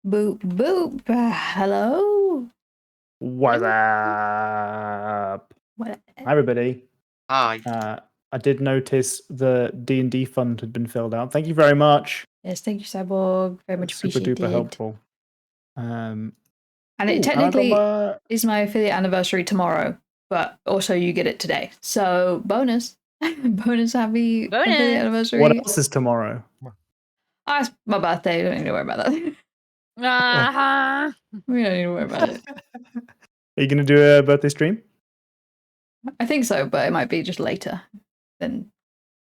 Boop, boop. Hello? What's up? What? Hi, everybody. Hi. I did notice the D&D fund had been filled out. Thank you very much. Yes, thank you, Cyborg. Very much Super appreciated. duper helpful. And it technically is my affiliate anniversary tomorrow, but also you get it today. So bonus. bonus happy affiliate anniversary. What else is tomorrow? Oh, it's my birthday. You don't need to worry about that. We don't need to worry about it. Are you going to do a birthday stream? I think so, but it might be just later than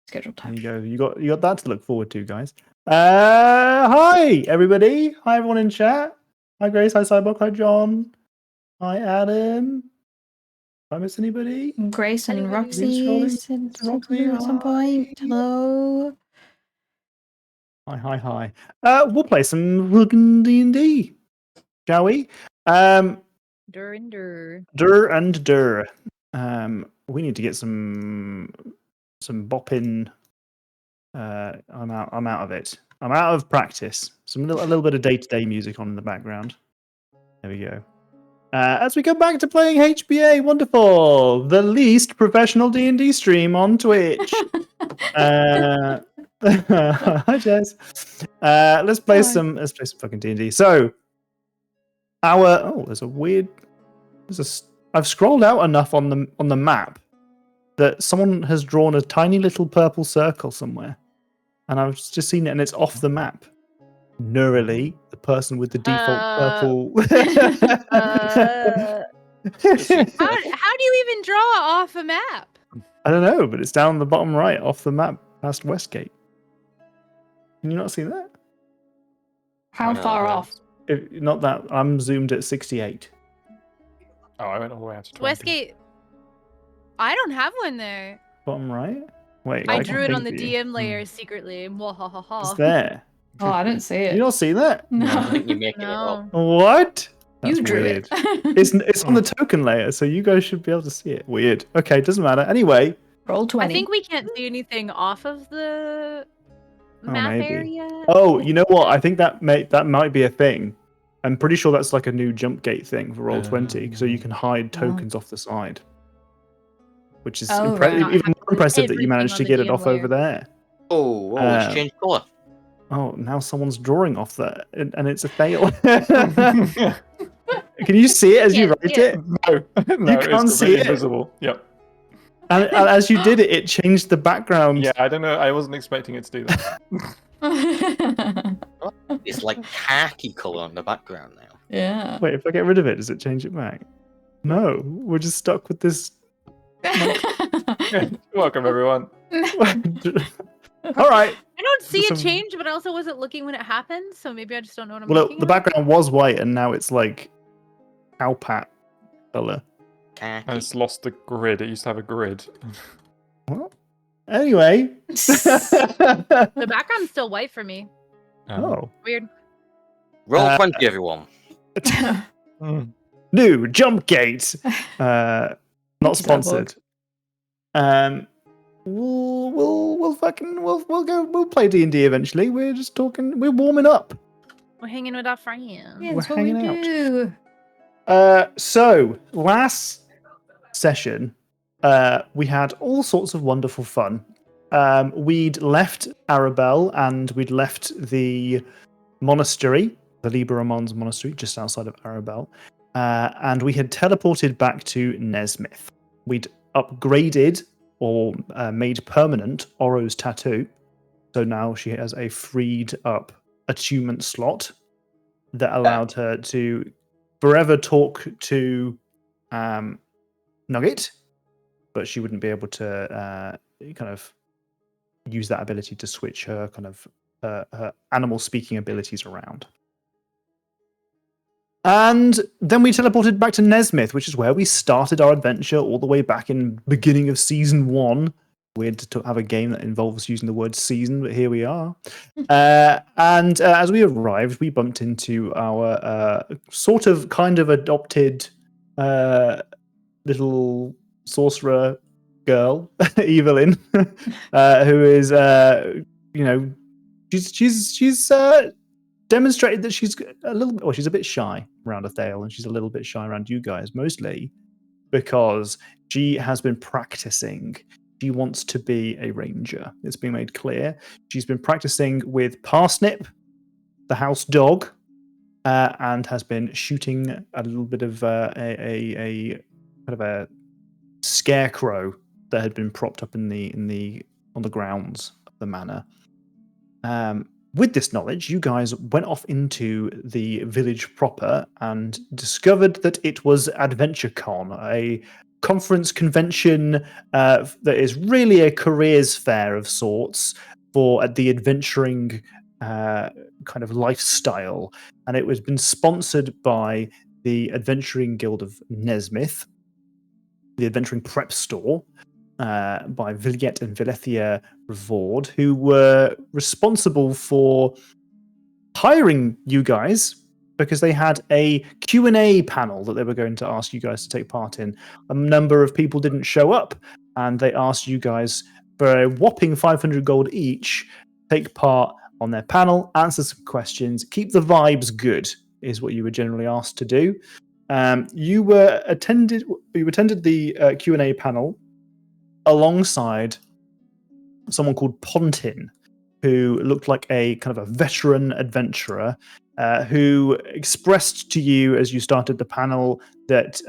scheduled time. There you go. You got that to look forward to, guys. Hi, everybody. Hi, everyone in chat. Hi, Grace. Hi, Cyborg. Hi, John. Hi, Adam. Did I miss anybody? Grace and Hello. Roxy said Roxy, at some point. Hello. Hi. We'll play some fucking D&D, shall we? Dur and dur. Dur and dur. We need to get some bopping. I'm out of it. I'm out of practice. A little bit of day-to-day music on in the background. There we go. As we go back to playing HBA, wonderful. The least professional D&D stream on Twitch. Hi, Jess. Let's play some fucking D&D. So, there's a weird. I've scrolled out enough on the map that someone has drawn a tiny little purple circle somewhere, and I've just seen it, and it's off the map. Neurally, the person with the default purple. How do you even draw off a map? I don't know, but it's down the bottom right, off the map, past Westgate. Can you not see that? How far off? Not that. I'm zoomed at 68. Oh, I went all the way out to 20. Westgate. I don't have one there. Bottom right? Wait. I drew it on the DM layer secretly. It's there. Oh, I didn't see it. You don't see that? No. I think you're making it up. What? That's You drew weird. it. It's on the token layer, so you guys should be able to see it. Weird. Okay, doesn't matter. Anyway. Roll 20. I think we can't see anything off of the map area. Oh, you know what? I think that might be a thing. I'm pretty sure that's like a new jump gate thing for Roll20, so you can hide tokens off the side. Which is even more impressive that you managed to get it off over there. Oh, it's changed colour. Oh, now someone's drawing off that, and it's a fail. Can you see it as you write it? No, you can't see it. Invisible. Yep. And as you did it, it changed the background. Yeah, I don't know. I wasn't expecting it to do that. It's like khaki colour on the background now. Yeah. Wait, if I get rid of it, does it change it back? No, we're just stuck with this. Welcome, everyone. All right. I don't see a change, but I also wasn't looking when it happened, so maybe I just don't know what I'm looking the background was white, and now it's like cowpat color. Khaki. And it's lost the grid. It used to have a grid. Well, anyway. The background's still white for me. Oh. Weird. Roll20, everyone. New jump gate. Not sponsored. We'll play D&D eventually. We're just talking. We're warming up. We're hanging with our friends. Yeah, that's We're what we hanging do. So last session, we had all sorts of wonderful fun. We'd left Arabelle and we'd left the monastery, the Liber Amons monastery, just outside of Arabelle, and we had teleported back to Nesmith. We'd upgraded or made permanent Oro's tattoo. So now she has a freed up attunement slot that allowed her to forever talk to Nugget, but she wouldn't be able to kind of use that ability to switch her kind of her animal speaking abilities around. And then we teleported back to Nesmith, which is where we started our adventure all the way back in beginning of season 1. Weird to have a game that involves using the word season, but here we are. And as we arrived, we bumped into our sort of kind of adopted little sorcerer girl, Evelyn, who is, she's demonstrated that she's a little bit, or she's a bit shy around Athale, and she's a little bit shy around you guys, mostly because she has been practicing. She wants to be a ranger. It's been made clear. She's been practicing with Parsnip, the house dog, and has been shooting a little bit of a kind of a scarecrow that had been propped up on the grounds of the manor. With this knowledge, you guys went off into the village proper and discovered that it was AdventureCon, a conference convention that is really a careers fair of sorts for the adventuring kind of lifestyle. And it was been sponsored by the Adventuring Guild of Nesmith, the Adventuring Prep Store, by Villette and Villethia Revord, who were responsible for hiring you guys because they had a Q&A panel that they were going to ask you guys to take part in. A number of people didn't show up, and they asked you guys for a whopping 500 gold each, take part on their panel, answer some questions, keep the vibes good, is what you were generally asked to do. You attended the Q&A panel alongside someone called Pontin, who looked like a kind of a veteran adventurer, who expressed to you as you started the panel that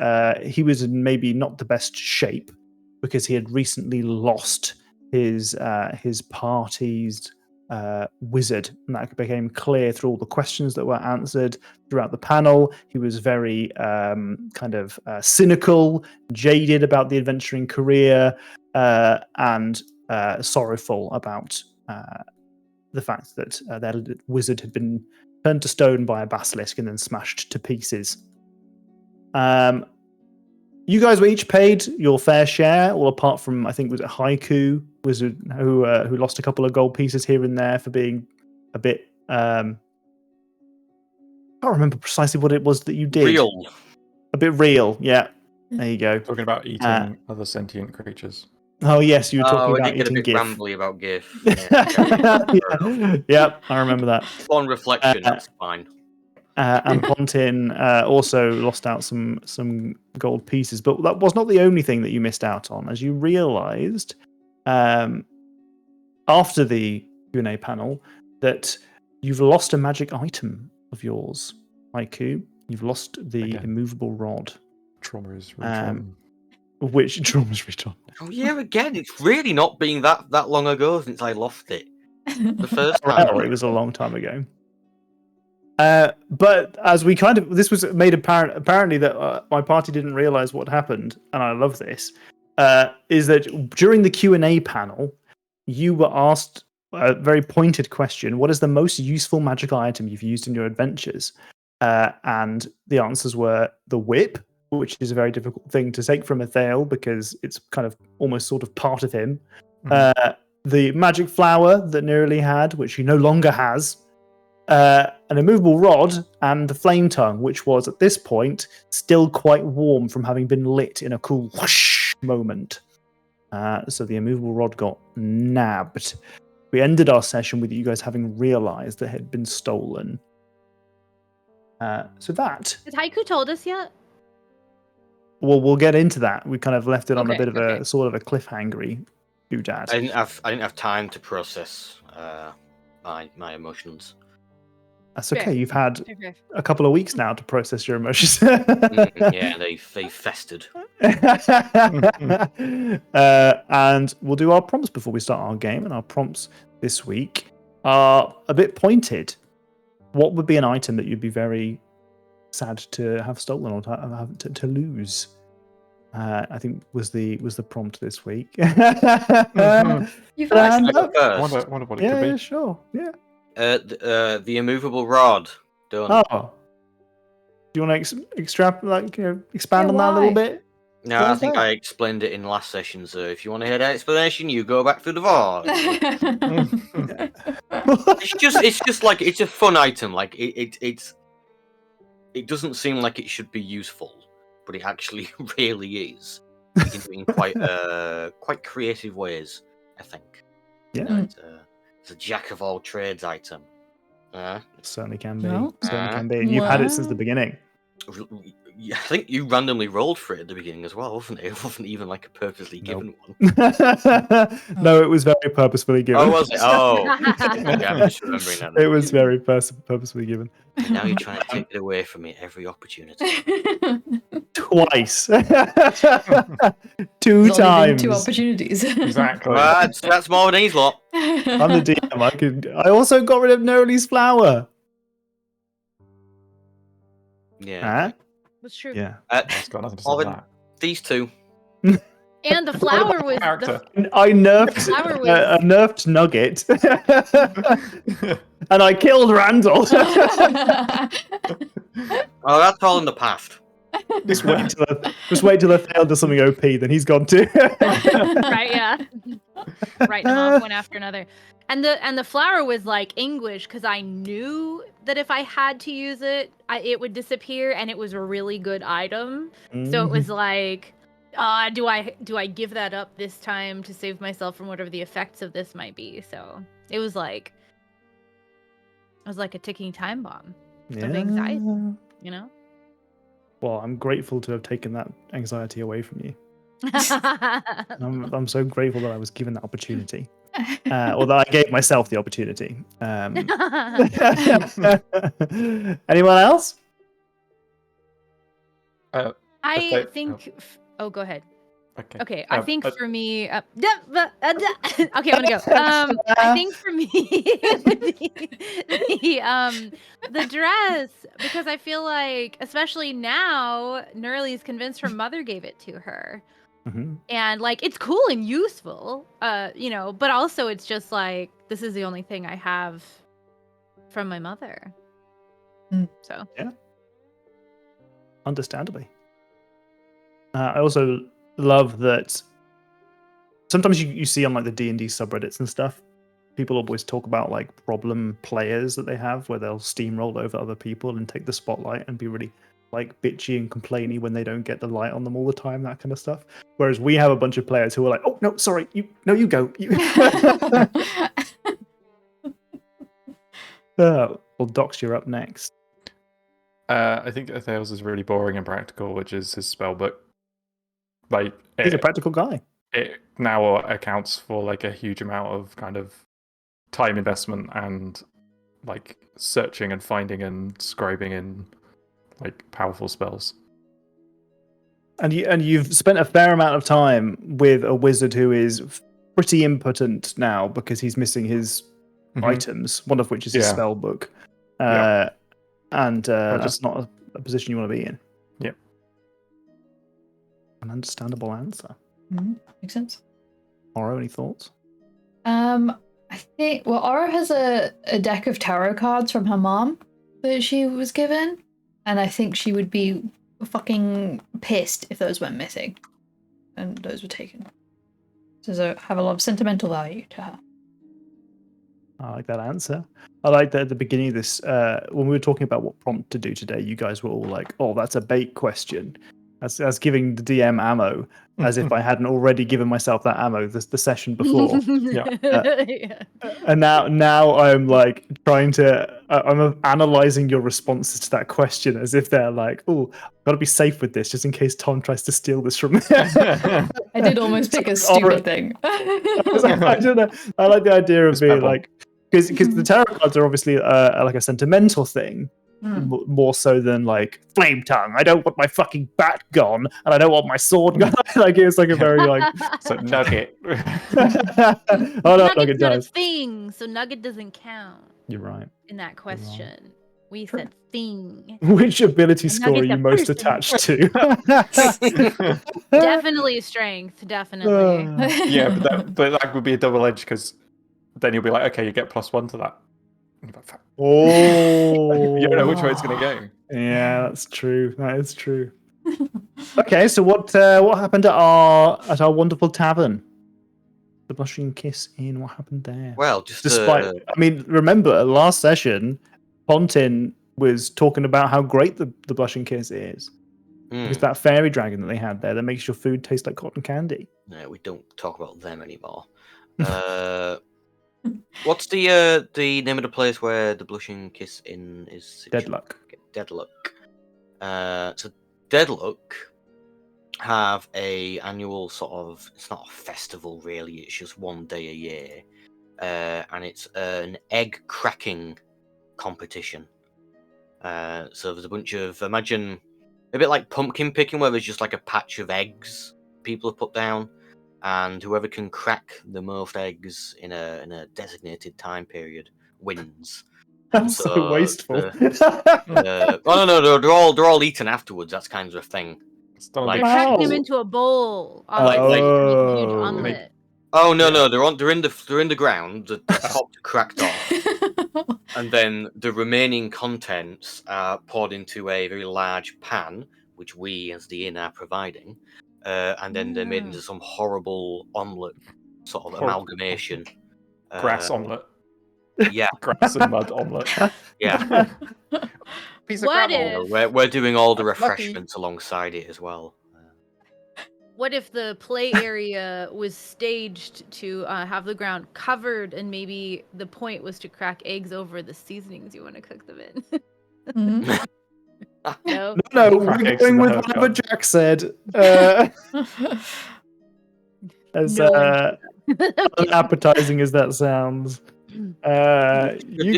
he was in maybe not the best shape because he had recently lost his party's wizard, and that became clear through all the questions that were answered throughout the panel. He was very kind of cynical, jaded about the adventuring career, and sorrowful about the fact that their wizard had been turned to stone by a basilisk and then smashed to pieces. You guys were each paid your fair share, all apart from, I think, was it Haiku, wizard who lost a couple of gold pieces here and there for being a bit. I can't remember precisely what it was that you did. Real. A bit real, yeah. There you go. Talking about eating other sentient creatures. Oh yes, you were talking about I did eating get a bit GIF. rambly about GIF. Yeah, I remember that. On reflection, that's fine. And Pontin also lost out some gold pieces, but that was not the only thing that you missed out on. As you realised after the Q&A panel that you've lost a magic item of yours, Haiku. You've lost the immovable rod. Trauma is return. Which trauma is return? Oh yeah, again, it's really not been that long ago since I lost it. The first time. Well, it was a long time ago. But as we this was made apparent, apparently that my party didn't realize what happened, and I love this, is that during the Q&A panel, you were asked a very pointed question: what is the most useful magical item you've used in your adventures? And the answers were the whip, which is a very difficult thing to take from Athale because it's kind of almost sort of part of him. The magic flower that Neroli had, which he no longer has. An immovable rod, and the flame tongue, which was at this point still quite warm from having been lit in a cool whoosh moment. So the immovable rod got nabbed. We ended our session with you guys having realised that it had been stolen. So that... Has Haiku told us yet? Well, we'll get into that. We kind of left it on a bit of a sort of a cliffhangery doodad. I didn't have time to process my emotions. That's okay. You've had a couple of weeks now to process your emotions. Yeah, they festered. And we'll do our prompts before we start our game. And our prompts this week are a bit pointed. What would be an item that you'd be very sad to have stolen or to lose? I think was the prompt this week. You've I wonder what it could be. Yeah, sure. Yeah. The immovable rod. Done. Oh. Do you want to expand on that a little bit? No, I think I explained it in last session, so if you want to hear that explanation, you go back through the VOD. It's just like, it's a fun item. Like it doesn't seem like it should be useful, but it actually really is. You can do it in quite creative ways, I think. Yeah. You know, it's a jack of all trades item. Certainly can be. No? Certainly can be. And you've had it since the beginning. I think you randomly rolled for it at the beginning as well, wasn't it? It wasn't even like a purposely given one. No, it was very purposefully given. Oh, was it? Oh, yeah, I'm just remembering that. It was very purposefully given. And now you're trying to take it away from me every opportunity. Twice. Two Not times. even 2 opportunities. Exactly. That's more than he's lot. I'm the DM. I also got rid of Nerly's flower. Yeah. Huh? That's true. Yeah. It's got nothing to say with that. These two. And the flower was Character. I nerfed flower was- a nerfed Nugget, and I killed Randall. Oh, that's all in the past. Just wait till Athel does something OP, then he's gone too. Right, yeah. Writing them off one after another. And the flower was like English because I knew that if I had to use it, it would disappear, and it was a really good item. So it was like, do I give that up this time to save myself from whatever the effects of this might be? So it was like a ticking time bomb of anxiety, you know? Well, I'm grateful to have taken that anxiety away from you. I'm so grateful that I was given that opportunity. Or that I gave myself the opportunity. Anyone else? I think. Oh, go ahead. Okay, I think for me. Okay, I'm gonna go. I think for me, the dress, because I feel like, especially now, Nerly's convinced her mother gave it to her, and like it's cool and useful, but also it's just like this is the only thing I have from my mother. So yeah, understandably. I also love that sometimes you see on like the D&D subreddits and stuff, people always talk about like problem players that they have where they'll steamroll over other people and take the spotlight and be really like bitchy and complainy when they don't get the light on them all the time, that kind of stuff. Whereas we have a bunch of players who are like, oh no, sorry, you go. Well, Dox, you're up next. I think Atheos is really boring and practical, which is his spell book. Like He's a practical guy. It now accounts for like a huge amount of kind of time investment and like searching and finding and scribing in like powerful spells. And you've spent a fair amount of time with a wizard who is pretty impotent now because he's missing his items, one of which is his spell book. And that's not a position you want to be in. Yep. An understandable answer. Makes sense. Oro, any thoughts? I think Oro has a deck of tarot cards from her mom that she was given, and I think she would be fucking pissed if those went missing and those were taken. So they have a lot of sentimental value to her. I like that answer. I like that at the beginning of this, when we were talking about what prompt to do today, you guys were all like, oh, that's a bait question. That's giving the DM ammo, as if I hadn't already given myself that ammo the session before. And now I'm like I'm analyzing your responses to that question as if they're like, oh, I've got to be safe with this just in case Tom tries to steal this from me. I did almost pick a stupid thing. I don't know. I like the idea of being like, because the tarot cards are obviously like a sentimental thing. More so than like flame tongue. I don't want my fucking bat gone, and I don't want my sword gone. Like it's like a very like so Nugget. Oh no, Nugget does. A thing, so Nugget doesn't count. You're right. In that question, we said thing. Which ability score are you most attached to? Definitely strength. Definitely. Yeah, but that would be a double edge because then you'll be like, okay, you get +1 to that. Oh, you don't know which way it's going to go. Yeah, that's true. That is true. Okay, so what happened at our wonderful tavern? The Blushing Kiss Inn. What happened there? Well, just despite, I mean, remember last session, Pontin was talking about how great the Blushing Kiss is. Because that fairy dragon that they had there that makes your food taste like cotton candy. No, we don't talk about them anymore. What's the name of the place where the blushing kiss in is situated? Deadlock. Deadlock. So Deadlock have a annual sort of, it's not a festival really, it's just one day a year, and it's an egg cracking competition. So there's a bunch of, imagine a bit like pumpkin picking, where there's just like a patch of eggs people have put down, and whoever can crack the most eggs in a designated time period wins. That's so wasteful. Oh no, they're all eaten afterwards. That's kind of a thing. It's done Like- They're cracking them Wow. into a bowl. Like- Like a Oh. huge omelet. Oh no, Yeah. no, they're in the ground. The top's cracked off, and then the remaining contents are poured into a very large pan, which we as the inn are providing, and then they're made into some horrible omelette sort of Horrible. amalgamation. Grass omelette. Yeah, Grass and mud omelette. yeah. Piece of What gravel. if- We're doing all the That's lucky. refreshments alongside it as well. What if the play area was staged to have the ground covered, and maybe the point was to crack eggs over the seasonings you want to cook them in? Mhm. No. No, Crack we're eggs going in the with herb whatever garden. Jack said. As No one- unappetizing as that sounds. You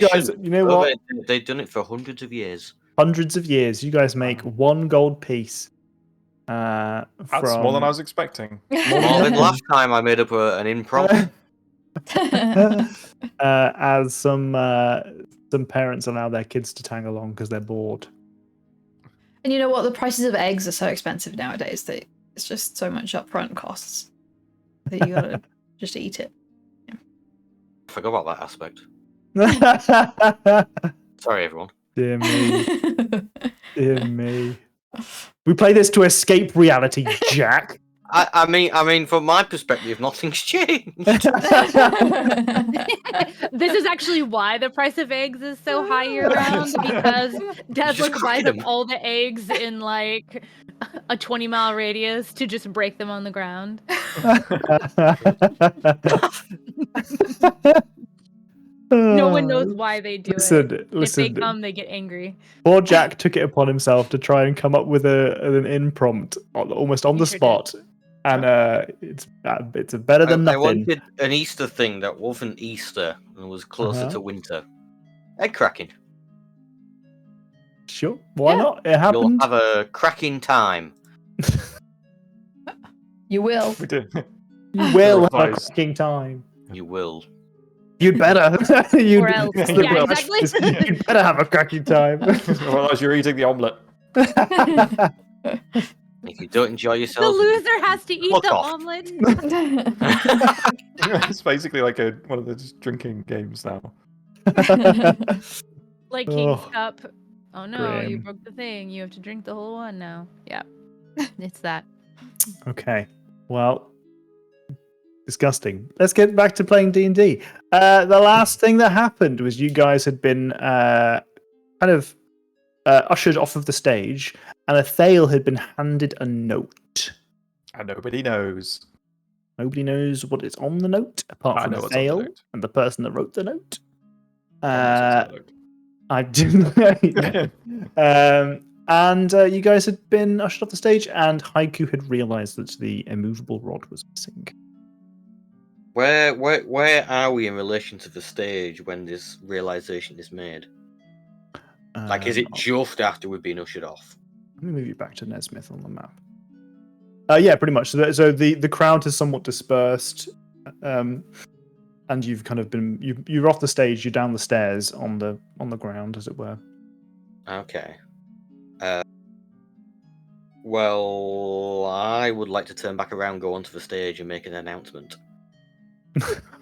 guys, you know Oh, what? They've done it for hundreds of years. Hundreds of years. You guys make one gold piece. That's From more than I was expecting. More than last time I made up an impromptu. as some parents allow their kids to tag along because they're bored. And you know what? The prices of eggs are so expensive nowadays that it's just so much upfront costs that you gotta just eat it. Forgot about that aspect. Sorry, everyone. Dear me, dear me. We play this to escape reality, Jack. I mean, from my perspective, nothing's changed. This is actually why the price of eggs is so high year round, because Deadlock buys crack up them. all the eggs in like a 20-mile radius to just break them on the ground. No one knows why they do it. If they Listen. come, they get angry. Poor Jack took it upon himself to try and come up with an impromptu almost on He the sure did. spot, and it's better than I nothing. wanted an Easter thing that wasn't Easter and was closer Uh-huh. to winter. Egg cracking. Sure, why Yeah. not? It You'll happened. have a cracking time. You will. We did. You will have a Revised. cracking time. You will. You'd better. You'd, Or else. it's the Yeah, best. exactly. You'd better have a cracking time. Otherwise, you're eating the omelette. If you don't enjoy The yourself, loser has to eat Fuck the off. omelet. It's basically like one of those drinking games now. Like King's Oh, Cup. Oh no, you grim. broke the thing. You have to drink the whole one now. Yeah. It's that. Okay. Well, disgusting. Let's get back to playing D&D. The last thing that happened was you guys had been kind of ushered off of the stage, and a Thale had been handed a note. And nobody knows. Nobody knows what is on the note apart I from know the what's on the Thale note. and the person that wrote the note. Someone I do. And you guys had been ushered off the stage, and Haiku had realised that the immovable rod was missing. where are we in relation to the stage when this realization is made? Like, is it just after we've been ushered off? Let me move you back to Nesmith on the map. Yeah, pretty much. So the crowd has somewhat dispersed, and you've kind of been you're off the stage. You're down the stairs on the ground, as it were. Okay. Well, I would like to turn back around, go onto the stage, and make an announcement.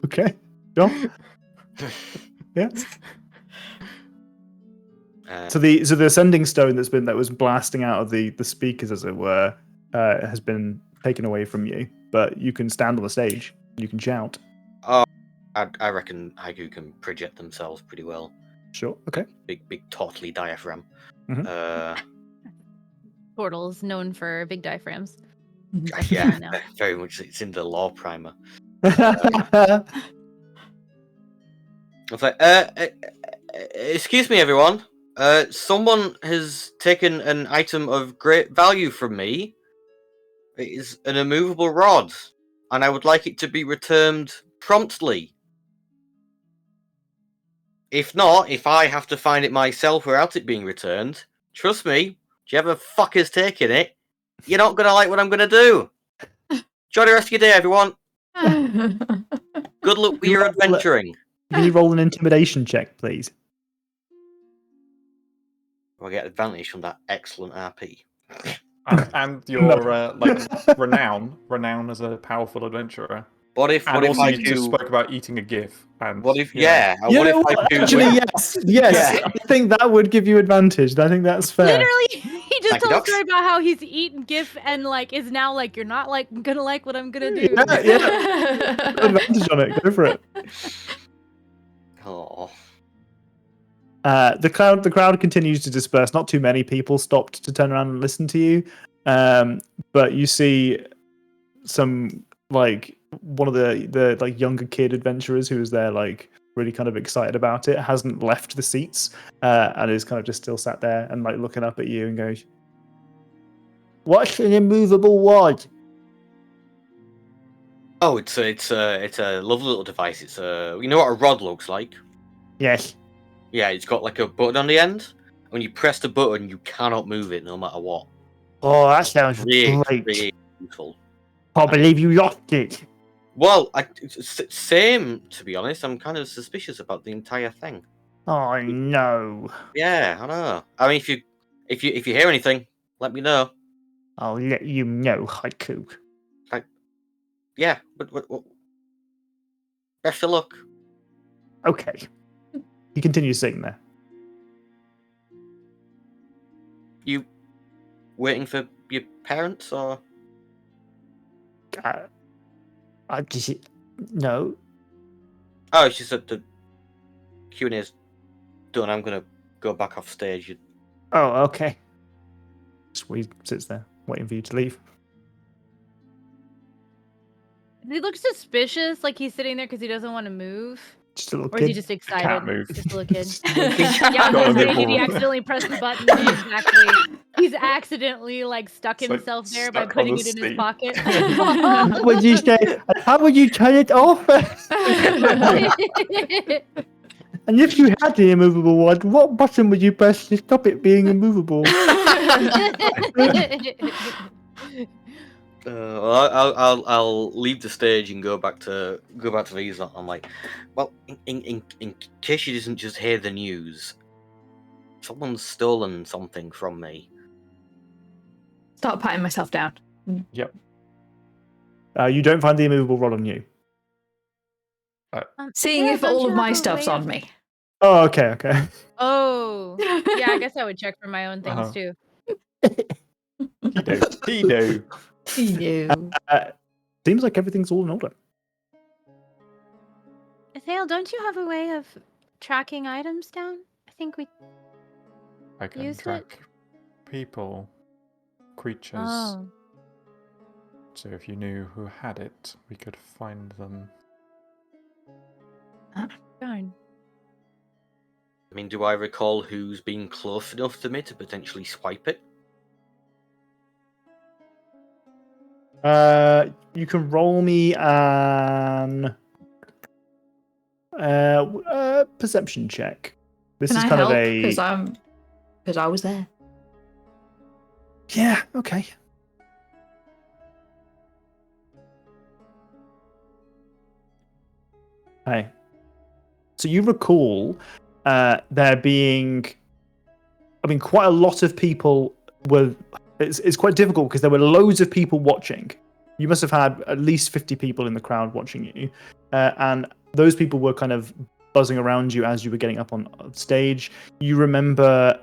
Okay, John. Yeah. So the ascending stone that was blasting out of the speakers, as it were, has been taken away from you. But you can stand on the stage. You can shout. I reckon haiku can project themselves pretty well. Sure. Okay. Big tortly diaphragm. Mhm. Portal is known for big diaphragms. Yeah, now. very much. It's in the lore primer. I was like, excuse me, everyone. Someone has taken an item of great value from me. It is an immovable rod, and I would like it to be returned promptly. If not, if I have to find it myself without it being returned, trust me, whichever fucker's taking it, you're not gonna like what I'm gonna do. Enjoy the rest of your day, everyone. Good luck with your adventuring. Can you roll an intimidation check, please? I get advantage from that excellent RP. And your renown as a powerful adventurer. What if And also I you just do? spoke about eating a GIF. And What if? you know, Yeah. You What know if I what? do? Actually, yes. Yeah. I think that would give you advantage. I think that's fair. Literally, he just Thank you, told a Docs. story about how he's eaten GIF and like is now like you're not like gonna like what I'm gonna do. Yeah. Advantage on it. Go for it. Oh. The crowd continues to disperse. Not too many people stopped to turn around and listen to you, but you see some like one of the like younger kid adventurers who was there like really kind of excited about it hasn't left the seats and is kind of just still sat there and like looking up at you and goes, "What's an immovable wad?" Oh, it's a lovely little device. It's you know what a rod looks like? Yes. Yeah, it's got like a button on the end. When you press the button, you cannot move it no matter what. Oh, that sounds Really, great. really useful. Can't believe you lost it. Well, same to be honest. I'm kind of suspicious about the entire thing. Oh no. Yeah, I know. I mean, if you hear anything, let me know. I'll let you know, haiku. Yeah, but best of luck. Okay. He continues sitting there. You waiting for your parents or? I just no. Oh, she said the Q&A's done. I'm gonna go back off stage. Oh, okay. He sits there waiting for you to leave. He looks suspicious, like he's sitting there because he doesn't want to move. Just a little Or kid. is he just excited? Can't move. Just a little kid. Got Yeah, I was a gonna say, nipple. did he accidentally press the button? And he's accidentally like stuck It's like himself there by stuck on putting the it in his seat. pocket. How would you say? How would you turn it off? And if you had the immovable one, what button would you press to stop it being immovable? Well, I'll leave the stage and go back to these. I'm like, well, in case you didn't just hear the news, someone's stolen something from me. Start patting myself down. You don't find the immovable rod on you. Seeing if all of my stuff's on me. Oh, okay. Oh, yeah. I guess I would check for my own things too. He do. You. Seems like everything's all in order. Athale, don't you have a way of tracking items down? I think we. I can Used it? track people, creatures. Oh. So if you knew who had it, we could find them. Darn. I mean, do I recall who's been close enough to me to potentially swipe it? You can roll me an perception check. This Can is I kind help? of a Because I was there. yeah. Okay. Hey. So you recall there being, I mean, quite a lot of people were. It's quite difficult because there were loads of people watching. You must have had at least 50 people in the crowd watching you, and those people were kind of buzzing around you as you were getting up on stage. You remember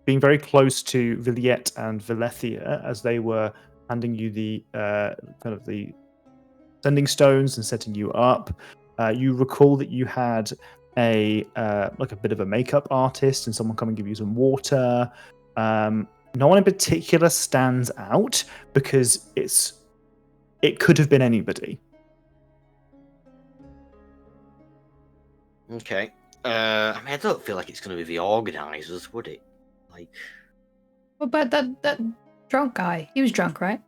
being very close to Villette and Vilethia as they were handing you the kind of the sending stones and setting you up. You recall that you had a like a bit of a makeup artist and someone come and give you some water. No one in particular stands out because it could have been anybody. Okay. I mean, I don't feel like it's going to be the organisers, would it? Like, What about that drunk guy? He was drunk, right?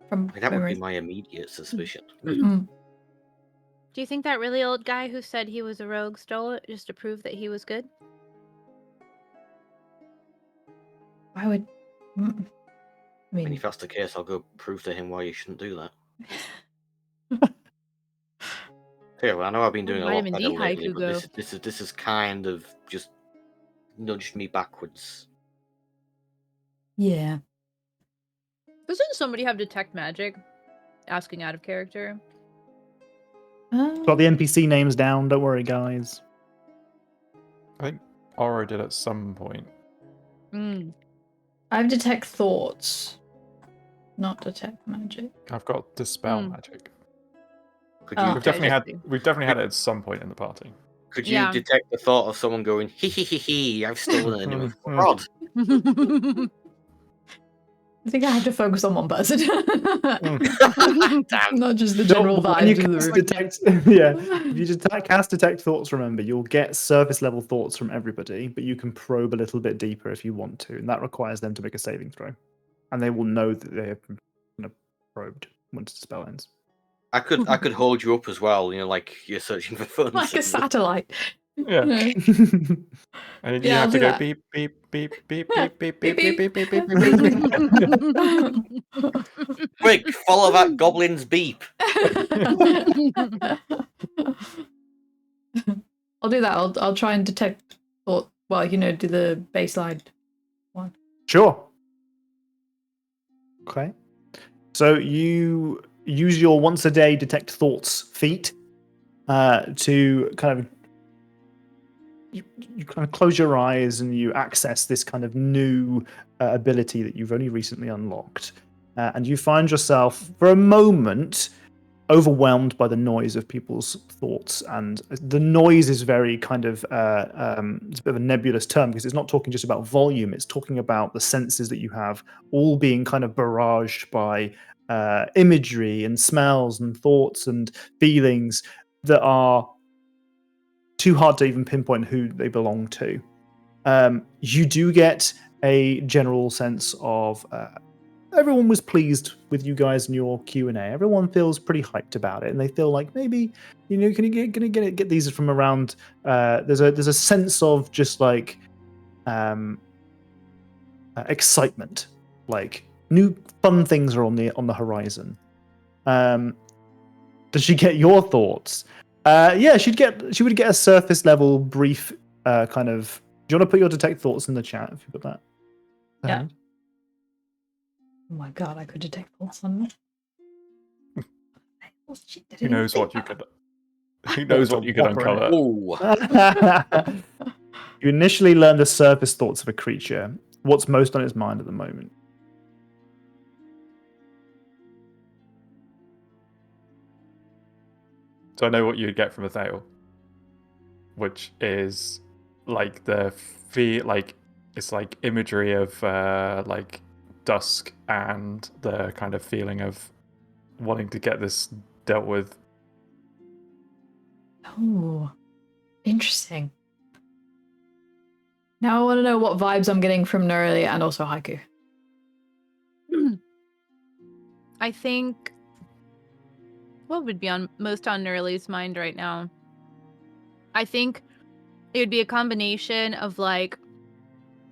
From that would be memory. my immediate suspicion. Mm. Do you think that really old guy who said he was a rogue stole it just to prove that he was good? I would. I I mean, mean, if that's the case, I'll go prove to him why you shouldn't do that. Yeah, well, I know I've been doing a lot Vitamin better D lately, haiku but go. this is kind of just nudged me backwards. yeah. Doesn't somebody have detect magic? Asking out of character. Got the NPC names down. Don't worry, guys. I think Oro did at some point. Mm. I have detect thoughts, not detect magic. I've got dispel Hmm. magic. Could Oh, you We've okay. definitely had it at some point in the party. could you Yeah. detect the thought of someone going hee hee hee hee? I've stolen an immovable rod. I think I have to focus on one person, Damn. not just the No, general but when you vibe of the cast room. detect, yeah, if you just cast detect thoughts, remember you'll get surface level thoughts from everybody, but you can probe a little bit deeper if you want to, and that requires them to make a saving throw, and they will know that they have been probed once the spell ends. I could hold you up as well, you know, like you're searching for fun. Like a satellite. Yeah. Yeah. And you Yeah, I'll have to do go that. beep beep beep beep Yeah. beep beep Beep, beep beep. beep beep beep beep beep. Quick, follow that goblin's beep. I'll do that. I'll try and detect thought. Well, do the baseline one. Sure. Okay. So you use your once a day detect thoughts feat to kind of you kind of close your eyes and you access this kind of new ability that you've only recently unlocked, and you find yourself for a moment overwhelmed by the noise of people's thoughts. And the noise is very kind of it's a bit of a nebulous term because it's not talking just about volume, it's talking about the senses that you have all being kind of barraged by imagery and smells and thoughts and feelings that are too hard to even pinpoint who they belong to. You do get a general sense of everyone was pleased with you guys and your Q&A. Everyone feels pretty hyped about it, and they feel like maybe can you get these from around. There's a sense of just like excitement, like new fun things are on the horizon. Does she get your thoughts? Yeah, she would get a surface level brief kind of. Do you want to put your detect thoughts in the chat if you put that? Yeah. Oh my god, I could detect thoughts on that. Who knows what you could? Who knows what you could uncover? Ooh. You initially learn the surface thoughts of a creature. What's most on its mind at the moment? So I know what you'd get from a Thale, which is like it's like imagery of like dusk and the kind of feeling of wanting to get this dealt with. Oh, interesting. Now I want to know what vibes I'm getting from Neroli and also Haiku. I think what would be most on Nerly's mind right now? I think it would be a combination of like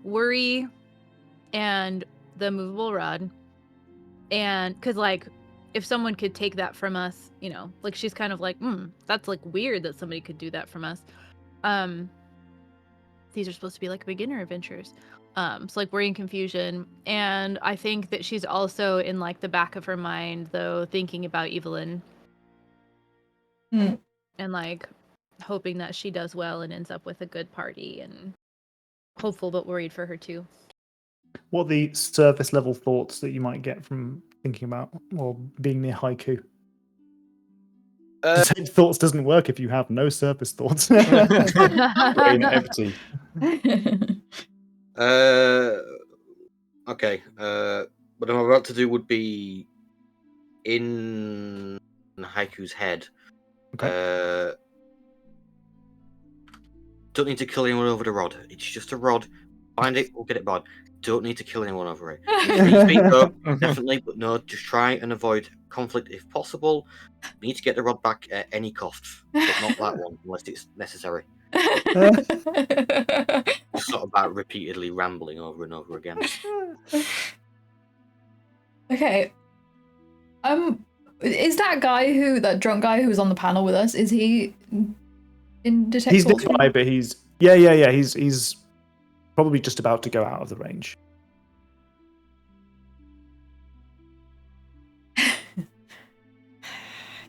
worry and the movable rod. And because like if someone could take that from us, like she's kind of like, that's like weird that somebody could do that from us. These are supposed to be like beginner adventures. So like worry and confusion. And I think that she's also in like the back of her mind though thinking about Evelyn. Mm. And like hoping that she does well and ends up with a good party, and hopeful but worried for her too. What are the surface level thoughts that you might get from thinking about or being near Haiku? Detect thoughts doesn't work if you have no surface thoughts. Brain empty. Okay. What I'm about to do would be in Haiku's head. Okay. Don't need to kill anyone over the rod. It's just a rod. Find it, we'll get it back. Don't need to kill anyone over it. 3 feet up, definitely, but no, just try and avoid conflict if possible. We need to get the rod back at any cost, but not that one unless it's necessary. Sort of about repeatedly rambling over and over again. Okay. Is that drunk guy who was on the panel with us? Is he in detect? He's nearby, but he's he's probably just about to go out of the range.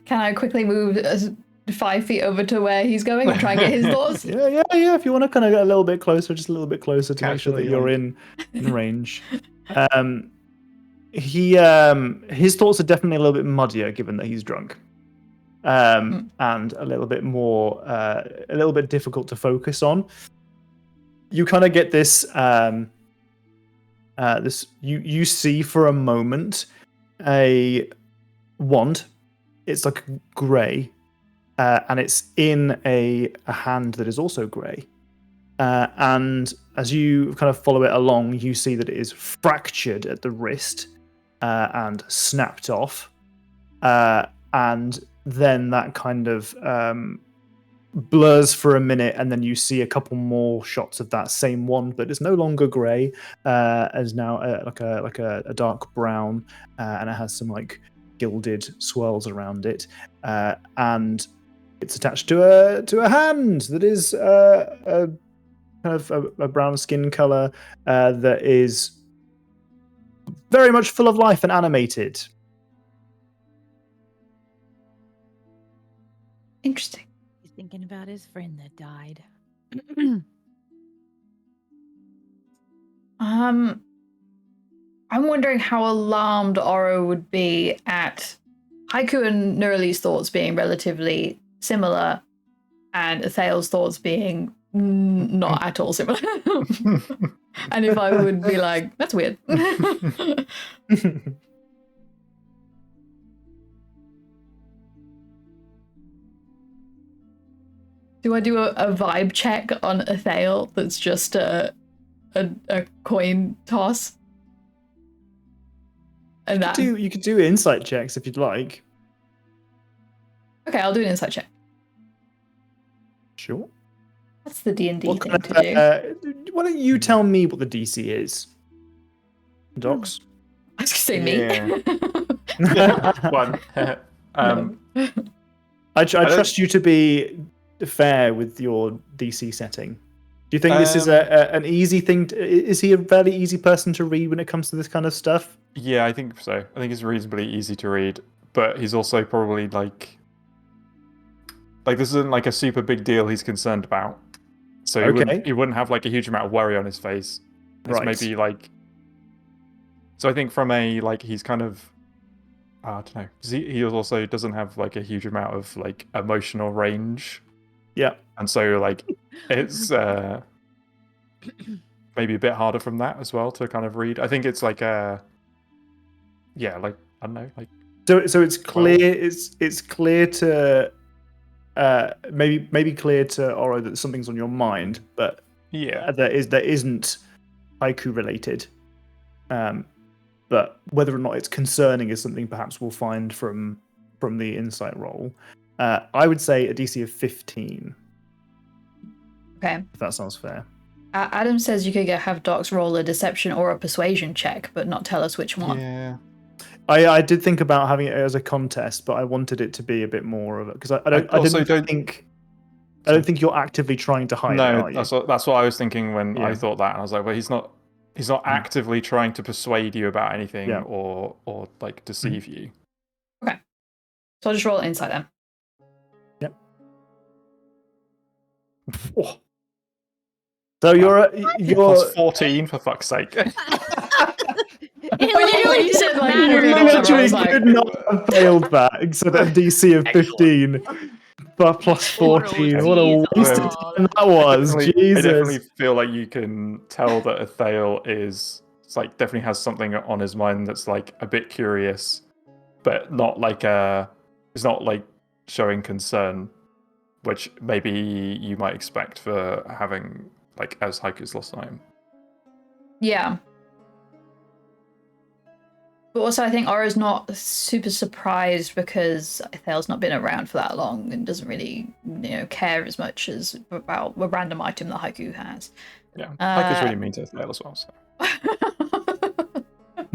Can I quickly move 5 feet over to where he's going and try and get his thoughts? Yeah. If you want to kind of get a little bit closer, just a little bit closer to make sure that you're in range. His thoughts are definitely a little bit muddier given that he's drunk, and a little bit more, a little bit difficult to focus on. You kind of get this, you see for a moment a wand. It's like grey, and it's in a hand that is also grey. And as you kind of follow it along, you see that it is fractured at the wrist and snapped off. And then that kind of blurs for a minute, and then you see a couple more shots of that same wand, but it's no longer grey, as now like a dark brown, and it has some like gilded swirls around it, and it's attached to a hand that is a kind of a brown skin color that is very much full of life and animated. Interesting. He's thinking about his friend that died. I'm wondering how alarmed Oro would be at Haiku and Nurli's thoughts being relatively similar, and Athale's thoughts being not at all similar. And if I would be like, that's weird. Do I do a vibe check on Athale that's just a coin toss? And You could do insight checks if you'd like. Okay, I'll do an insight check. Sure. That's the D&D What thing kind to do. why don't you tell me what the DC is, Docs? I was gonna say me. One. I trust you to be fair with your DC setting. Do you think this is an easy thing? Is he a fairly easy person to read when it comes to this kind of stuff? Yeah, I think so. I think it's reasonably easy to read, but he's also probably like this isn't like a super big deal he's concerned about. So he wouldn't have like a huge amount of worry on his face. It's maybe like. So I think from a like he's kind of, I don't know. He also doesn't have like a huge amount of like emotional range. Yeah. And so like it's maybe a bit harder from that as well to kind of read. I think it's like like I don't know, like so it's clear it's clear to maybe clear to Oro that something's on your mind, but yeah, there isn't haiku related. But whether or not it's concerning is something perhaps we'll find from the insight roll. I would say a DC of 15. Okay. If that sounds fair. Adam says you could have Docs roll a deception or a persuasion check, but not tell us which one. Yeah. I did think about having it as a contest, but I wanted it to be a bit more of it because I don't think you're actively trying to hide it, are you? That's what I was thinking when I thought that, and I was like, well, he's not actively trying to persuade you about anything or like deceive you. Okay. So I'll just roll insight then. Yep. Oh. So you're plus 14 for fuck's sake. When you said like you literally could not have failed that except a DC of 15 but plus 14. What a waste of time that was. Jesus. I definitely feel like you can tell that Athale is like definitely has something on his mind that's like a bit curious, but not like it's not like showing concern which maybe you might expect for having like as haikus last time. Yeah. But also, I think Aura's not super surprised because Thail's not been around for that long and doesn't really, care as much as about a random item that Haiku has. Yeah, haikus really mean to Thail as well. So.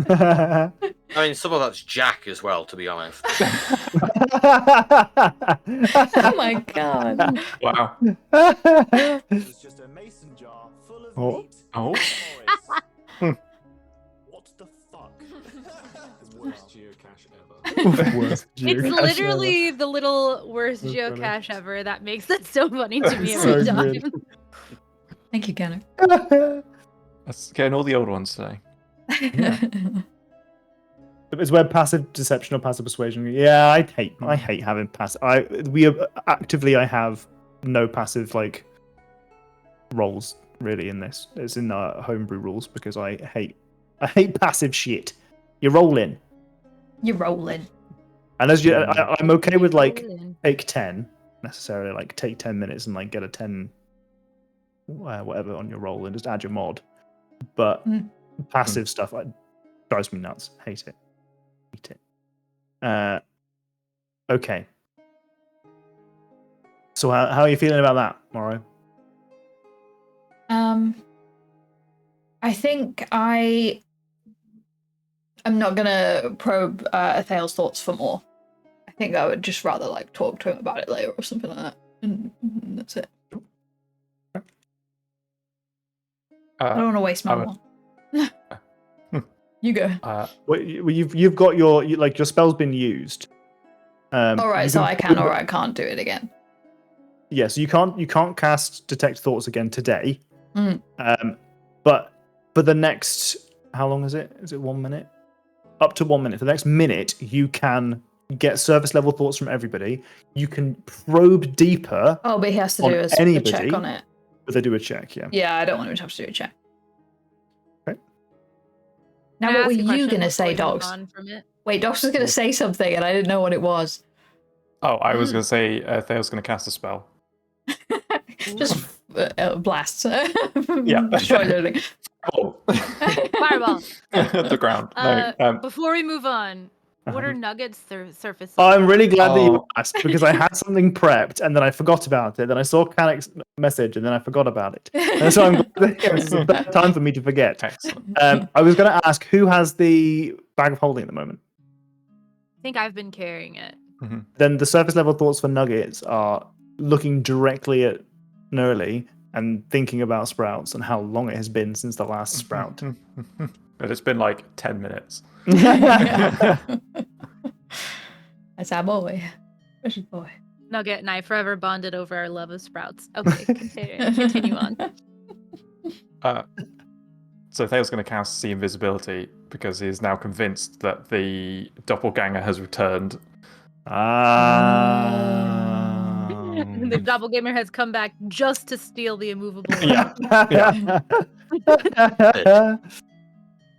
I mean, some of that's Jack as well, to be honest. Oh my god! Wow. It's just a mason jar full of meat. Oh. What the fuck? Worst geocache ever. Worst It's geocache literally the little worst That's geocache ever that makes it so funny to me So every good. time. Thank you, Kenner. ever. That's getting all the old ones today. It's where passive deception or passive persuasion. Yeah, I hate having passive. I have no passive like roles really in this. It's in the homebrew rules because I hate passive shit. You're rolling, You're rolling. and as I'm okay with like Rolling. take 10 necessarily, like take 10 minutes and like get a 10 whatever on your roll and just add your mod. But passive stuff drives me nuts. Hate it. Okay. So how are you feeling about that, Morrow? I think I'm not gonna probe Thail's thoughts for more. I think I would just rather like talk to him about it later or something like that, and that's it. I don't want to waste my one. You go. Well, you've got your spell's been used. All right, so I can or I can't do it again. Yes, you can't cast detect thoughts again today. Mm. But for the next, how long is it? Is it 1 minute? Up to 1 minute. For the next minute, you can get surface level thoughts from everybody. You can probe deeper. Oh, but he has to on do a anybody, check on it. But they do a check, yeah. Yeah, I don't want him to have to do a check. Okay. Now, Can I what were ask a you question gonna before say, we move Dogs? on from it? Wait, Dogs was gonna say something, and I didn't know what it was. Oh, I was going to say Thail's going to cast a spell. Just blasts. Yeah. Destroy everything. Oh. Fireball. The ground. No. Before we move on, what are Nugget's surface? I'm really glad that you Oh. asked because I had something prepped and then I forgot about it. Then I saw Canic's message and then I forgot about it. And so I'm glad that this is a bad time for me to forget. Excellent. I was going to ask who has the bag of holding at the moment. I think I've been carrying it. Then the surface level thoughts for Nuggets are looking directly at Nerly and thinking about Sprouts and how long it has been since the last Sprout. But it's been like 10 minutes. That's our boy. Precious boy. Nugget and I forever bonded over our love of Sprouts. Okay, continue on. So Thail's going to cast See Invisibility because he is now convinced that the doppelganger has returned. The doppelganger has come back just to steal the immovable. Yeah.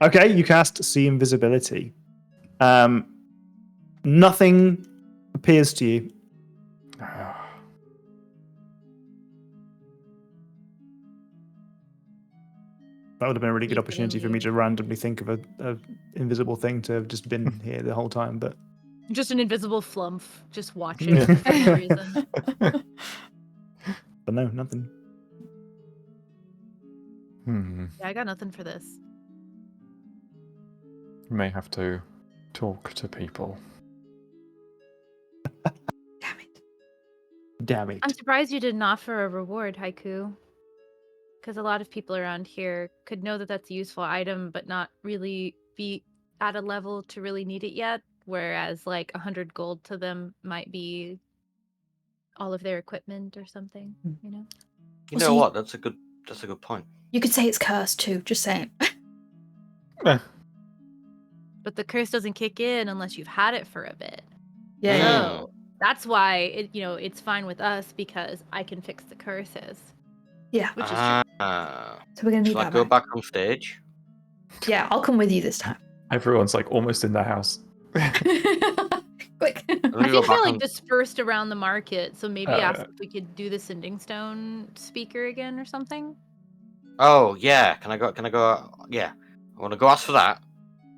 Okay, you cast See Invisibility. Nothing appears to you. That would have been a really good opportunity for me to randomly think of a invisible thing to have just been here the whole time, but Just an invisible flump, just watching for no reason. but no, nothing. Hmm. Yeah, I got nothing for this. You may have to talk to people. Damn it. Damn it. I'm surprised you didn't offer a reward, Haiku. Because a lot of people around here could know that that's a useful item, but not really be at a level to really need it yet. Whereas, like, 100 gold to them might be all of their equipment or something, you know? You know what? That's a good point. You could say it's cursed too, just saying. But the curse doesn't kick in unless you've had it for a bit. Yeah. So that's why it's fine with us because I can fix the curses. Yeah. Which is So we're gonna need Shall I that go back. back on stage? Yeah, I'll come with you this time. Everyone's like almost in their house. Quick. Let me I go think back they're like on. dispersed around the market, so maybe ask Uh, if we could do the sending stone speaker again or something. Oh yeah, can I go? Can I go? Yeah, I want to go ask for that,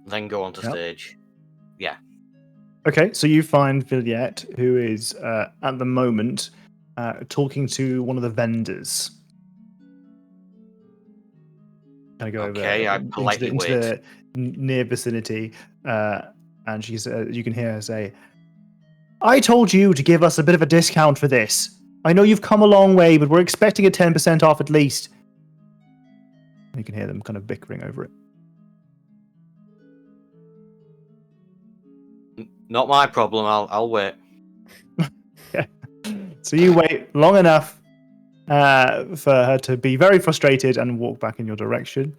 then go onto Yep. stage. Yeah. Okay, so you find Villette, who is at the moment talking to one of the vendors. Kind of go Okay, over I politely into wait. the near vicinity, and she's. You can hear her say, "I told you to give us a bit of a discount for this. I know you've come a long way, but we're expecting a 10% off at least." And you can hear them kind of bickering over it. Not my problem. I'll wait. So you wait long enough for her to be very frustrated and walk back in your direction.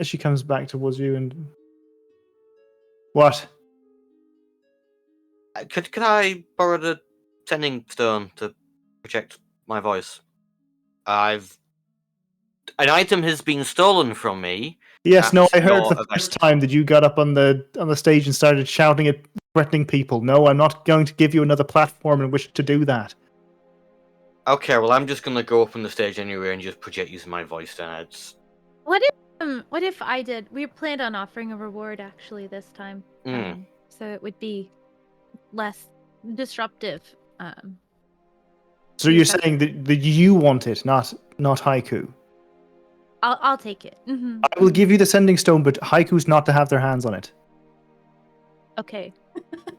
She comes back towards you and what? Could I borrow the sending stone to project my voice? An item has been stolen from me. Yes, no, at I heard your the first event. time that you got up on the stage and started shouting at threatening people. No, I'm not going to give you another platform in which to do that. Okay, well, I'm just gonna go up on the stage anyway and just project using my voice. Then it's. What if I did? We planned on offering a reward actually this time, so it would be less disruptive. So You you're just have saying that you want it, not haiku. I'll take it. I will give you the sending stone, but haiku's not to have their hands on it. Okay.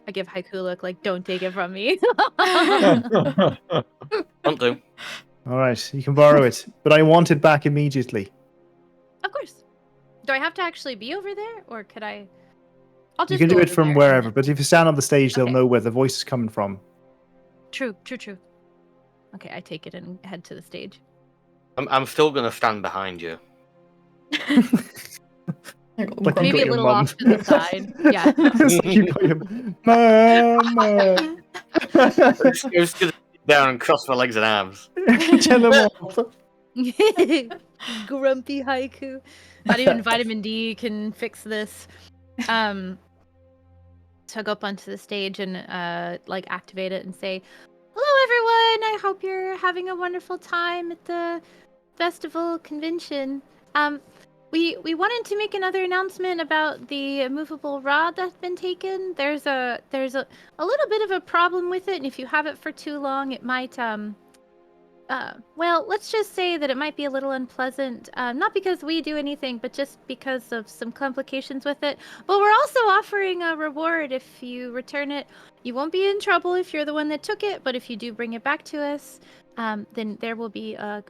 I give Haiku a look like, don't take it from me. Don't do. All right, you can borrow it, but I want it back immediately. Of course. Do I have to actually be over there, or could I? I'll just You can go do it over from there and wherever, then- but if you stand on the stage, they'll Okay. know where the voice is coming from. True. Okay, I take it and head to the stage. I'm still gonna stand behind you. Like you Maybe got a your little mum. off to the side. Yeah. It's like you got your mama. I'm just gonna sit down and cross my legs and arms. Tell them off. Grumpy Haiku. Not even vitamin D can fix this. So I go up onto the stage and like activate it and say, "Hello, everyone. I hope you're having a wonderful time at the festival convention. We wanted to make another announcement about the immovable rod that's been taken. There's a little bit of a problem with it, and if you have it for too long, it might well, let's just say that it might be a little unpleasant. Not because we do anything, but just because of some complications with it. But we're also offering a reward if you return it. You won't be in trouble if you're the one that took it, but if you do bring it back to us, then there will be a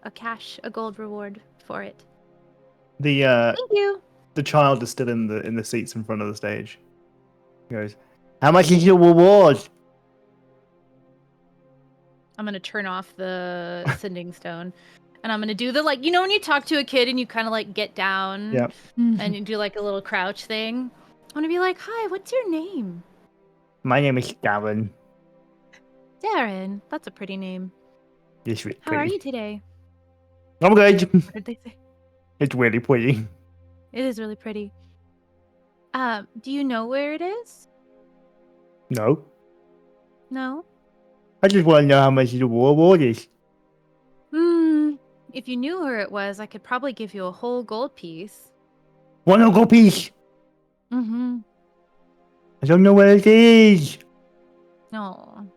gold reward for it. The Thank you. the child is still in the seats in front of the stage. He goes, "How much is your reward?" I'm gonna turn off the sending stone, and I'm gonna do the like, you know, when you talk to a kid and you kind of like get down, Yeah. and you do like a little crouch thing. I'm gonna be like, "Hi, what's your name?" My name is Darren. Darren. That's a pretty name. It's really How are pretty. you today? I'm good. What did they say? It's really pretty. It is really pretty. Do you know where it is? No, No? I just want to know how much the reward is. If you knew where it was, I could probably give you a whole gold piece. One gold piece. Mm-hmm. I don't know where it is. No.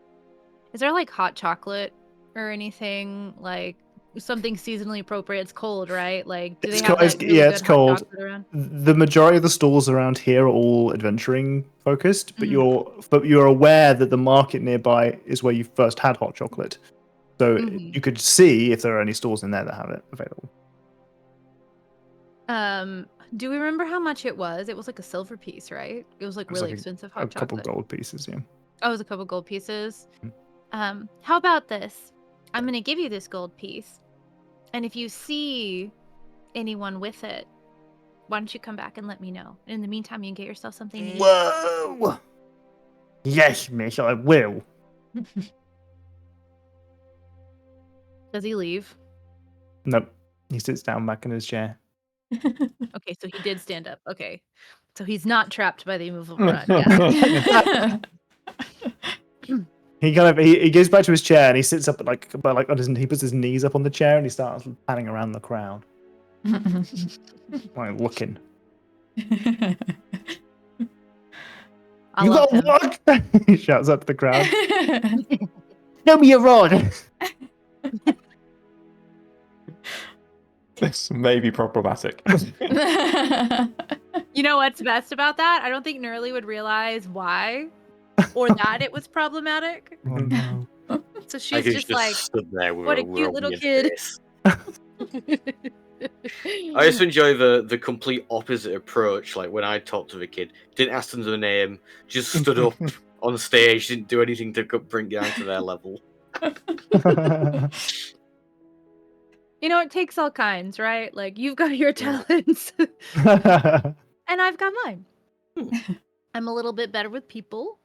Is there like hot chocolate or anything, like something seasonally appropriate? It's cold, right? Like, do they have like really yeah, it's good hot cold. chocolate around? The majority of the stalls around here are all adventuring focused, but Mhm. you're aware that the market nearby is where you first had hot chocolate. So Mhm. you could see if there are any stalls in there that have it available. Do we remember how much it was? It was like a silver piece, right? It was like It's really like expensive a hot couple chocolate. gold pieces, yeah. Oh, it was a couple gold pieces. Mhm. How about this? I'm gonna give you this gold piece, and if you see anyone with it, why don't you come back and let me know? In the meantime, you can get yourself something to eat. Whoa! Yes, miss, I will. Does he leave? Nope. He sits down back in his chair. Okay, so he did stand up. Okay, so he's not trapped by the immovable rod. Yeah. He goes back to his chair and he sits up he puts his knees up on the chair and he starts panning around the crowd, like looking. I You love got him. what? He shouts up to the crowd. Show me your rod. This may be problematic. You know what's best about that? I don't think Nerly would realize why or that it was problematic. Oh no. So I she's could just like, stood there with what a with cute little weird kid. face. I just enjoy the complete opposite approach. Like when I talked to the kid, didn't ask them their name, just stood up on stage, didn't do anything to bring down to their level. You know, it takes all kinds, right? Like you've got your talents and I've got mine. I'm a little bit better with people.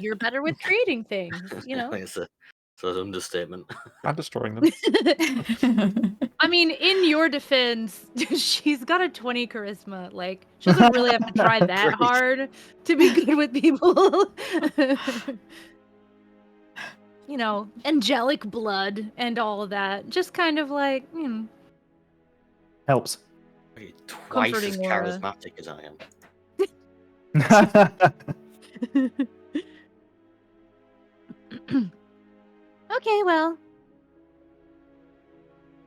You're better with creating things, you know? It's an understatement. I'm destroying them. I mean, in your defense, she's got a 20 charisma. Like, she doesn't really have to try that Great. hard to be good with people. You know, angelic blood and all of that. Just kind of like, Helps. You're twice as Comforting aura. charismatic as I am. Okay, well,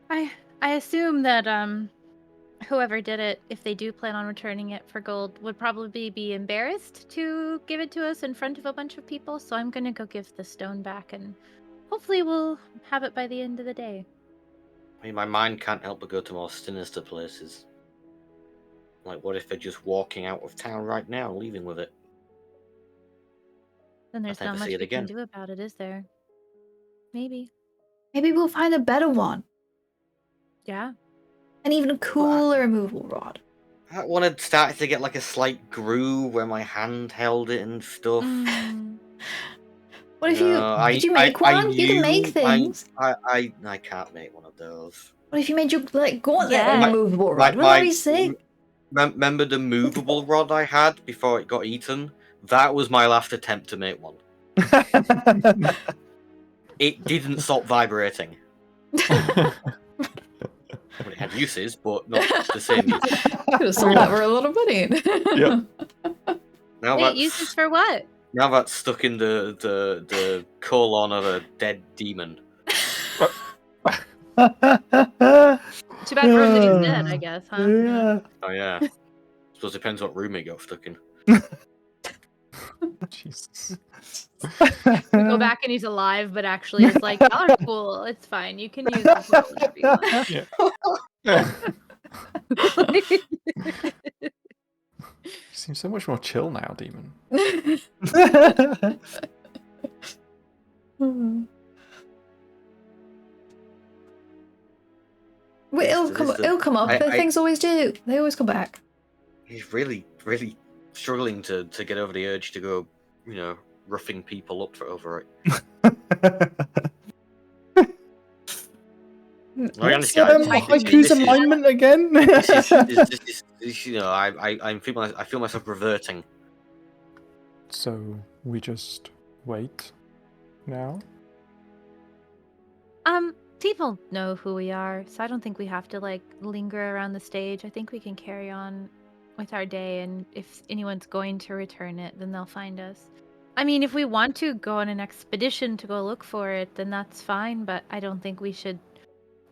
I assume that whoever did it, if they do plan on returning it for gold, would probably be embarrassed to give it to us in front of a bunch of people. So I'm gonna go give the stone back, and hopefully we'll have it by the end of the day. I mean, my mind can't help but go to more sinister places. Like, what if they're just walking out of town right now, leaving with it? Then there's never not much see it we can again. do about it, is there? Maybe. Maybe we'll find a better one. Yeah. An even cooler removal rod. That one had started to get like a slight groove where my hand held it and stuff. What if No, did you make one? You can make knew- things. I can't make one of those. What if you made your gauntlet Yeah. a removable rod? Wouldn't that be sick? Remember the movable rod I had before it got eaten? That was my last attempt to make one. It didn't stop vibrating. Well, it had uses, but not the same uses. Could have sold that for a lot of money. Yep. Now Wait, that's, uses for what? now that's stuck in the colon of a dead demon. Too bad for him that he's dead, I guess, huh? Yeah. Oh yeah. Suppose it depends what room it got stuck in. Jesus. We go back and he's alive, but actually it's like, y'all are cool. It's fine. You can use them for whatever you want. Yeah. You seem so much more chill now, Demon. Wait, it'll come up. The things always do. They always come back. He's really, really struggling to get over the urge to go, roughing people up over it. Haiku's alignment again. I feel myself reverting. So we just wait now? People know who we are, so I don't think we have to linger around the stage. I think we can carry on with our day, and if anyone's going to return it, then they'll find us. I mean, if we want to go on an expedition to go look for it, then that's fine, but I don't think we should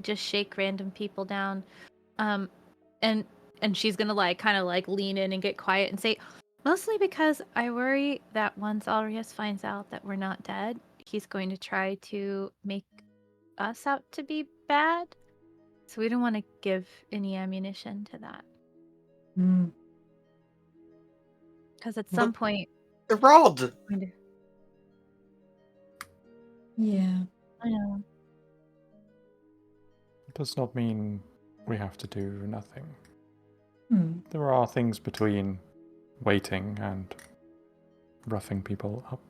just shake random people down. And she's gonna lean in and get quiet and say, mostly because I worry that once Alrius finds out that we're not dead, he's going to try to make us out to be bad. So we don't want to give any ammunition to that. Because at some point... The rod! Yeah. I know. It does not mean we have to do nothing. Hmm. There are things between waiting and roughing people up.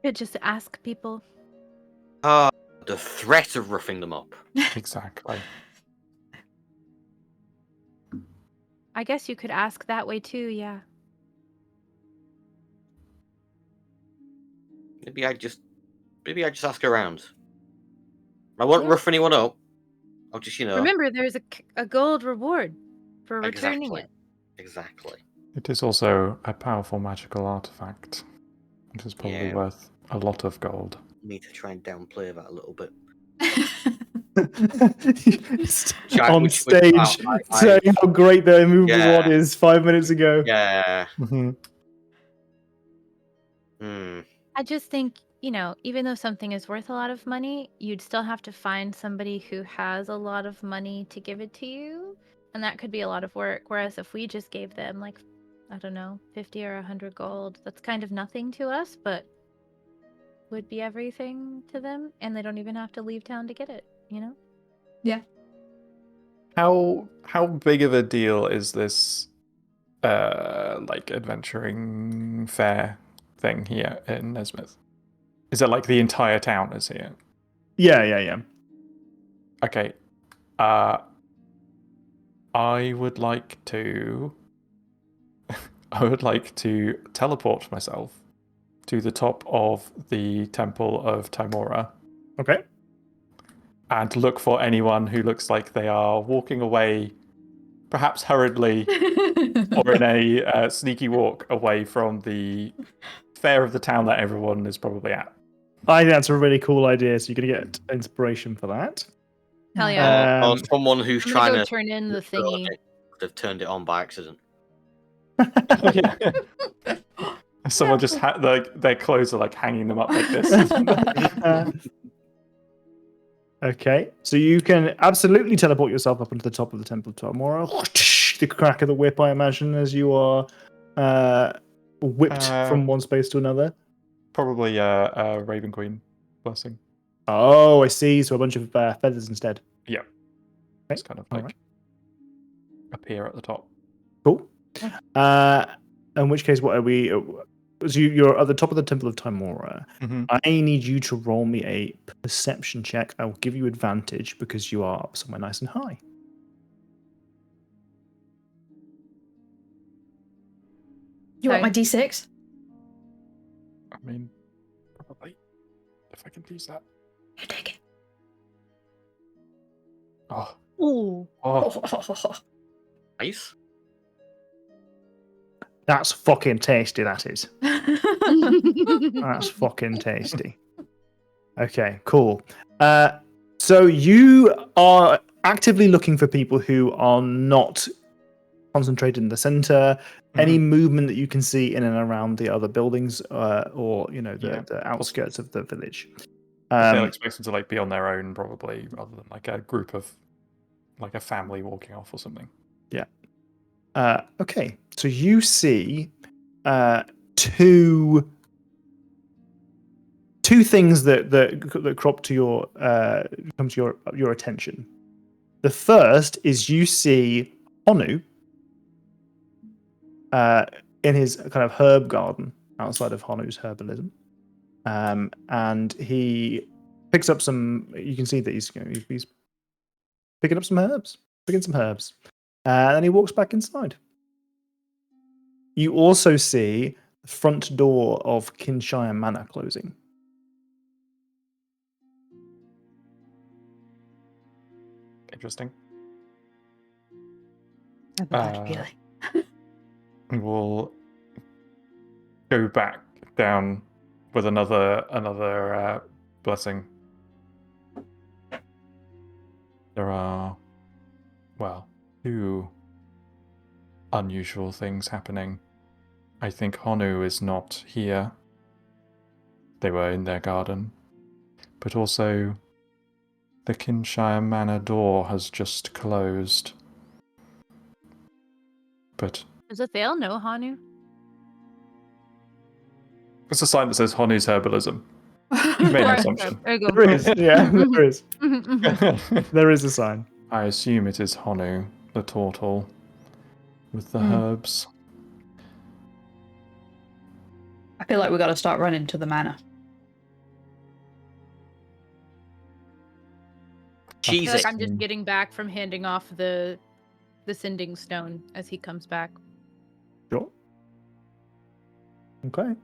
Could just ask people. The threat of roughing them up. Exactly. I guess you could ask that way too, yeah. Maybe I just ask around. I won't Yeah. rough anyone up. I'll just, Remember, there's a gold reward for returning exactly, it. exactly. It is also a powerful magical artifact. It is probably Yeah. worth a lot of gold. Need to try and downplay that a little bit. On Which- stage, I- saying how great the immovable Yeah. one is 5 minutes ago. Yeah. Mm-hmm. Hmm. I just think, even though something is worth a lot of money, you'd still have to find somebody who has a lot of money to give it to you. And that could be a lot of work. Whereas if we just gave them, like, I don't know, 50 or 100 gold, that's kind of nothing to us, but would be everything to them. And they don't even have to leave town to get it, Yeah. How big of a deal is this like adventuring fair thing here in Nesmith? Is it like the entire town is here? Yeah. Okay. I would like to teleport myself to the top of the Temple of Timora Okay. and look for anyone who looks like they are walking away, perhaps hurriedly, or in a sneaky walk away from the fair of the town that everyone is probably at. I think that's a really cool idea. So you're going to get inspiration for that. Hell yeah. Or Um, someone who's I'm trying gonna go to turn in the thingy. could have turned it on by accident. Someone just like their clothes are like hanging them up like this. Okay, so you can absolutely teleport yourself up into the top of the Temple of Tomorrow. The crack of the whip, I imagine, as you are whipped from one space to another. Probably Raven Queen blessing. Oh, I see. So a bunch of feathers instead. Yeah. Okay. It's kind of like Alright. appear at the top. Cool. In which case, what are we? So you're at the top of the Temple of Timora. Mm-hmm. I need you to roll me a perception check. I will give you advantage because you are up somewhere nice and high. You want my D6? I mean, probably. If I can use that. You take it. Oh. Ooh. Oh. Nice. That's fucking tasty, that is. That's fucking tasty. Okay, cool. So you are actively looking for people who are not concentrated in the center. Any movement that you can see in and around the other buildings, or the outskirts of the village. They'll expect them to like be on their own, probably, rather than like a group of, like a family walking off or something. Yeah. Okay, so you see two things that crop to your come to your attention. The first is you see Honu in his kind of herb garden outside of Honu's herbalism, and he picks up some. You can see that he's picking up some herbs, and then he walks back inside. You also see the front door of Kinshire Manor closing. Interesting. I have a bad feeling. We'll go back down with another blessing. There are, well, two unusual things happening. I think Honu is not here. They were in their garden. But also, the Kinshire Manor door has just closed. But Does Athale know Hanu? it's a sign that says Honu's herbalism. You made an assumption. There you go. There is, yeah, there is. There is a sign. I assume it is Honu, the turtle, with the herbs. I feel like we got to start running to the manor. I feel Jesus. like I'm just getting back from handing off the sending stone as he comes back. Sure. Okay.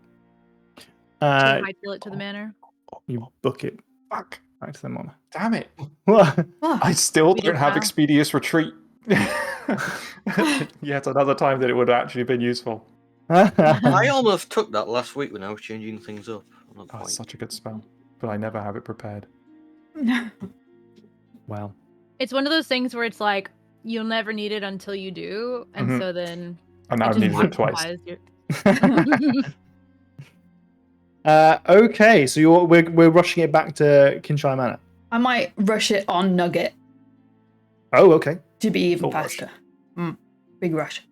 Hightail it to the manor. You book it Fuck. back to them on. Damn it. What? I still We don't did have well. Expeditious Retreat. Yet another time that it would have actually been useful. I almost took that last week when I was changing things up. On that Oh, point. it's such a good spell. But I never have it prepared. Well, It's one of those things where it's like you'll never need it until you do, and Mhm. so then And now I've just needed it twice. magnifies your- okay, so we're rushing it back to Kinshire Manor. I might rush it on Nugget Oh, okay. to be even Full rush. faster. Big rush.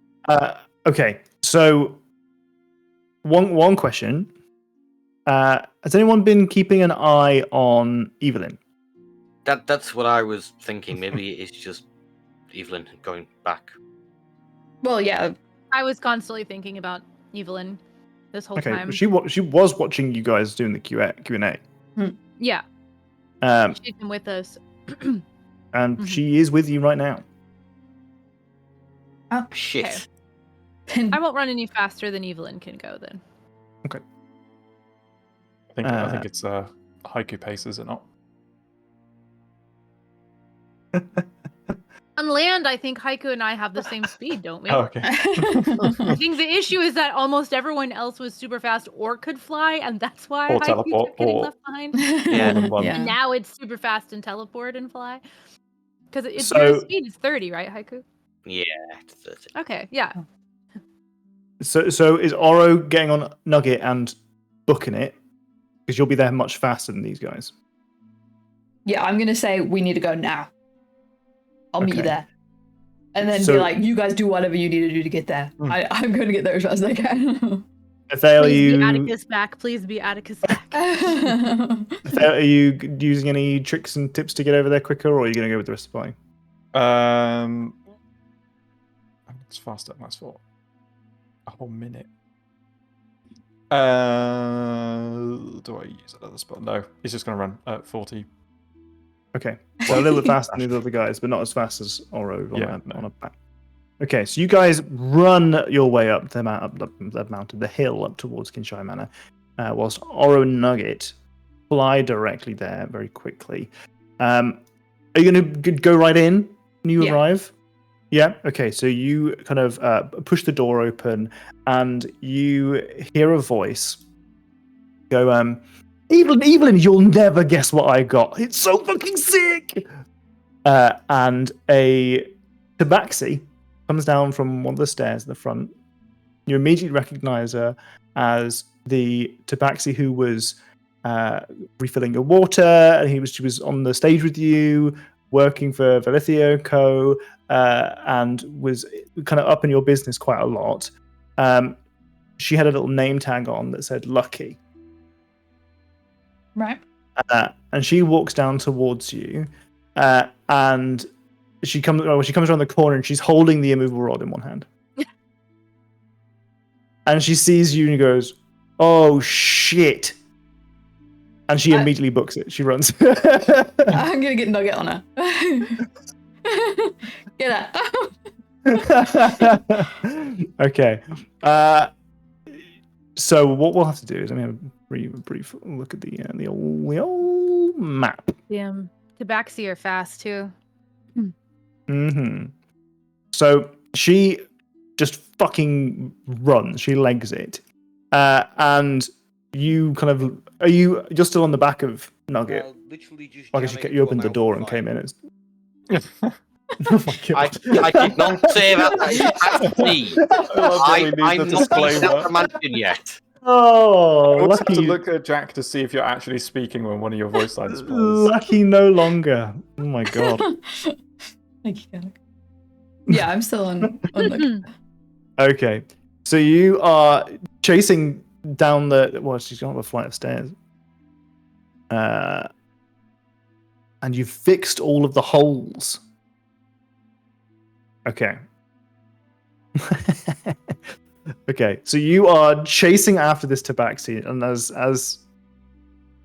Okay, so one question. Has anyone been keeping an eye on Evelyn? That's what I was thinking. Maybe it's just Evelyn going back. Well, yeah. I was constantly thinking about Evelyn this whole Okay, time. she was watching you guys doing the Q&A. Yeah, Um, she's been with us. and Mhm. she is with you right now. Shit. I won't run any faster than Evelyn can go then. I think it's haiku pace, is it not? On land, I think Haiku and I have the same speed, don't we? Oh, okay. I think the issue is that almost everyone else was super fast or could fly, and that's why Or Haiku teleport, kept getting or- left behind. Yeah. than one. And now it's super fast and teleport and fly. Because your So- speed is 30, right, Haiku? Yeah, it's 30. Okay, yeah. So is Oro getting on Nugget and booking it? Because you'll be there much faster than these guys. Yeah, I'm gonna say we need to go now. I'll meet you Okay. there. And then So- be like, you guys do whatever you need to do to get there. I'm going to get there as fast as I can. Athael, are Please be you Atticus back. Please be Atticus back. Athael, are you using any tricks and tips to get over there quicker, or are you going to go with the rest of the party? It's faster. That's for a whole minute. Do I use another spell? No, he's just going to run at 40. Okay, so a little bit faster than the other guys, but not as fast as Oro Yeah, on a back. Okay, so you guys run your way up the mountain, the hill up towards Kinshire Manor, whilst Oro and Nugget fly directly there very quickly. Are you going to go right in when you Yeah. arrive? Yeah. Okay, so you kind of push the door open, and you hear a voice go, Evelyn, you'll never guess what I got. It's so fucking sick. And a tabaxi comes down from one of the stairs at the front. You immediately recognize her as the tabaxi who was refilling your water, and she was on the stage with you, working for Valithio Co. And was kind of up in your business quite a lot. She had a little name tag on that said Lucky. Right. And she walks down towards you, and she comes around the corner, and she's holding the immovable rod in one hand. And she sees you and goes, "Oh shit!" And she immediately books it. She runs. I'm going to get Nugget on her. Get that. Okay. So what we'll have to do is, let me have a brief look at the old map. Damn. Tabaxi are fast too. Mm-hmm. So she just fucking runs. She legs it, and you kind of you're still on the back of Nugget. Literally just. I guess you opened the door and came in. It's... oh my I god! did not say that. That's me. I'm not disclaimer. out the mansion yet. Oh, I also have to lucky, look at Jack to see if you're actually speaking when one of your voice lines plays. lucky no longer. Oh my god. Thank you, Alec. Yeah, I'm still on the... Okay, so you are chasing down she's got a flight of stairs. And you've fixed all of the holes. Okay. Okay, so you are chasing after this tabaxi, and as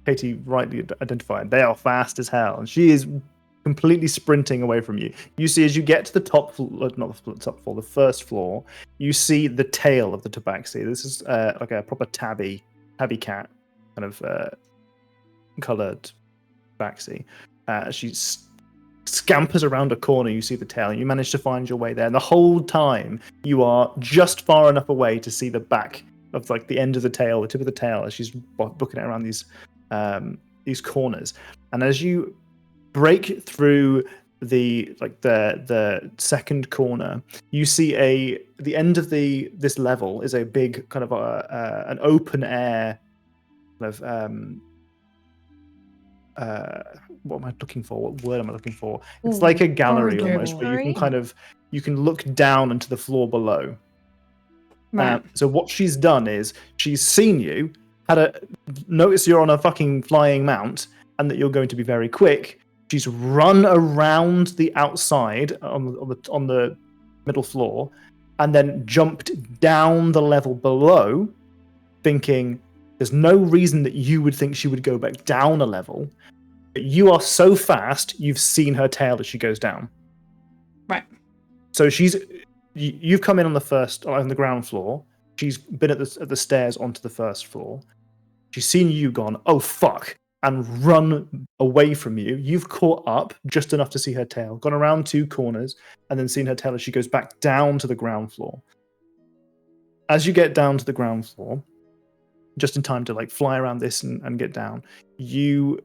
Katie rightly identified, they are fast as hell, and she is completely sprinting away from you. You see, as you get to the top floor, not the top floor, the first floor, you see the tail of the tabaxi. This is like a proper tabby cat. kind of coloured Baxi. She scampers around a corner. You see the tail, and you manage to find your way there. And the whole time, you are just far enough away to see the back of like the end of the tail, the tip of the tail, as she's booking it around these corners. And as you break through the second corner, you see the end of this level is a big kind of an open air kind of what am I looking for? What word am I looking for? It's like a gallery almost, where you can look down into the floor below. Right. So what she's done is she's seen you, notice you're on a fucking flying mount, and that you're going to be very quick. She's run around the outside on the middle floor, and then jumped down the level below, thinking there's no reason that you would think she would go back down a level. But you are so fast, you've seen her tail as she goes down. Right. So you've come in on the ground floor. She's been at the stairs onto the first floor. She's seen you gone, oh fuck, and run away from you. You've caught up just enough to see her tail, gone around 2 corners, and then seen her tail as she goes back down to the ground floor. As you get down to the ground floor, just in time to like fly around this and get down, you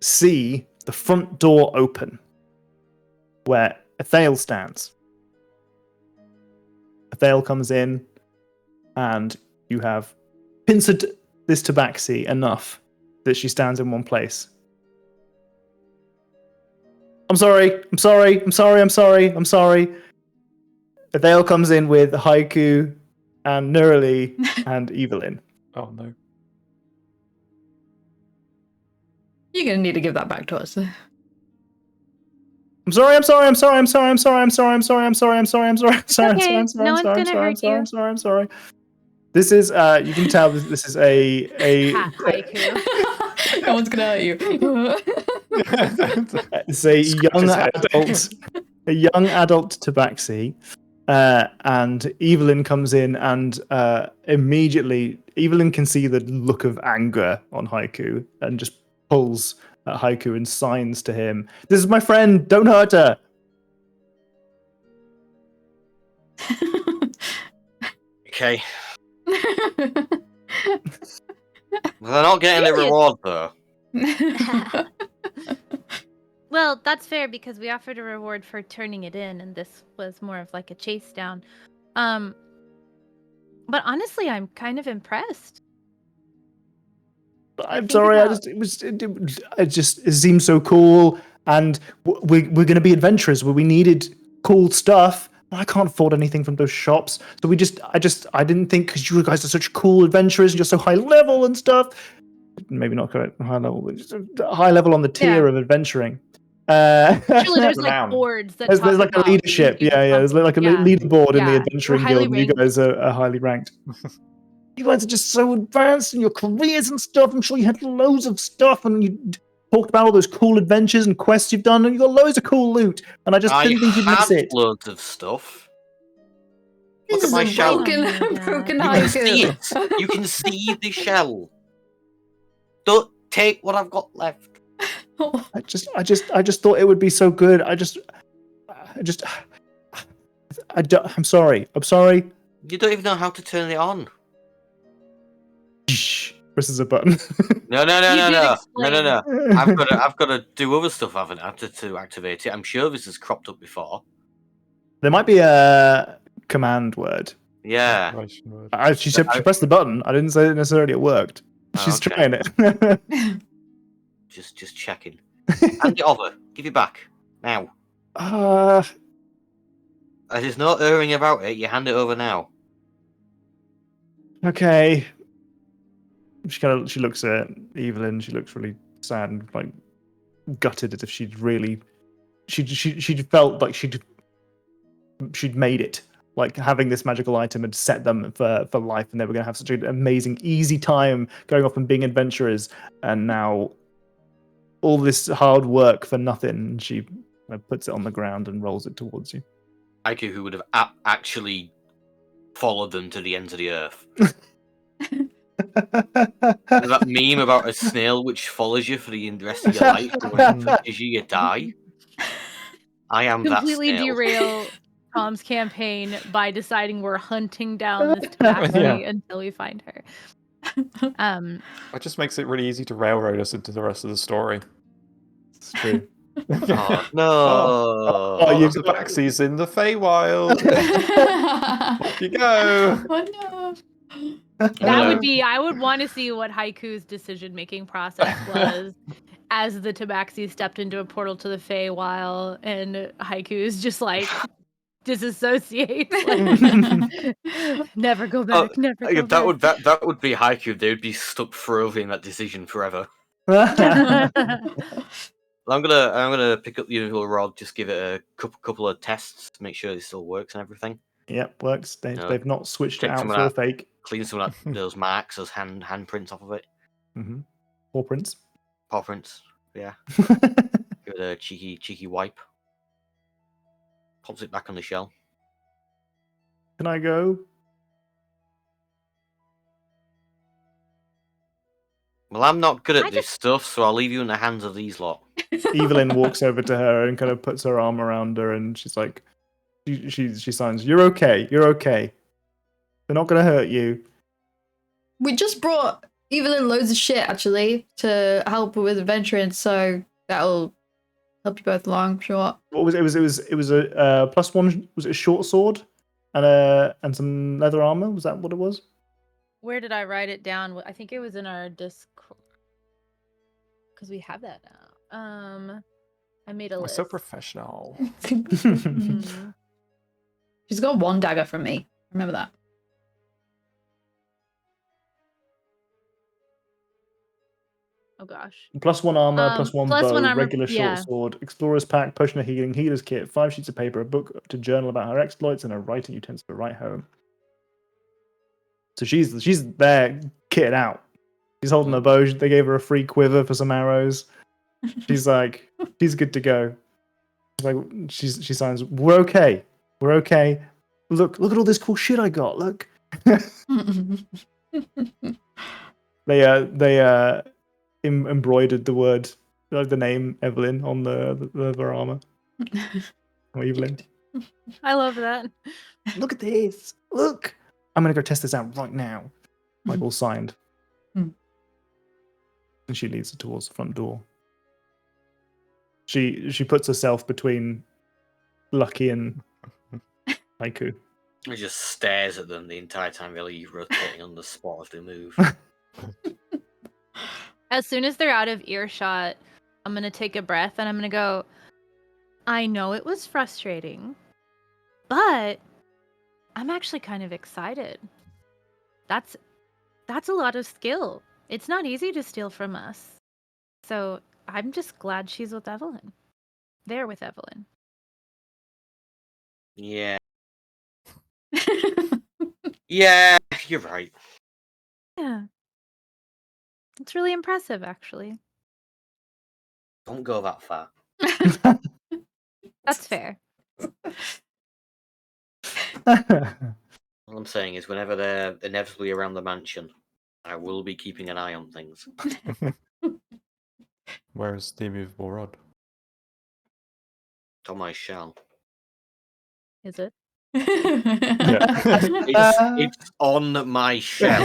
see the front door open where Athale stands. Athale comes in, and you have pincered this tabaxi enough that she stands in one place. I'm sorry. Athale comes in with Haiku and Nurali and Evelyn. Oh no. You're gonna need to give that back to us. I'm sorry. This is you can tell this is a Haiku. No one's gonna hurt you. it's a young adult tabaxi, and Evelyn comes in, and immediately Evelyn can see the look of anger on Haiku and just pulls at Haiku and signs to him, "This is my friend, don't hurt her." Okay. Well, they're not getting the reward though. Well, that's fair because we offered a reward for turning it in, and this was more of like a chase down. But honestly, I'm kind of impressed. I'm sorry. It seemed so cool, and we're going to be adventurers where we needed cool stuff. I can't afford anything from those shops, so I didn't think, because you guys are such cool adventurers and you're so high level and stuff. Maybe not quite high level, but just a high level on the tier of adventuring. Actually, there's like boards that there's like a leadership. There's like a leaderboard in the adventuring guild, and you guys are highly ranked. You guys are just so advanced in your careers and stuff. I'm sure you had loads of stuff, and you talked about all those cool adventures and quests you've done, and you got loads of cool loot. And I just didn't think you'd miss it. Loads of stuff. This Look at my is a shell. broken You can see it. You can see the shell. Don't take what I've got left. I just thought it would be so good. I'm sorry. You don't even know how to turn it on. Presses a button. No. I've got to do other stuff, haven't I, to activate it. I'm sure this has cropped up before. There might be a command word. Yeah. She pressed the button. I didn't say necessarily it worked. She's trying it. Just checking. Hand it over. Give it back. Now. There's no erring about it. You hand it over now. Okay. She looks at Evelyn. She looks really sad and like gutted, as if she'd felt like she'd made it. Like having this magical item had set them for life, and they were going to have such an amazing, easy time going off and being adventurers. And now all this hard work for nothing. And she puts it on the ground and rolls it towards you. Haiku, who would have actually followed them to the ends of the earth. There's that meme about a snail which follows you for the rest of your life, and when it touches you, you die. I am that Completely snail. derail Tom's campaign by deciding we're hunting down this tabaxi Yeah. until we find her. It just makes it really easy to railroad us into the rest of the story. It's true. Oh no! Oh, you've got tabaxis in the Feywild. Off you go. Oh no. That would be. I would want to see what Haiku's decision-making process was as the tabaxi stepped into a portal to the Feywild, and Haiku's just like disassociate. Never go back. Never go back. That would be haiku. They would be stuck forever in that decision forever. I'm gonna pick up the usual rod, just give it a couple of tests to make sure it still works and everything. Yep, works. They've not switched it Take out some for of a that. fake. Clean some of that, those marks, those handprints off of it. Mm-hmm. Paw prints. Paw prints. Yeah. Give it a cheeky wipe. Pops it back on the shell. Can I go? Well, I'm not good at this stuff, so I'll leave you in the hands of these lot. Evelyn walks over to her and kind of puts her arm around her, and she's like, she signs, "You're okay. You're okay. They're not gonna hurt you." We just brought Evelyn loads of shit actually to help her with adventuring, so that'll help you both along, I'm sure. What was it? It was a +1. Was it a short sword and some leather armor? Was that what it was? Where did I write it down? I think it was in our Discord. Because we have that now. I made a I'm list. so professional. She's got one dagger from me. Remember that. Oh gosh. +1 armor, +1 bow, +1 armor, regular short sword, explorer's pack, potion of healing, healer's kit, 5 sheets of paper, a book to journal about her exploits, and a writing utensil to write home. So she's there, kitted out. She's holding a bow. They gave her a free quiver for some arrows. She's like, she's good to go. Like she signs, "We're okay. We're okay. Look at all this cool shit I got. Look." They embroidered the word, the name Evelyn on the leather armor. Or Evelyn. I love that. Look at this. Look. I'm gonna go test this out right now. Like all signed. And she leads her towards the front door. She puts herself between Lucky and Haiku. He just stares at them the entire time, really rotating on the spot as they move. As soon as they're out of earshot, I'm going to take a breath and I'm going to go, I know it was frustrating, but I'm actually kind of excited. That's a lot of skill. It's not easy to steal from us. So I'm just glad she's with Evelyn. There with Evelyn. Yeah. Yeah, you're right. Yeah. It's really impressive, actually. Don't go that far. That's fair. All I'm saying is, whenever they're inevitably around the mansion, I will be keeping an eye on things. Where's the immovable rod? It's on my shell. Is it? It's on my shell.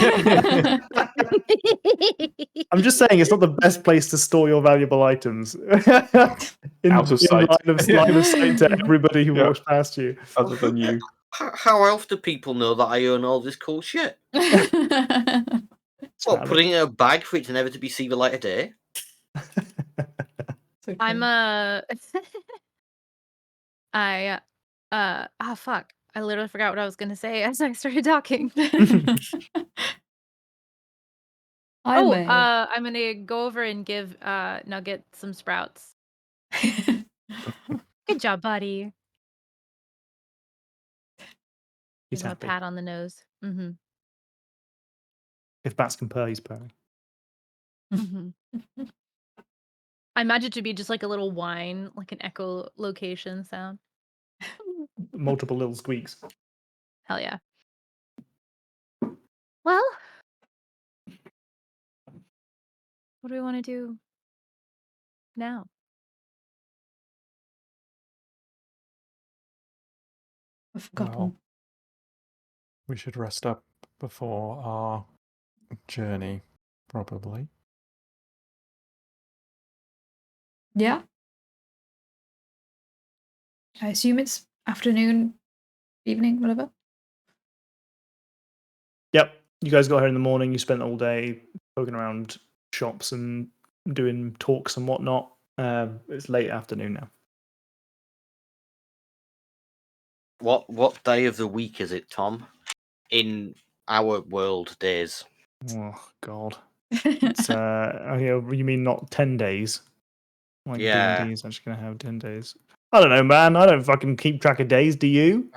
I'm just saying it's not the best place to store your valuable items. Out of sight. Line of sight to everybody who walks past you. Other than you. How else do people know that I own all this cool shit? What, putting it in a bag for it to never to be see the light of day? I'm fuck. I literally forgot what I was gonna say as I started talking. I'm gonna go over and give Nugget some sprouts. Good job, buddy. He's a happy. pat on the nose. Mm-hmm. If bats can purr, he's purring. Mm-hmm. I imagine it to be just like a little whine, like an echolocation sound. Multiple little squeaks. Hell yeah. Well, What do we want to do now? I've forgotten. Well, we should rest up before our journey, probably. Yeah. I assume it's afternoon, evening, whatever. Yep. You guys got here in the morning. You spent all day poking around shops and doing talks and whatnot. It's late afternoon now. What day of the week is it, Tom? In our world days. Oh God. It's you mean not 10 days? Like Yeah. D&D is actually gonna have 10 days. I don't know, man. I don't fucking keep track of days. Do you?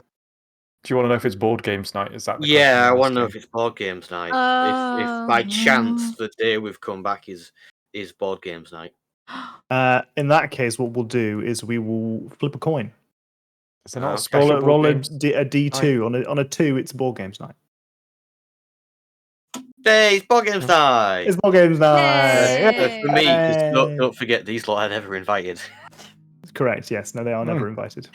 Do you want to know if it's board games night? Is that the Yeah, question I you're want to know asking? if it's board games night. If Oh. by chance the day we've come back is board games night. In that case, what we'll do is we will flip a coin. Is there not a Okay. special Roll board a games? D2. On a 2, it's board games night. Hey, it's board games night. It's board games night. Yay. For me, 'cause Yay. don't forget these lot are never invited. Correct. Yes. No, they are never invited.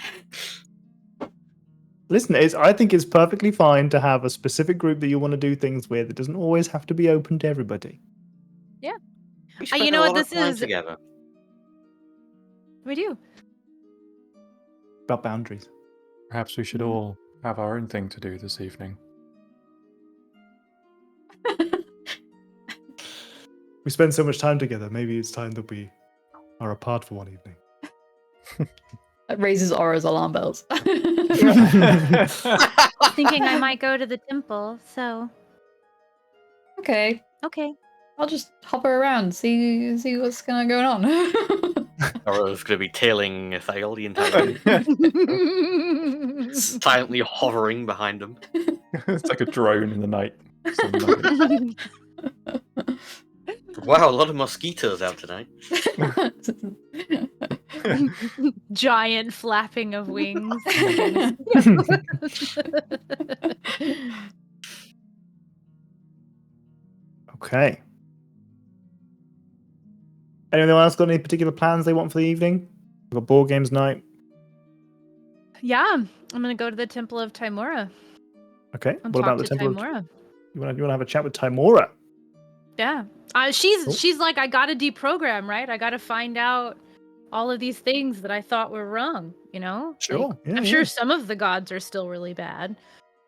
Listen, I think it's perfectly fine to have a specific group that you want to do things with. It doesn't always have to be open to everybody. We You spent know a what lot of this time is? together. We do. About boundaries. Perhaps we should all have our own thing to do this evening. We spend so much time together. Maybe it's time that we are apart for one evening. That raises Aura's alarm bells. Thinking I might go to the temple, so Okay. okay. I'll just hover around, see what's going on. Or it's going to be tailing Thael the entire time. Silently hovering behind him. It's like a drone in the night. Some nugget. Wow, a lot of mosquitoes out tonight. Giant flapping of wings. Okay. Anyone else got any particular plans they want for the evening? We've got board games night. Yeah, I'm gonna go to the Temple of Timora Okay. and What talk about the to temple? Timora. You want to have a chat with Timora? Yeah, Cool. she's like, I gotta deprogram, right? I gotta find out all of these things that I thought were wrong. You know, Sure. Like, Yeah, I'm yeah. sure some of the gods are still really bad,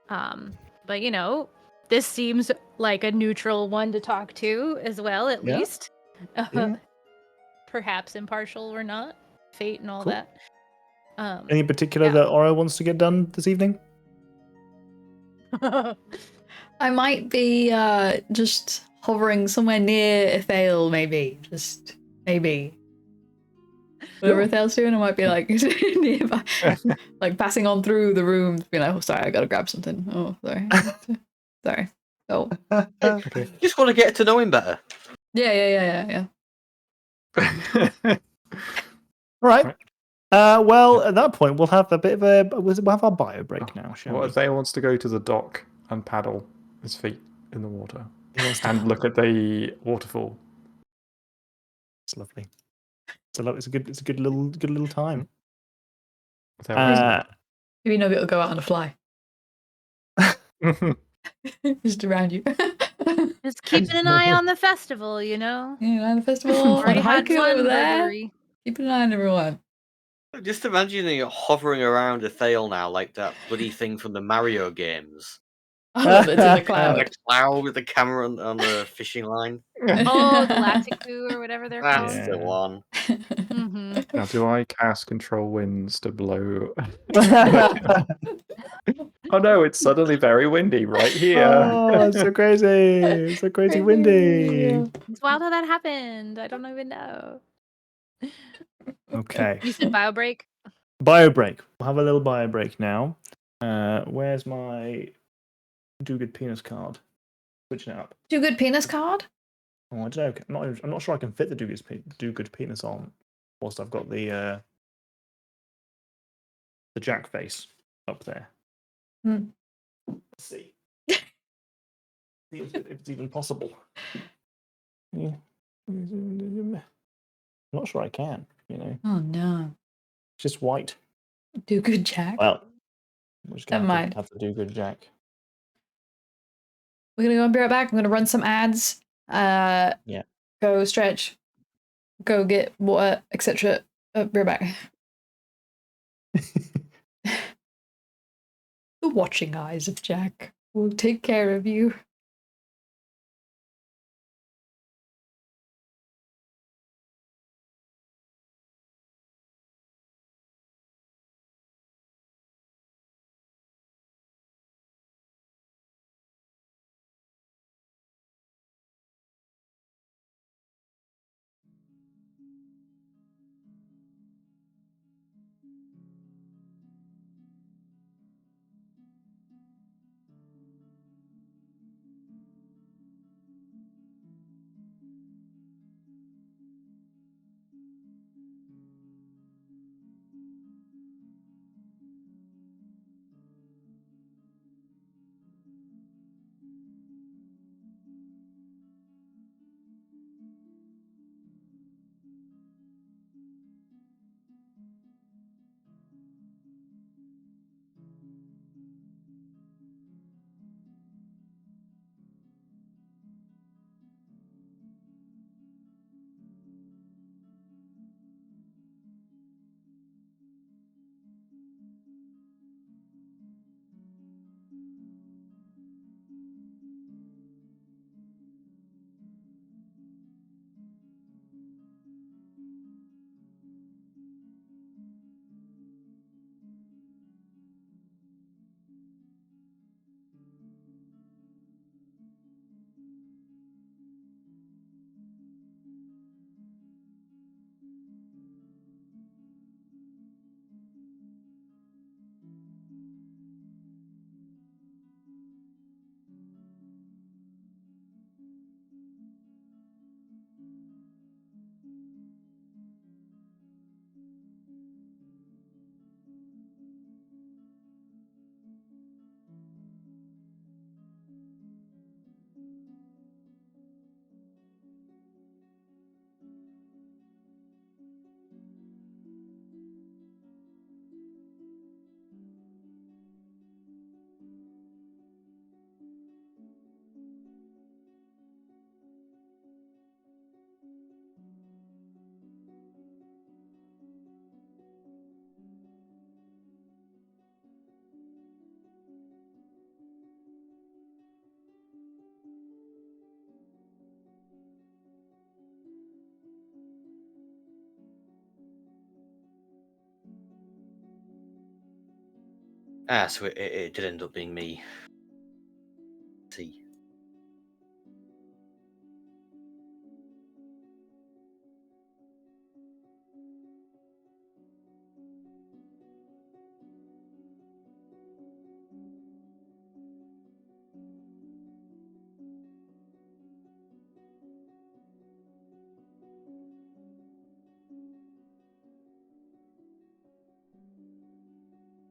but this seems like a neutral one to talk to as well, at Yeah. least. Yeah. Perhaps impartial or not, fate and all Cool. that. Any in particular Yeah. that Aura wants to get done this evening? I might be just hovering somewhere near Ethel, maybe. Just maybe. Whatever Ethel's doing, I might be like nearby, like passing on through the room, being like, "Oh, sorry, I gotta grab something. Oh, sorry, sorry." Oh, Okay. Just want to get to know him better. yeah. All right. Well, at that point, we'll have a bit of we'll have our bio break now, shall What we? if they wants to go to the dock and paddle his feet in the water He wants to- and look at the waterfall? It's lovely. It's a good little time. There was Maybe Nugget will go out on a fly, just around you. Just keeping an eye on the festival, you know. Yeah, the festival. Already and had haiku one over there. burglary. Keeping an eye on everyone. Just imagine you're hovering around a Thale now, like that bloody thing from the Mario games. I love it. It's in the On cloud. the cloud with the camera on the fishing line. Oh, the Latiku or whatever they're That's called. the one. Mm-hmm. Now, do I cast control winds to blow? Oh no, it's suddenly very windy right here. Oh, it's so crazy! It's so crazy windy. It's wild how that happened. I don't even know. Okay. You said bio break? Bio break. We'll have a little bio break now. Where's my do good penis card? Switching it up. Do good penis card. Oh, I don't know. I'm not sure I can fit the do good penis on whilst I've got the jack face up there. Hmm. Let's see. See if it's even possible. Yeah. I'm not sure I can. Oh no. It's just white. Do good, Jack. Well, we're just Never gonna mind. have to do good, Jack. We're gonna go and be right back. I'm gonna run some ads. Yeah. Go stretch. Go get water, etc. Be right back. The watching eyes of Jack will take care of you. So it did end up being me. See.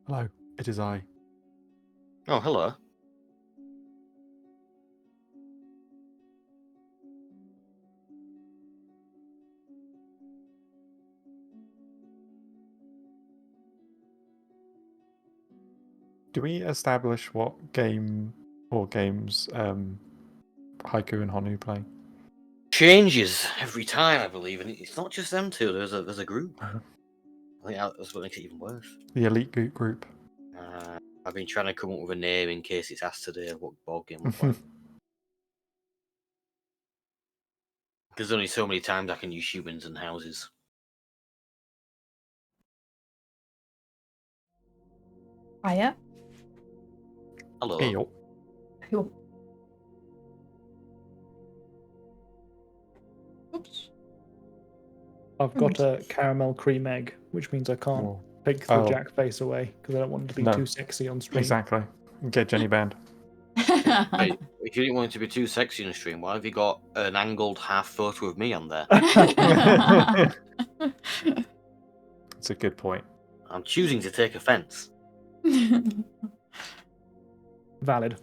Hello, it is I. Oh, hello. Do we establish what game or games Haiku and Honu play? Changes every time, I believe, and it's not just them two. There's a group. I think that's what makes it even worse. The Elite Group. I've been trying to come up with a name in case it's asked today what board game we're playing. There's only so many times I can use humans and houses. Hiya. Hello. Hey, yo. Yo. Oops. I've got a caramel cream egg, which means I can't Whoa. take the Oh. Jack face away because I don't want it to be No. too sexy on stream. Exactly. Get Jenny banned. Hey, if you didn't want it to be too sexy in the stream, why have you got an angled half photo of me on there? It's a good point. I'm choosing to take offence. Valid.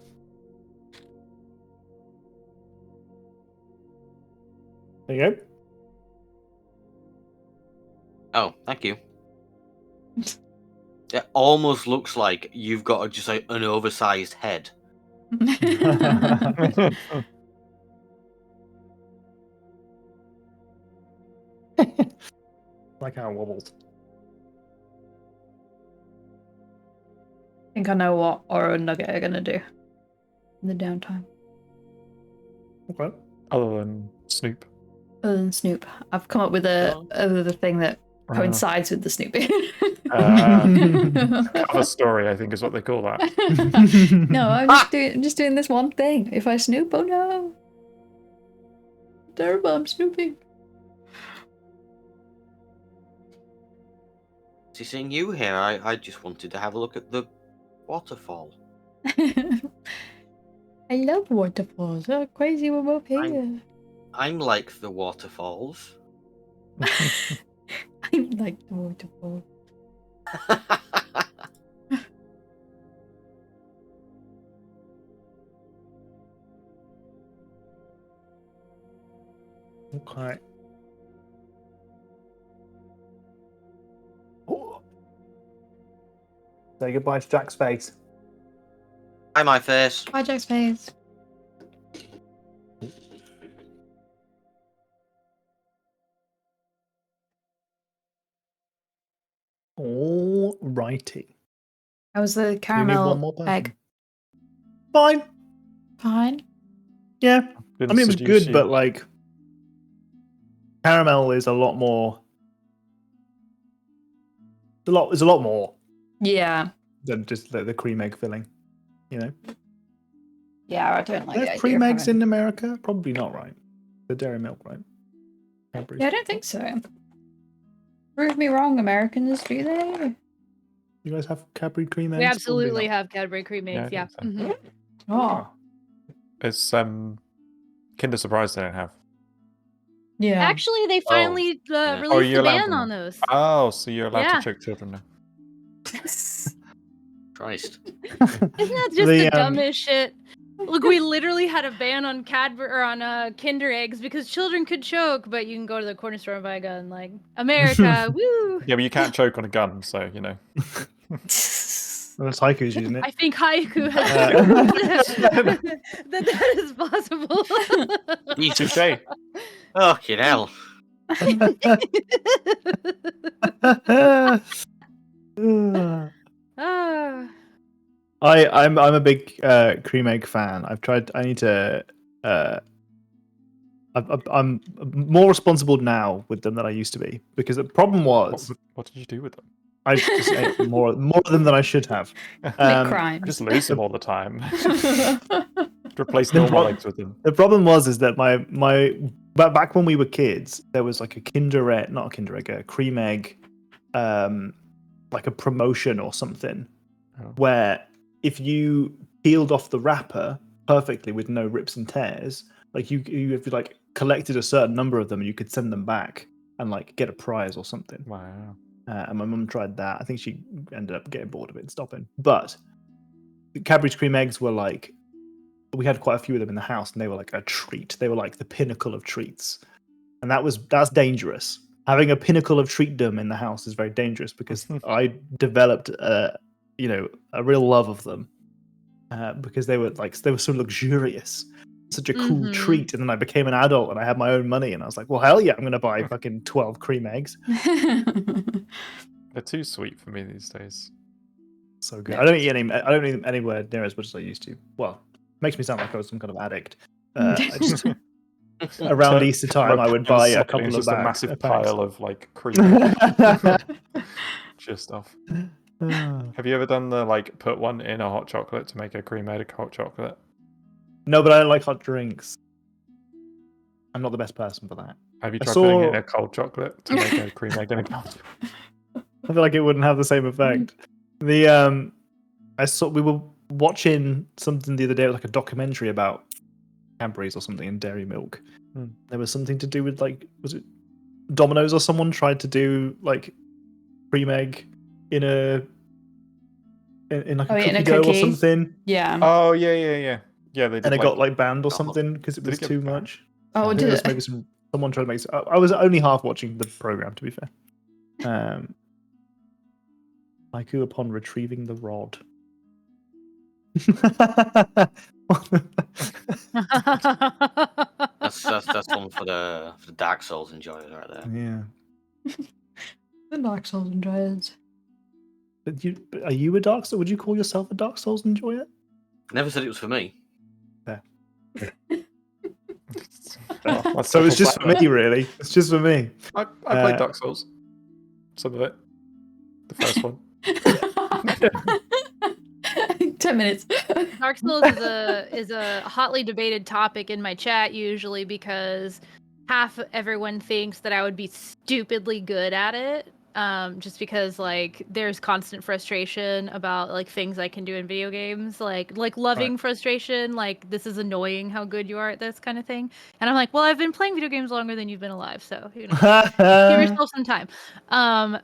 There you go. Oh, thank you. It almost looks like you've got just like an oversized head. Like how it wobbles. I think I know what Oro and Nugget are gonna do in the downtime. Okay. Other than Snoop. Other than Snoop, I've come up with the thing that coincides with the Snoopy. Cover story, I think, is what they call that. No, I'm just doing this one thing. If I snoop, oh no, terrible! I'm snooping. See, seeing you here, I just wanted to have a look at the waterfall. I love waterfalls. Oh, crazy, we're both here. I'm like the waterfalls. I like the waterfall. Okay. Oh. Say goodbye to Jack's face. Hi, my face. Hi, Jack's face. All righty. How was the We need one caramel more person. egg? Fine. Fine. Yeah. Didn't I mean, it was seduce good, you. but like, caramel is a lot more. It's a lot more Yeah. than just the cream egg filling. You know. Yeah, I don't like the There's idea cream of eggs having- in America? Probably not, right? The dairy milk, right? Cadbury's. Yeah, I don't think so. Prove me wrong, Americans, do they? You guys have Cadbury cream eggs? We Probably absolutely not. have Cadbury cream Yeah, I eggs. Yeah. think so. Mhm. Oh. It's Kinder Surprise they don't have. Yeah. Actually, they finally yeah. released you're a allowed ban them on now. those. Oh, so you're allowed Yeah. to choke children now. Christ. Isn't that just The, the dumbest shit? Look, we literally had a ban on Cadbury or on Kinder eggs because children could choke, but you can go to the corner store and buy a gun. Like America, woo! Yeah, but you can't choke on a gun, so you know. Well, that's Haiku's using it. I think haiku has that is possible. Jesus. Fucking hell. Ah. I'm a big cream egg fan. I've tried. I need to. I'm more responsible now with them than I used to be because the problem was What did you do with them? I just ate more of them than I should have. Commit crimes. Just lose them all the time. Replace The normal pro- eggs with them. The problem was that my back when we were kids, there was like a not a Kinder Egg, a cream egg, like a promotion or something, where if you peeled off the wrapper perfectly with no rips and tears, like if you like collected a certain number of them, you could send them back and like get a prize or something. Wow. And my mum tried that. I think she ended up getting bored of it and stopping. But the Cadbury's cream eggs were like, we had quite a few of them in the house, and they were like a treat. They were like the pinnacle of treats, and that's dangerous. Having a pinnacle of treatdom in the house is very dangerous because I developed, a real love of them because they were so luxurious, such a cool Mhm. treat. And then I became an adult and I had my own money, and I was like, well, hell yeah, I'm going to buy fucking 12 cream eggs. They're too sweet for me these days. So good. I don't eat them anywhere near as much as I used to. Well, makes me sound like I was some kind of addict. I just, around Easter time, I would buy a couple it's of just bags. a massive packs. pile of like cream just stuff. Have you ever done the like put one in a hot chocolate to make a cream egg hot chocolate? No, but I don't like hot drinks. I'm not the best person for that. Have you I tried putting it saw- in a cold chocolate to make a cream egg in a cold? I feel like it wouldn't have the same effect. We were watching something the other day, like a documentary about Cadbury's or something and dairy milk. There was something to do with like, was it Domino's or someone tried to do like cream egg in like a cookie dough or something, Yeah. Oh yeah. Yeah, they did. and it like, got like banned or something because it Did was it get too banned? much. Oh, I think did there's it? maybe some Someone tried to make. I was only half watching the program, to be fair. Haiku upon retrieving the rod. That's one for the Dark Souls enjoyers right there. Yeah. The Dark Souls enjoyers. But are you a Dark Souls? Would you call yourself a Dark Souls enjoyer? Never said it was for me. Well, So it's just for me, really. It's just for me. I played Dark Souls. Some of it. The first one. 10 minutes. Dark Souls is a hotly debated topic in my chat usually because half everyone thinks that I would be stupidly good at it. Just because like there's constant frustration about like things I can do in video games, like loving frustration, like this is annoying how good you are at this kind of thing. And I'm like, well, I've been playing video games longer than you've been alive, so you know, give yourself some time.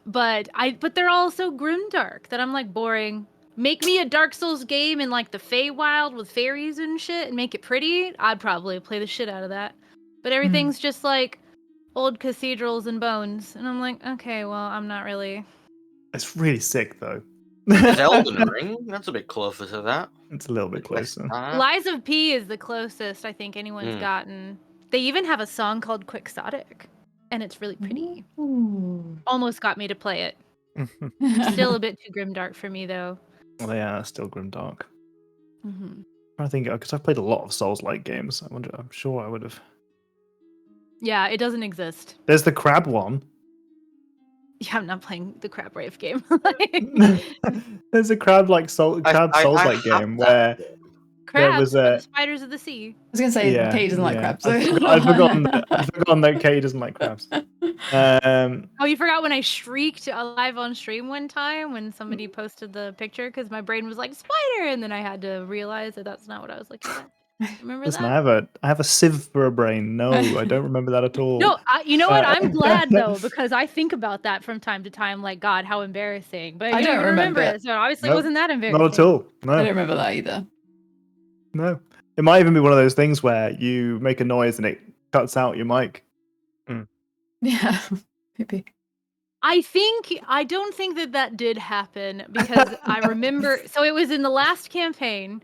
But they're all so grimdark that I'm like boring. Make me a Dark Souls game in like the Feywild with fairies and shit and make it pretty. I'd probably play the shit out of that. But everything's just like old cathedrals and bones. And I'm like, okay, well, I'm not really. It's really sick, though. There's Elden Ring. That's a bit closer to that. It's a little bit closer. Lies of P is the closest I think anyone's gotten. They even have a song called Quixotic. And it's really pretty. Ooh. Almost got me to play it. Still a bit too grimdark for me, though. Well, yeah, it's still grimdark. Mm-hmm. I think because I've played a lot of Souls-like games. I'm sure I would have. Yeah, it doesn't exist. There's the crab one. Yeah, I'm not playing the Crab Rave game. There's a crab-like Souls-like game where Crabs was are the spiders of the sea. I was gonna say Yeah, Kate doesn't like yeah. crabs. I'd forgotten that Kate doesn't like crabs. Oh, you forgot when I shrieked live on stream one time when somebody posted the picture because my brain was like spider, and then I had to realize that that's not what I was looking at. Remember Listen, that? I have a sieve for a brain. No, I don't remember that at all. No, you know what? I'm glad though because I think about that from time to time. Like, God, how embarrassing! But I you don't don't remember remember it. it, so obviously Nope, it wasn't that embarrassing. Not at all. I No, don't remember that either. no. It might even be one of those things where you make a noise and it cuts out your mic. Yeah, maybe. I don't think that did happen because I remember. So it was in the last campaign,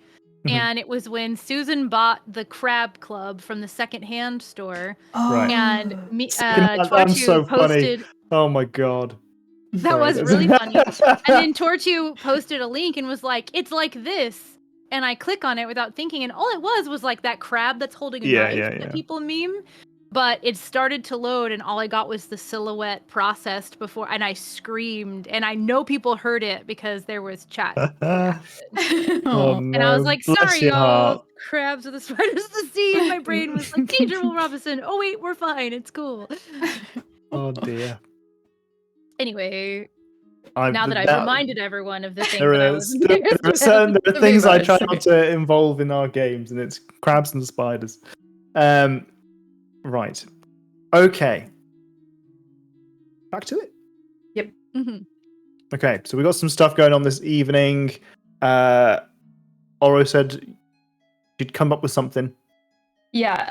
and it was when Susan bought the Crab Club from the secondhand store, Right. and me, That's Tortu so funny. posted. Oh my god. That Sorry, was that's- really funny. And then Tortu posted a link and was like, "It's like this." And I click on it without thinking, and all it was like that crab that's holding a knife that people meme. But it started to load, and all I got was the silhouette processed before, and I screamed. And I know people heard it because there was chat. Oh, And I was like, bless sorry, your y'all. heart. Crabs are the spiders of the sea. And my brain was like, Teacher Will Robinson. Oh, wait, we're fine. It's cool. Oh dear. Anyway, now that I've reminded everyone of the thing There that I is. was There are things I try Sorry. not to involve in our games, and it's crabs and spiders. Right. Okay. Back to it. Mhm. Okay, so we got some stuff going on this evening. Oro said she'd come up with something. Yeah,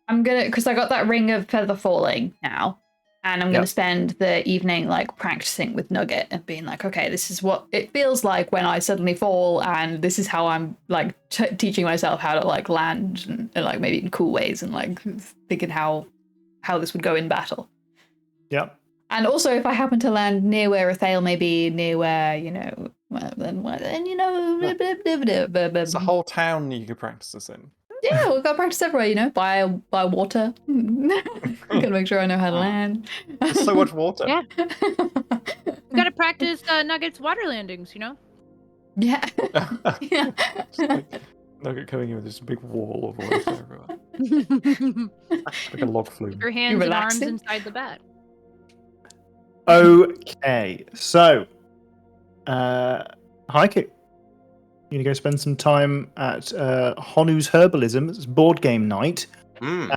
I'm gonna, because I got that ring of feather falling now, and I'm gonna spend the evening like practicing with Nugget and being like, okay, this is what it feels like when I suddenly fall, and this is how I'm like teaching myself how to like land and like maybe in cool ways, and like thinking how this would go in battle. Yep. And also, if I happen to land near where Athale may be, near where, you know, then you know, It's a whole town you could practice this in. yeah, we've got to practice everywhere, you know, by water. Gotta make sure I know how to land. There's so much water. Yeah. We gotta practice Nugget's water landings, you know? Yeah. Yeah. Just like Nugget coming in with this big wall of water everywhere. Like a log flume. Your hands and arms relaxing? inside the bat. Okay, so Haiku. You're gonna go spend some time at Honu's Herbalism. It's board game night. Mm.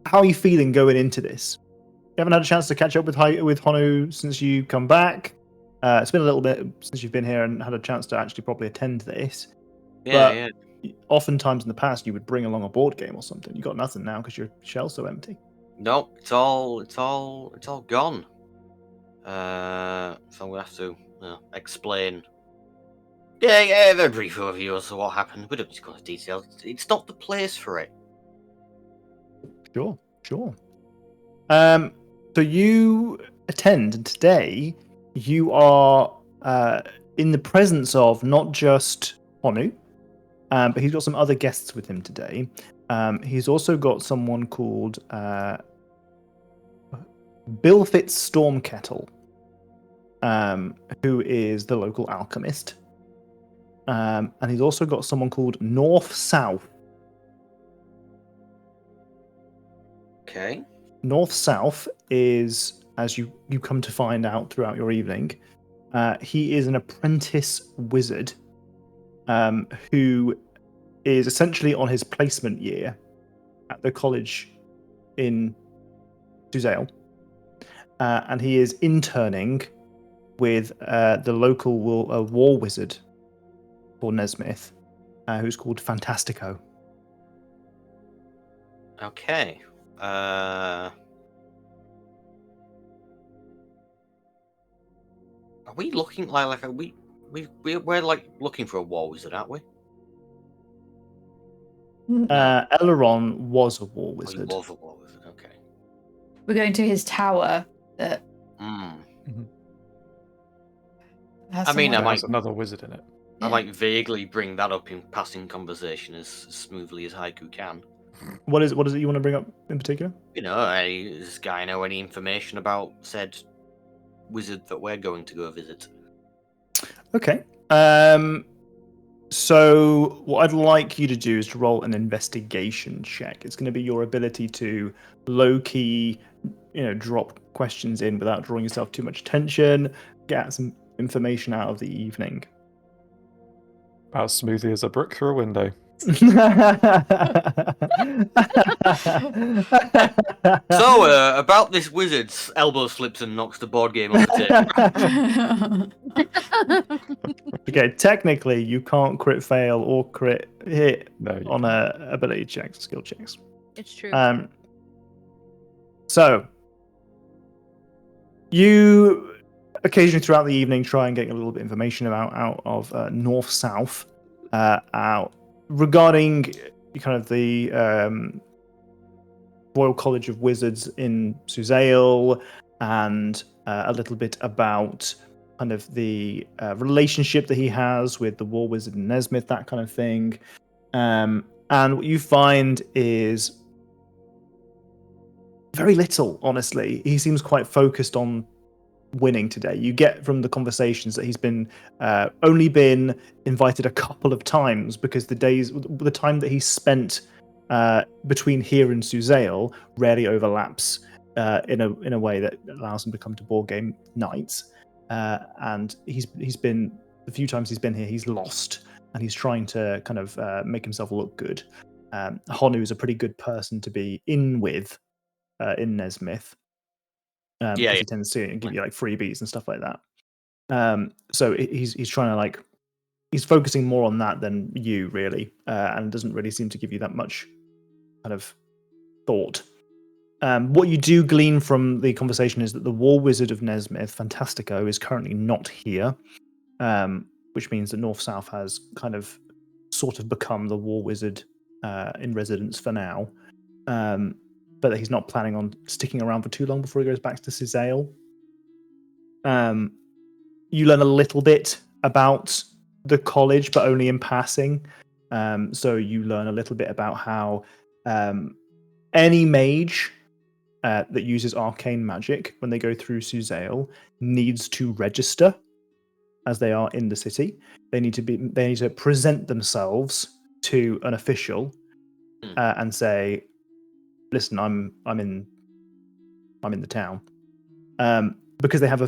How are you feeling going into this? You haven't had a chance to catch up with Honu since you come back. It's been a little bit since you've been here and had a chance to actually probably attend this. Yeah, But yeah. oftentimes in the past you would bring along a board game or something. You got nothing now because your shelf's so empty. No, it's all gone. So I'm gonna have to explain. Yeah, a very brief overview as to what happened. We don't need to go into details. It's not the place for it. Sure. So you attend, and today you are in the presence of not just Honu, but he's got some other guests with him today. He's also got someone called Bill Fitz Stormkettle, who is the local alchemist. And he's also got someone called North South. Okay. North South is, as you come to find out throughout your evening, he is an apprentice wizard who is essentially on his placement year at the college in Suzail. And he is interning with the local war wizard for Nesmith, who's called Fantastico. Okay. Are we looking like we're like looking for a war wizard, aren't we? Eleron was a war Oh, he wizard. was a war wizard. Okay. We're going to his tower that has I mean, someone- I There's might another wizard in it. I might vaguely bring that up in passing conversation as smoothly as haiku can. What is it you want to bring up in particular? You know, does this guy know any information about said wizard that we're going to go visit? Okay. So what I'd like you to do is to roll an investigation check. It's going to be your ability to low-key, drop questions in without drawing yourself too much attention, get some information out of the evening. About as smoothly as a brick through a window. So, about this wizard's elbow slips and knocks the board game on the table. Okay, technically you can't crit fail or crit hit No, you on can't. ability checks, skill checks. It's true. So you occasionally throughout the evening try and get a little bit of information out of North South out regarding kind of the Royal College of Wizards in Suzail, and a little bit about kind of the relationship that he has with the War Wizard and Nesmith, that kind of thing. And what you find is very little, honestly. He seems quite focused on winning today. You get from the conversations that he's been only been invited a couple of times, because the time that he's spent between here and Suzail rarely overlaps in a way that allows him to come to board game nights. And he's been, the few times he's been here, he's lost, and he's trying to kind of make himself look good. Honu is a pretty good person to be in with in Nesmith. Because he tends to give you like freebies and stuff like that. So he's trying to he's focusing more on that than you really, and doesn't really seem to give you that much kind of thought. What you do glean from the conversation is that the War Wizard of Nesmith, Fantastico, is currently not here, which means that North South has kind of sort of become the War Wizard in residence for now. But that he's not planning on sticking around for too long before he goes back to Suzail. You learn a little bit about the college, but only in passing. So you learn a little bit about how any mage that uses arcane magic when they go through Suzail needs to register as they are in the city. They need to present themselves to an official and say, listen, I'm in the town, because they have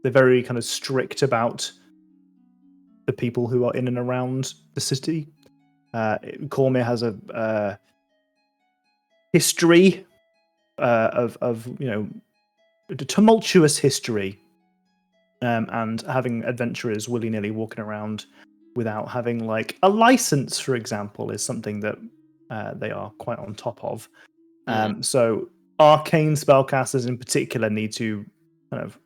they're very kind of strict about the people who are in and around the city. Cormier has a history of a tumultuous history, and having adventurers willy-nilly walking around without having like a license, for example, is something that they are quite on top of. So arcane spellcasters in particular need to kind of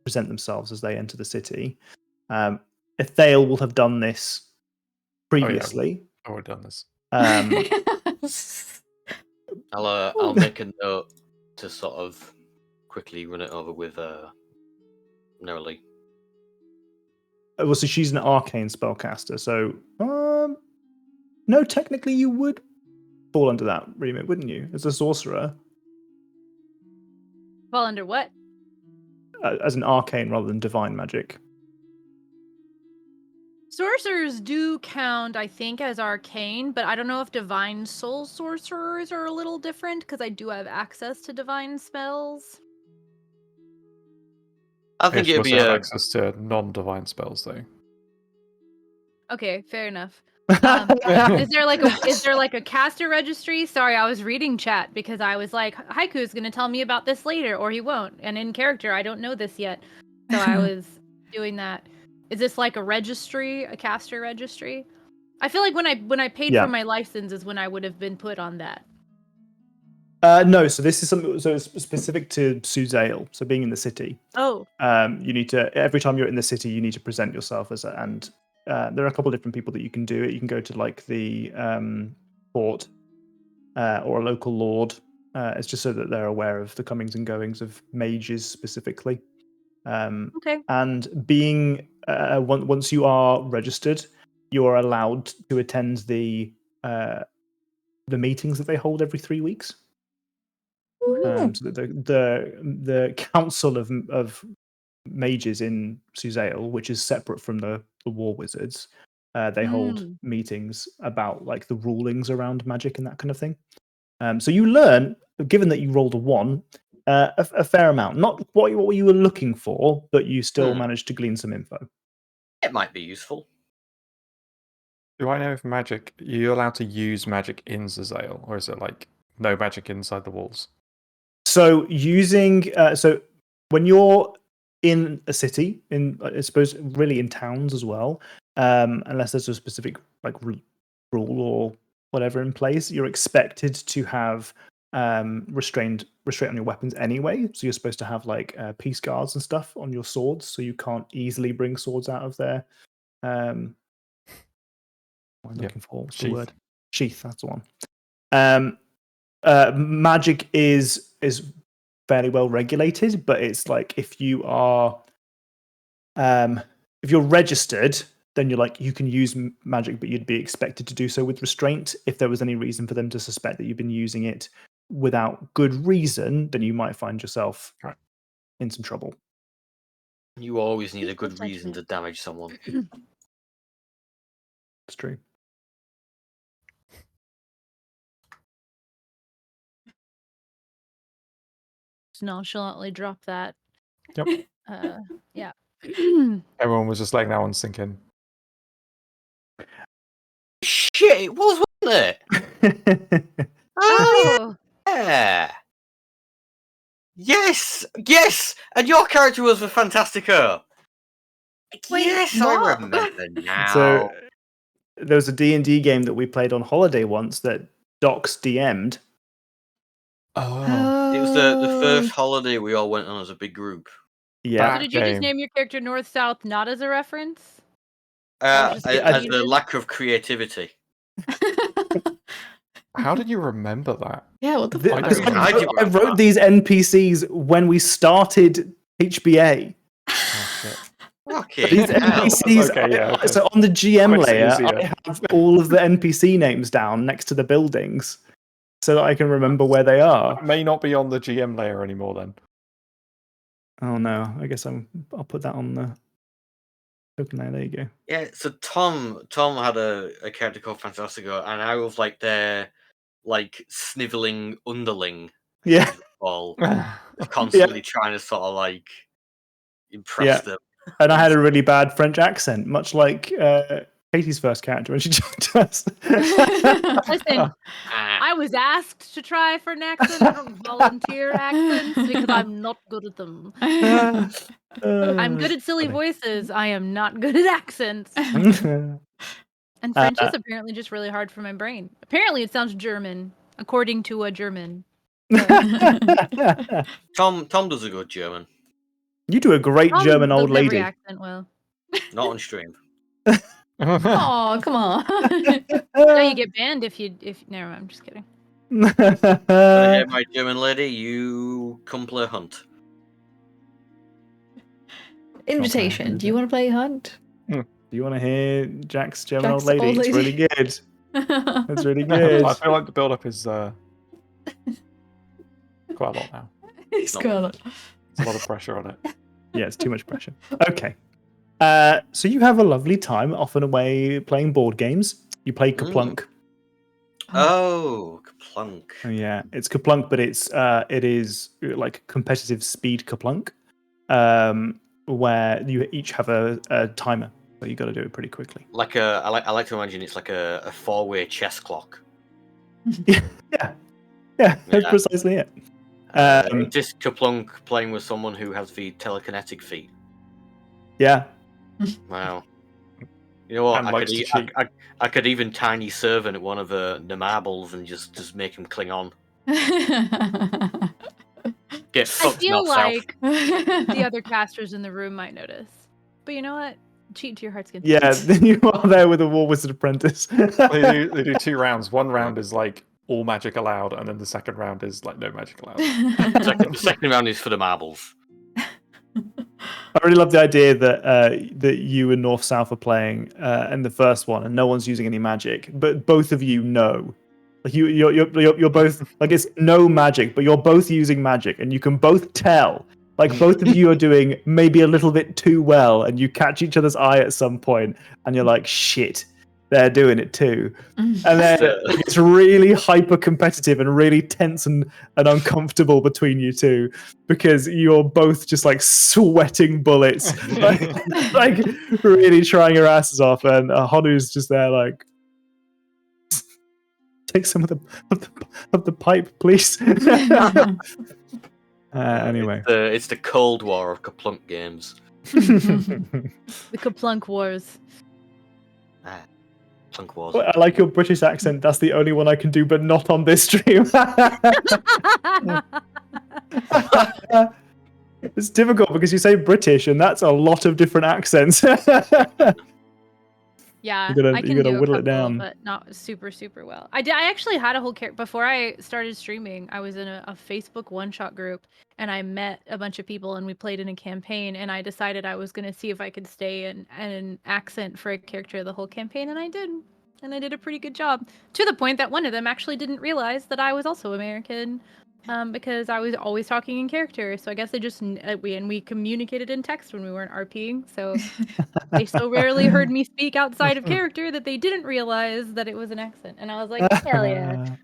present themselves as they enter the city. Ethale will have done this previously. I would have done this. I'll make a note to sort of quickly run it over with Neroli. Well, so she's an arcane spellcaster, so no, technically you would fall under that remit, wouldn't you? As a sorcerer, Fall under what? as an arcane rather than divine magic. Sorcerers do count, I think, as arcane, but I don't know if divine soul sorcerers are a little different because I do have access to divine spells. I think She it'd also be have a access to non-divine spells, though. Okay, fair enough. Is there like a caster registry? Sorry, I was reading chat because I was like, Haiku is going to tell me about this later, or he won't. And in character, I don't know this yet, so I was doing that. Is this like a registry, a caster registry? I feel like when I paid for my license is when I would have been put on that. No, so this is something. So it's specific to Suzale. So being in the city. Oh. You need to every time you're in the city, you need to present yourself as and there are a couple of different people that you can do it. You can go to like the port or a local lord. It's just so that they're aware of the comings and goings of mages specifically. Okay. And being once you are registered, you are allowed to attend the meetings that they hold every 3 weeks. So the council of mages in Suzale, which is separate from the war wizards, they hold meetings about like the rulings around magic and that kind of thing. So you learn, given that you rolled a 1, a fair amount. Not what you were looking for, but you still managed to glean some info. It might be useful. Do I know if magic, you're allowed to use magic in Zazale, or is it like no magic inside the walls? So using so when you're in a city, in I suppose really in towns as well, unless there's a specific like rule or whatever in place, you're expected to have restraint on your weapons anyway. So you're supposed to have like peace guards and stuff on your swords, so you can't easily bring swords out of their what I'm looking for, what's the word? Sheath, that's the one. Magic is fairly well regulated, but it's like if you are if you're registered, then you're like you can use magic, but you'd be expected to do so with restraint. If there was any reason for them to suspect that you've been using it without good reason, then you might find yourself in some trouble. You always need a good reason to damage someone. It's true. Just nonchalantly drop that. Yep. Yeah. Everyone was just letting that one sink in. Shit, it was, wasn't it? Oh. Yeah. Yes, and your character was the Fantastico. Wait, Yes, what? I remember now. So there was a D&D game that we played on holiday once that Docs DM'd. Oh. It was the first holiday we all went on as a big group. Yeah. So did you just name your character North South not as a reference? As a lack of creativity. How did you remember that? Yeah, what the fuck? I wrote these NPCs when we started HBA. Oh, shit. Okay. These NPCs, okay. So on the GM Quite layer, easier. I have all of the NPC names down next to the buildings so that I can remember where they are. It may not be on the GM layer anymore then. Oh no, I guess I'll put that on the token layer. There you go. Yeah, so Tom had a character called Fantastico, and I was like their like sniveling underling. Yeah. All constantly trying to sort of like impress them. And I had a really bad French accent, much like Katie's first character when she joined us. Listen, I was asked to try for an accent. I don't volunteer accents because I'm not good at them. I'm good at silly voices. I am not good at accents. And French is apparently just really hard for my brain. Apparently, it sounds German, according to a German. Tom does a good German. You do a great Tom German does old every lady. accent well. Not on stream. Oh, come on. No, you get banned if never mind, I'm just kidding. Yeah, my German lady, you come play Hunt. Invitation. Do you want to play Hunt? Do you want to hear Jack's German old Jack's lady? old It's really lady. good. It's really good. I feel like the build-up is quite a lot now. It's Not got it. There's a lot of pressure on it. Yeah, it's too much pressure. Okay. So you have a lovely time off and away playing board games. You play Kaplunk. Oh, Kaplunk. Oh, yeah, it's Kaplunk, but it is like competitive speed Kaplunk, where you each have a timer, so you got to do it pretty quickly. I like to imagine it's like a 4-way chess clock. Yeah, that's precisely it. Just Kaplunk playing with someone who has the telekinetic feat. Yeah. Wow. You know what? And likes to cheat. I could even tiny servant one of the marbles and just make him cling on. Get I fucked feel north south. like the other casters in the room might notice. But you know what? Cheat to your heart's content. Yeah, then you are there with a War Wizard Apprentice. They do 2 rounds. One round is like all magic allowed, and then the second round is like no magic allowed. The second round is for the marbles. I really love the idea that you and North South are playing in the first one, and no one's using any magic, but both of you know, like you're both like it's no magic, but you're both using magic, and you can both tell, like both of you are doing maybe a little bit too well, and you catch each other's eye at some point, and you're like, shit, they're doing it too, and then it's really hyper competitive and really tense and uncomfortable between you two because you're both just like sweating bullets, like really trying your asses off, and Honu's just there like, take some of the pipe, please. Anyway, it's the Cold War of Kaplunk games. The Kaplunk Wars. Kaplunk Wars. I like your British accent. That's the only one I can do, but not on this stream. It's difficult because you say British, and that's a lot of different accents. Yeah, You gotta- I can you gotta do a whittle it couple, down. but not super well. I actually had a whole character before I started streaming. I was in a Facebook one-shot group, and I met a bunch of people, and we played in a campaign. And I decided I was gonna see if I could stay in an accent for a character the whole campaign, and I did. And I did a pretty good job, to the point that one of them actually didn't realize that I was also American, because I was always talking in character. So I guess they just we communicated in text when we weren't RPing. So they so rarely heard me speak outside of character that they didn't realize that it was an accent. And I was like, hell yeah.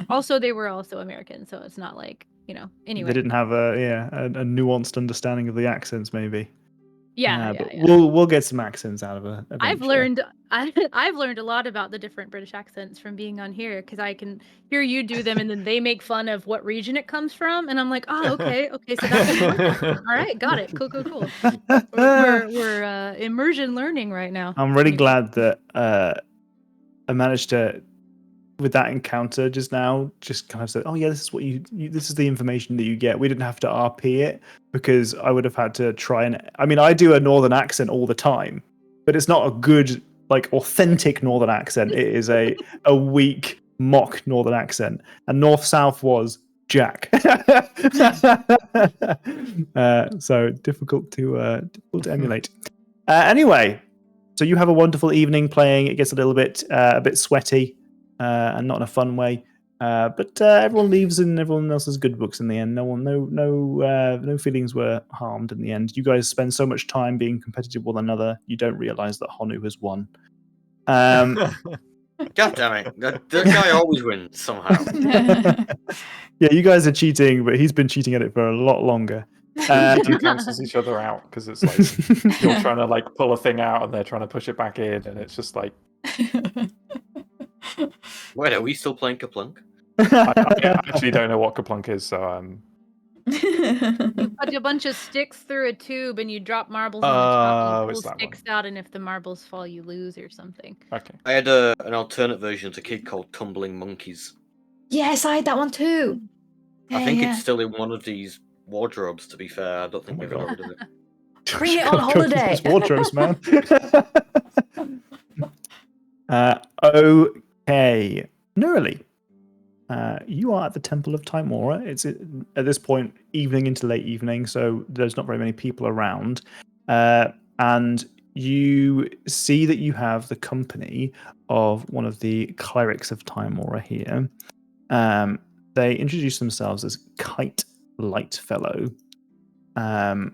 Also, they were also American, so it's not like, anyway. They didn't have a nuanced understanding of the accents, maybe. Yeah. But we'll get some accents out of it. I've eventually. I've learned a lot about the different British accents from being on here, because I can hear you do them and then they make fun of what region it comes from, and I'm like, oh, okay, so that's all right, got it, cool. We're immersion learning right now. I'm really glad that I managed to, with that encounter just now, just kind of said, oh yeah, this is what this is the information that you get. We didn't have to RP it, because I would have had to try and, I mean, I do a northern accent all the time, but it's not a good, like, authentic northern accent. It is a weak mock northern accent, and North South was Jack. So difficult to emulate. Anyway, so you have a wonderful evening playing. It gets a little bit sweaty, and not in a fun way. But everyone leaves in everyone else's good books in the end. No feelings were harmed in the end. You guys spend so much time being competitive with one another, you don't realize that Honu has won. God damn it! That guy always wins somehow. Yeah, you guys are cheating, but he's been cheating at it for a lot longer. Two cancels each other out, because it's like you're trying to like pull a thing out and they're trying to push it back in, and it's just like. Wait, are we still playing Kaplunk? I actually don't know what Kaplunk is, so You put a bunch of sticks through a tube and you drop marbles on the top and Oh, you pull it's that sticks one. out, and if the marbles fall, you lose or something. Okay. I had an alternate version as a kid called Tumbling Monkeys. Yes, I had that one too. I think yeah. it's still in one of these wardrobes, to be fair. I don't think Oh my we've got God. rid of it. Bring it on Gotta go through holiday. those wardrobes, man. Okay, Nurali. You are at the Temple of Timora. It's at this point evening into late evening, so there's not very many people around. And you see that you have the company of one of the clerics of Timora here. They introduce themselves as Kite Lightfellow, and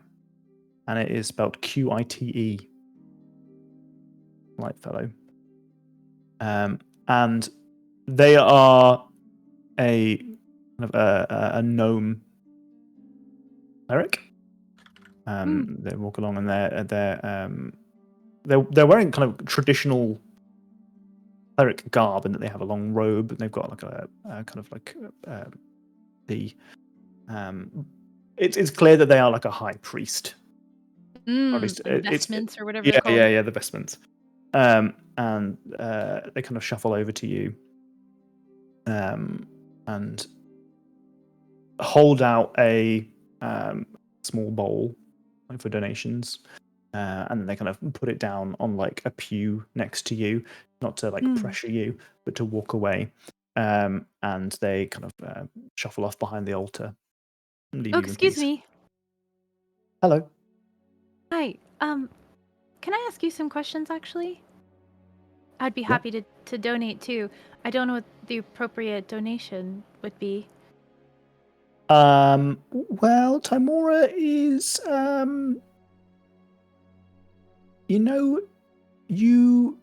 it is spelled Qite, Lightfellow. And they are a kind of a gnome cleric. They walk along and they're wearing kind of traditional cleric garb, in that they have a long robe and they've got like a kind of like the it's clear that they are like a high priest. Or at least Like vestments or whatever yeah, they're called. yeah, the vestments. And they kind of shuffle over to you, and hold out a small bowl for donations, and then they kind of put it down on like a pew next to you, not to like pressure you, but to walk away. And they kind of shuffle off behind the altar. And leave Oh, you in excuse peace. me. Hello. Hi. Can I ask you some questions, actually? I'd be Yeah. happy to donate too. I don't know what the appropriate donation would be. Well, Timora is you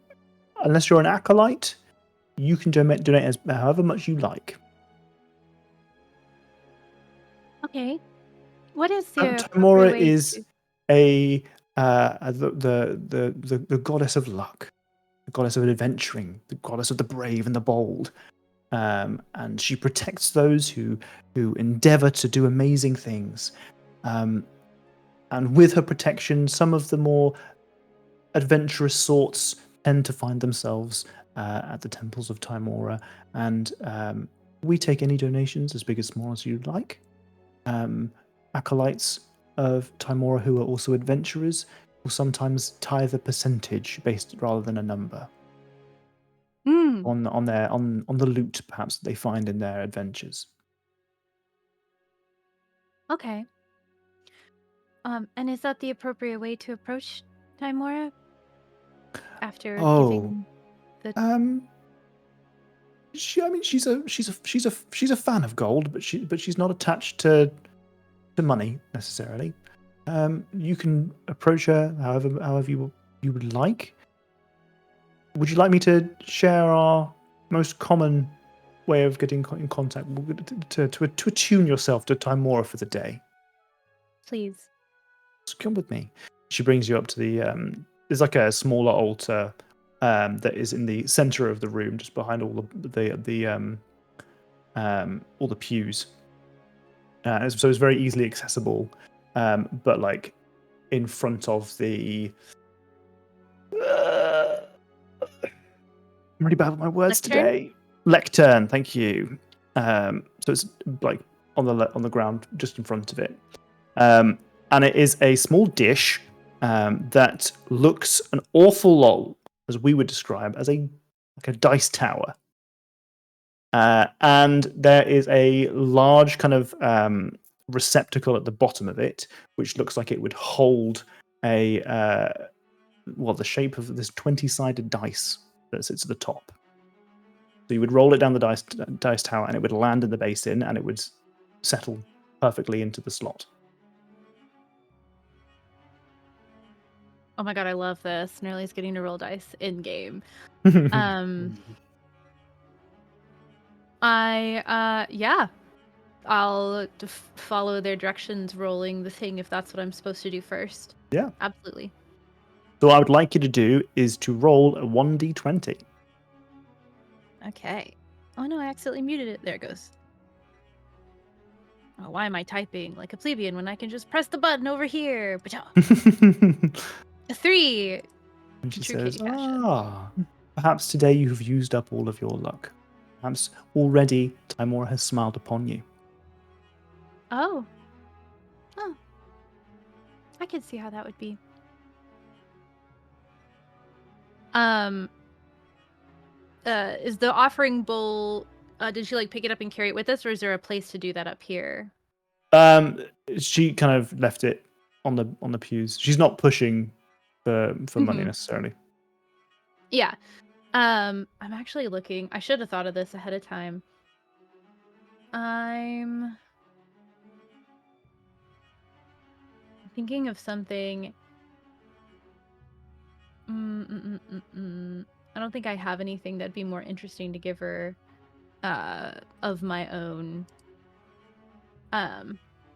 unless you're an acolyte, you can donate as however much you like. Okay. What is the appropriate Timora way is to... the goddess of luck, the goddess of adventuring, the goddess of the brave and the bold, and she protects those who endeavor to do amazing things. And with her protection, some of the more adventurous sorts tend to find themselves at the temples of Timora, and we take any donations, as big as small as you'd like. Acolytes of Timora who are also adventurers will sometimes tithe a percentage based rather than a number on the loot perhaps that they find in their adventures. Okay. And is that the appropriate way to approach Timora? After giving the... she's a fan of gold, but she's not attached to money necessarily. You can approach her however you would like. Would you like me to share our most common way of getting in contact to attune yourself to Timora for the day? Please. So come with me. She brings you up to the there's like a smaller altar that is in the center of the room, just behind all the pews. So it's very easily accessible, but like in front of the. I'm really bad with my words Lectern? today. Lectern, thank you. So it's like on the ground, just in front of it, and it is a small dish that looks an awful lot, as we would describe, as a dice tower. And there is a large kind of receptacle at the bottom of it, which looks like it would hold the shape of this 20-sided dice that sits at the top. So you would roll it down the dice tower, and it would land in the basin, and it would settle perfectly into the slot. Oh my god, I love this. Nerly's getting to roll dice in game. I'll follow their directions, rolling the thing if that's what I'm supposed to do first. Yeah, absolutely. So what I would like you to do is to roll a 1d20. Okay. Oh no, I accidentally muted it. There it goes. Oh, why am I typing like a plebeian when I can just press the button over here? Pacha. And A 3. she True says, kitty fashion. perhaps today you have used up all of your luck. Perhaps already Timora has smiled upon you. Oh. I can see how that would be. Is the offering bowl, did she like pick it up and carry it with us, or is there a place to do that up here? She kind of left it on the pews. She's not pushing for money Mhm. necessarily. Yeah. I'm actually looking. I should have thought of this ahead of time. I'm thinking of something. I don't think I have anything that'd be more interesting to give her of my own.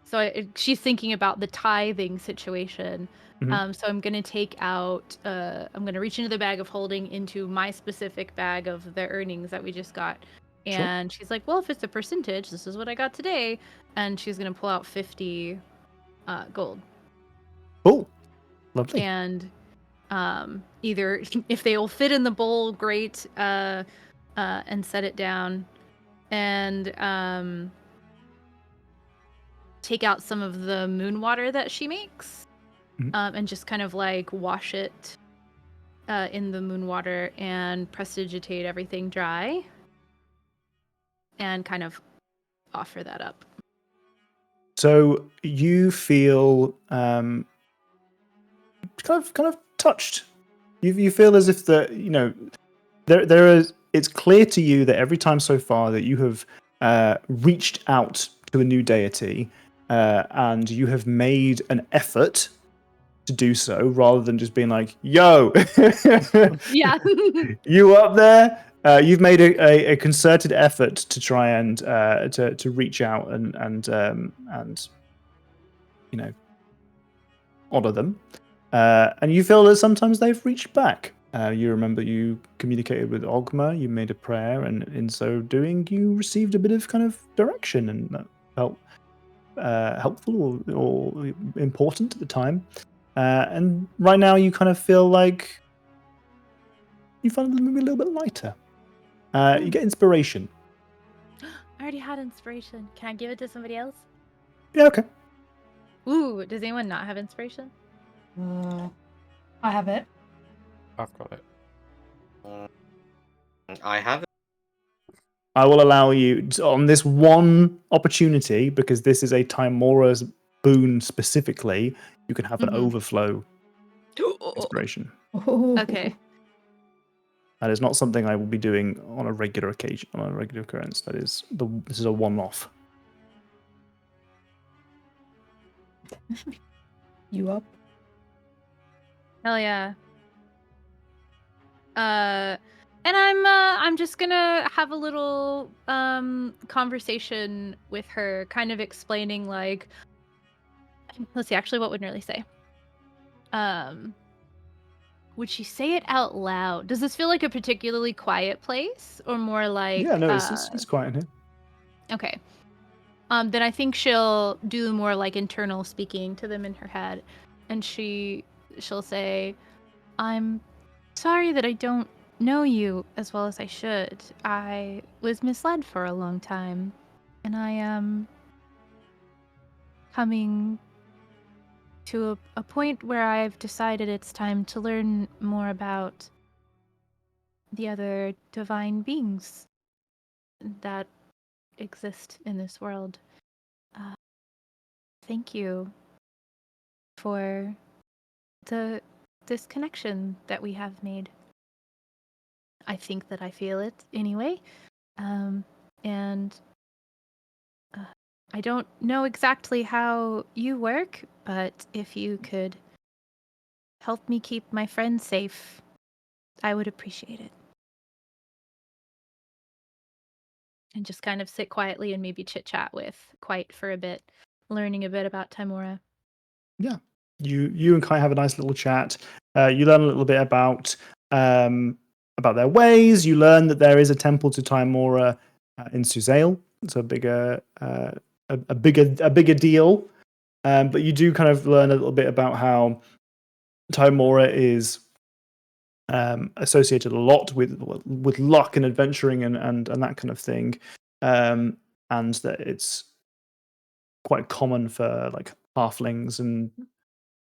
So she's thinking about the tithing situation. Mhm. So I'm gonna take out. I'm gonna reach into the bag of holding into my specific bag of the earnings that we just got, Sure. and she's like, "Well, if it's a percentage, this is what I got today," and she's gonna pull out 50 gold. Cool. Lovely. And either if they will fit in the bowl, great, and set it down, and take out some of the moon water that she makes, Mhm. and just kind of like wash it in the moon water and prestidigitate everything dry, and kind of offer that up. So you feel kind of touched. You feel as if there is. It's clear to you that every time so far that you have reached out to a new deity, and you have made an effort to do so, rather than just being like, "Yo, Yeah. you up there?" You've made a concerted effort to try and to reach out and honor them, and you feel that sometimes they've reached back. You remember you communicated with Ogma, you made a prayer, and in so doing, you received a bit of kind of direction, and that felt helpful or important at the time. And right now, you kind of feel like you find them maybe a little bit lighter. You get inspiration. I already had inspiration. Can I give it to somebody else? Yeah, okay. Ooh, does anyone not have inspiration? I have it. I've got it. I have it. I will allow you on this one opportunity, because this is a Timora's boon specifically. You can have an Mhm. overflow inspiration. Okay. That is not something I will be doing on a regular occasion, on a regular occurrence. This is a one-off. You up? Hell yeah. And I'm just gonna have a little conversation with her, kind of explaining like, let's see, actually, what would Nerly say? Would she say it out loud? Does this feel like a particularly quiet place, or more like Yeah, no, it's quiet in here. okay. Then I think she'll do more like internal speaking to them in her head, and she'll say, "I'm sorry that I don't know you as well as I should. I was misled for a long time, and I am coming to a point where I've decided it's time to learn more about the other divine beings that exist in this world. Thank you for this connection that we have made. I think that I feel it anyway. And I don't know exactly how you work, but if you could help me keep my friends safe, I would appreciate it." And just kind of sit quietly and maybe chit chat with Quite for a bit, learning a bit about Timora. Yeah, you and Kai have a nice little chat. You learn a little bit about their ways. You learn that there is a temple to Timora in Suzail. It's a bigger a bigger deal. But you do kind of learn a little bit about how Timora is associated a lot with luck and adventuring and that kind of thing, and that it's quite common for like halflings and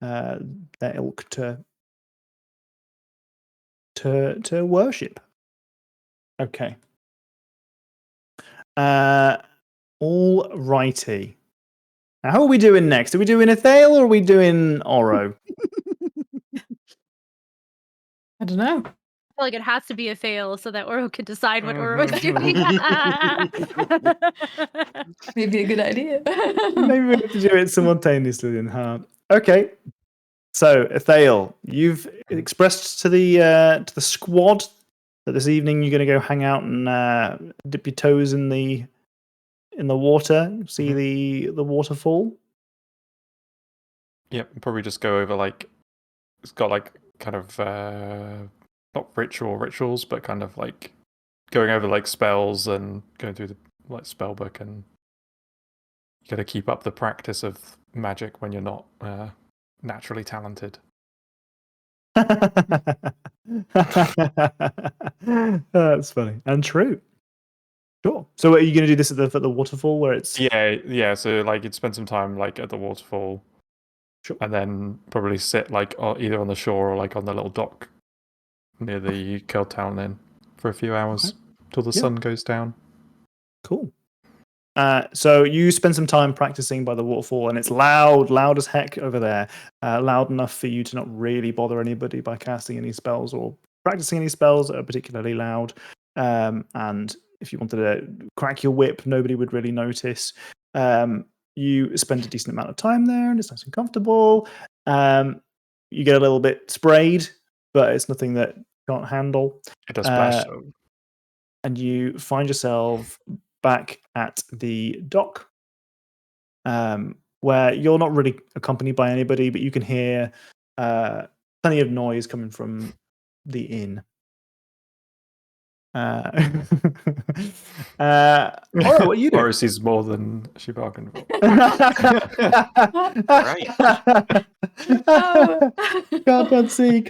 their ilk to worship. Okay. All righty. Now, how are we doing next? Are we doing Athale or are we doing Oro? I don't know. I feel like it has to be a fail so that Oro can decide what Oro is doing. Maybe a good idea. Maybe we have to do it simultaneously then, huh? Okay. So, Athale, you've expressed to the squad that this evening you're going to go hang out and dip your toes in the water, see the waterfall. Yep, probably just go over like it's got like kind of not rituals, but kind of like going over like spells and going through the like spell book, and you got to keep up the practice of magic when you're not naturally talented. That's funny and true. Sure. So, are you going to do this at the waterfall where it's? Yeah. So like you'd spend some time like at the waterfall, Sure. and then probably sit like either on the shore or like on the little dock near the Curl Town Inn for a few hours till the sun goes down. Cool. So you spend some time practicing by the waterfall, and it's loud as heck over there. Loud enough for you to not really bother anybody by casting any spells or practicing any spells that are particularly loud. And if you wanted to crack your whip, nobody would really notice. You spend a decent amount of time there, and it's nice and comfortable. You get a little bit sprayed, but it's nothing that you can't handle. It does splash. And you find yourself back at the dock, where you're not really accompanied by anybody, but you can hear plenty of noise coming from the inn. Oro, what are you doing? Oro sees more than she bargained for. Right. Can't see.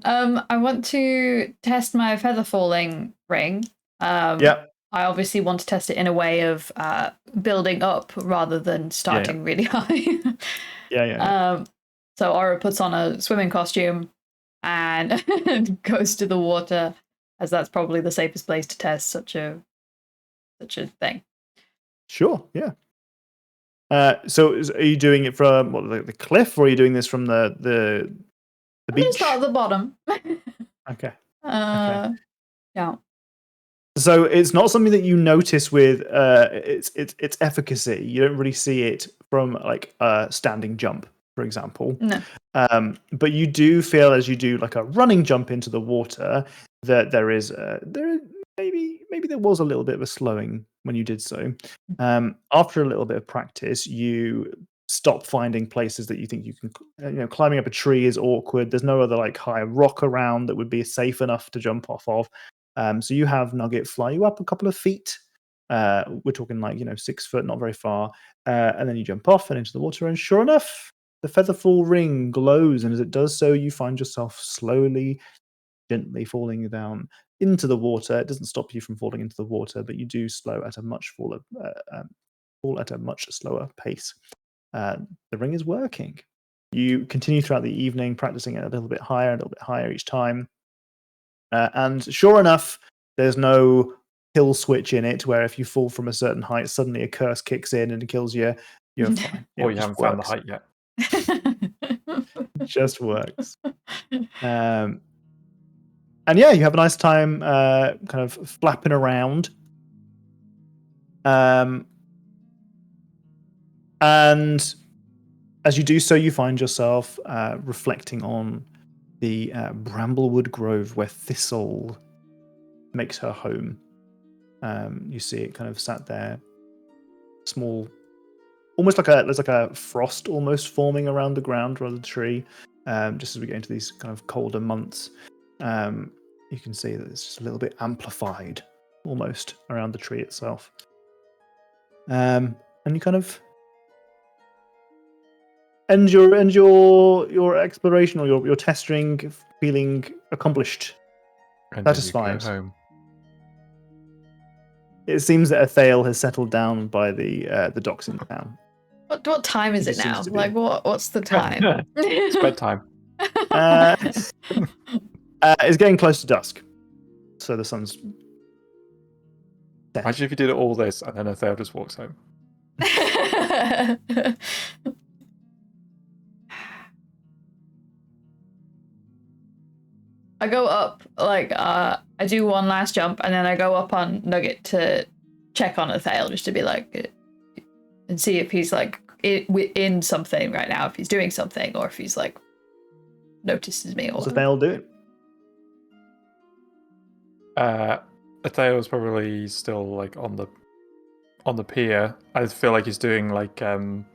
I want to test my feather falling ring. Yep. I obviously want to test it in a way of building up rather than starting really high. Yeah. So Aura puts on a swimming costume and goes to the water, as that's probably the safest place to test such a thing. Sure. Yeah. So are you doing it from the cliff, or are you doing this from the I'm beach? gonna start at the bottom. Okay. Yeah. So it's not something that you notice with its efficacy. You don't really see it from like a standing jump, for example. No. But you do feel as you do like a running jump into the water that there maybe there was a little bit of a slowing when you did so. After a little bit of practice, you stop finding places that you think you can. Climbing up a tree is awkward. There's no other like high rock around that would be safe enough to jump off of. So you have Nugget fly you up a couple of feet. We're talking like 6 foot, not very far, and then you jump off and into the water. And sure enough, the featherfall ring glows, and as it does so, you find yourself slowly, gently falling down into the water. It doesn't stop you from falling into the water, but you do fall at a much slower pace. The ring is working. You continue throughout the evening, practicing it a little bit higher each time. And sure enough, there's no kill switch in it where if you fall from a certain height, suddenly a curse kicks in and kills you. You're fine. Or you haven't found the height yet. It just works. And yeah, you have a nice time kind of flapping around. And as you do so, you find yourself reflecting on the Bramblewood Grove where Thistle makes her home. You see it kind of sat there, small, almost there's like a frost almost forming around the ground around the tree. Just as we get into these kind of colder months, you can see that it's just a little bit amplified almost around the tree itself. And you kind of end your exploration or your testing feeling accomplished, And then you satisfied. go home. It seems that Athale has settled down by the docks in town. What time is It it just seems now? to be. Like what's the time? It's bedtime. It's getting close to dusk, so the sun's set. Imagine if you did all this and then Athale just walks home. I go up, like, I do one last jump, and then I go up on Nugget to check on Athale, just to be like, and see if he's like in something right now, if he's doing something, or if he's like notices me. Or What's Athale doing? Athale's probably still like on the pier. I feel like he's doing like for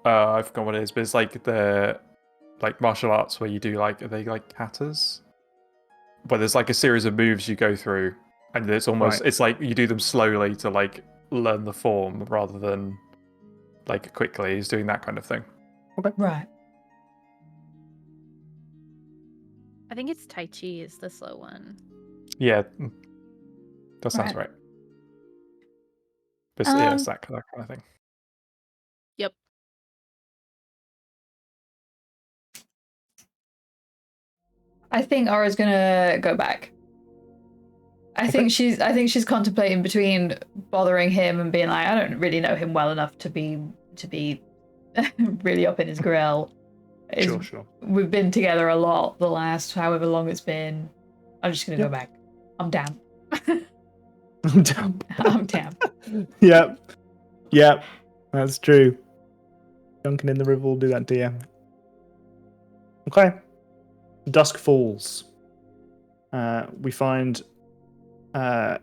I forgot what it is, but it's like the like martial arts where you do like, are they like katas? Where there's like a series of moves you go through, and it's almost it's like you do them slowly to like learn the form rather than like quickly. He's doing that kind of thing. Okay. Right. I think it's Tai Chi is the slow one. Yeah, that sounds right. But yeah, it's that kind of thing. Yep. I think Aura's gonna go back. I think she's contemplating between bothering him and being like, I don't really know him well enough to be really up in his grill. Sure. We've been together a lot the last however long it's been. I'm just gonna go back. I'm down. I'm down. I'm down. Yep. That's true. Dunking in the river will do that to you. Okay. Dusk falls. We find Haiku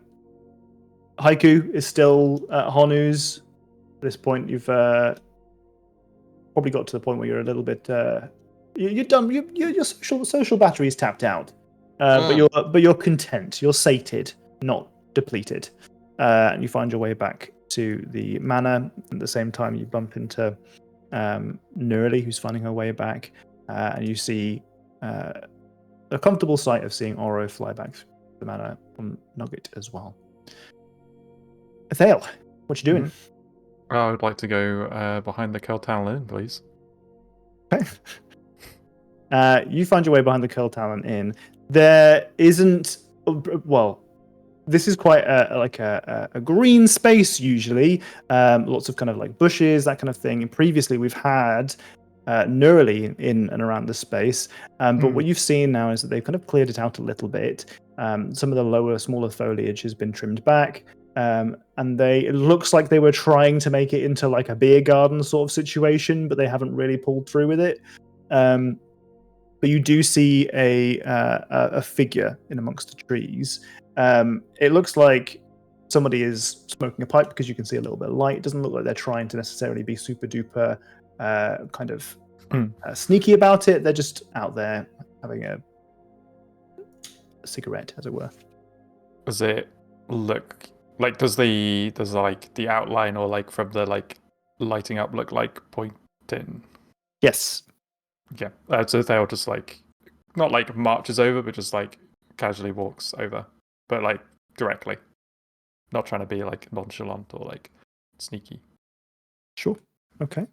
is still at Honu's. At this point, you've probably got to the point where you're a little bit you're done. Your social battery is tapped out, but you're content. You're sated, not depleted, and you find your way back to the manor. At the same time, you bump into Nurli, who's finding her way back, and you see a comfortable sight of seeing Oro fly back to the manor on Nugget as well. Athale, what you doing? Mm-hmm. I would like to go behind the Keltal Inn, please. Okay. You find your way behind the Keltal Inn. There isn't. Well, this is quite a green space usually. Lots of kind of like bushes, that kind of thing. And previously, we've had Nurli in and around the space. But what you've seen now is that they've kind of cleared it out a little bit. Some of the lower, smaller foliage has been trimmed back. And it looks like they were trying to make it into like a beer garden sort of situation, but they haven't really pulled through with it. But you do see a figure in amongst the trees. It looks like somebody is smoking a pipe because you can see a little bit of light. It doesn't look like they're trying to necessarily be super duper kind of sneaky about it. They're just out there having a cigarette, as it were. Does it look like does the outline or like from the like lighting up look like pointing? Yes. Yeah. So they'll just like not like marches over, but just like casually walks over, but like directly, not trying to be like nonchalant or like sneaky. Sure. Okay.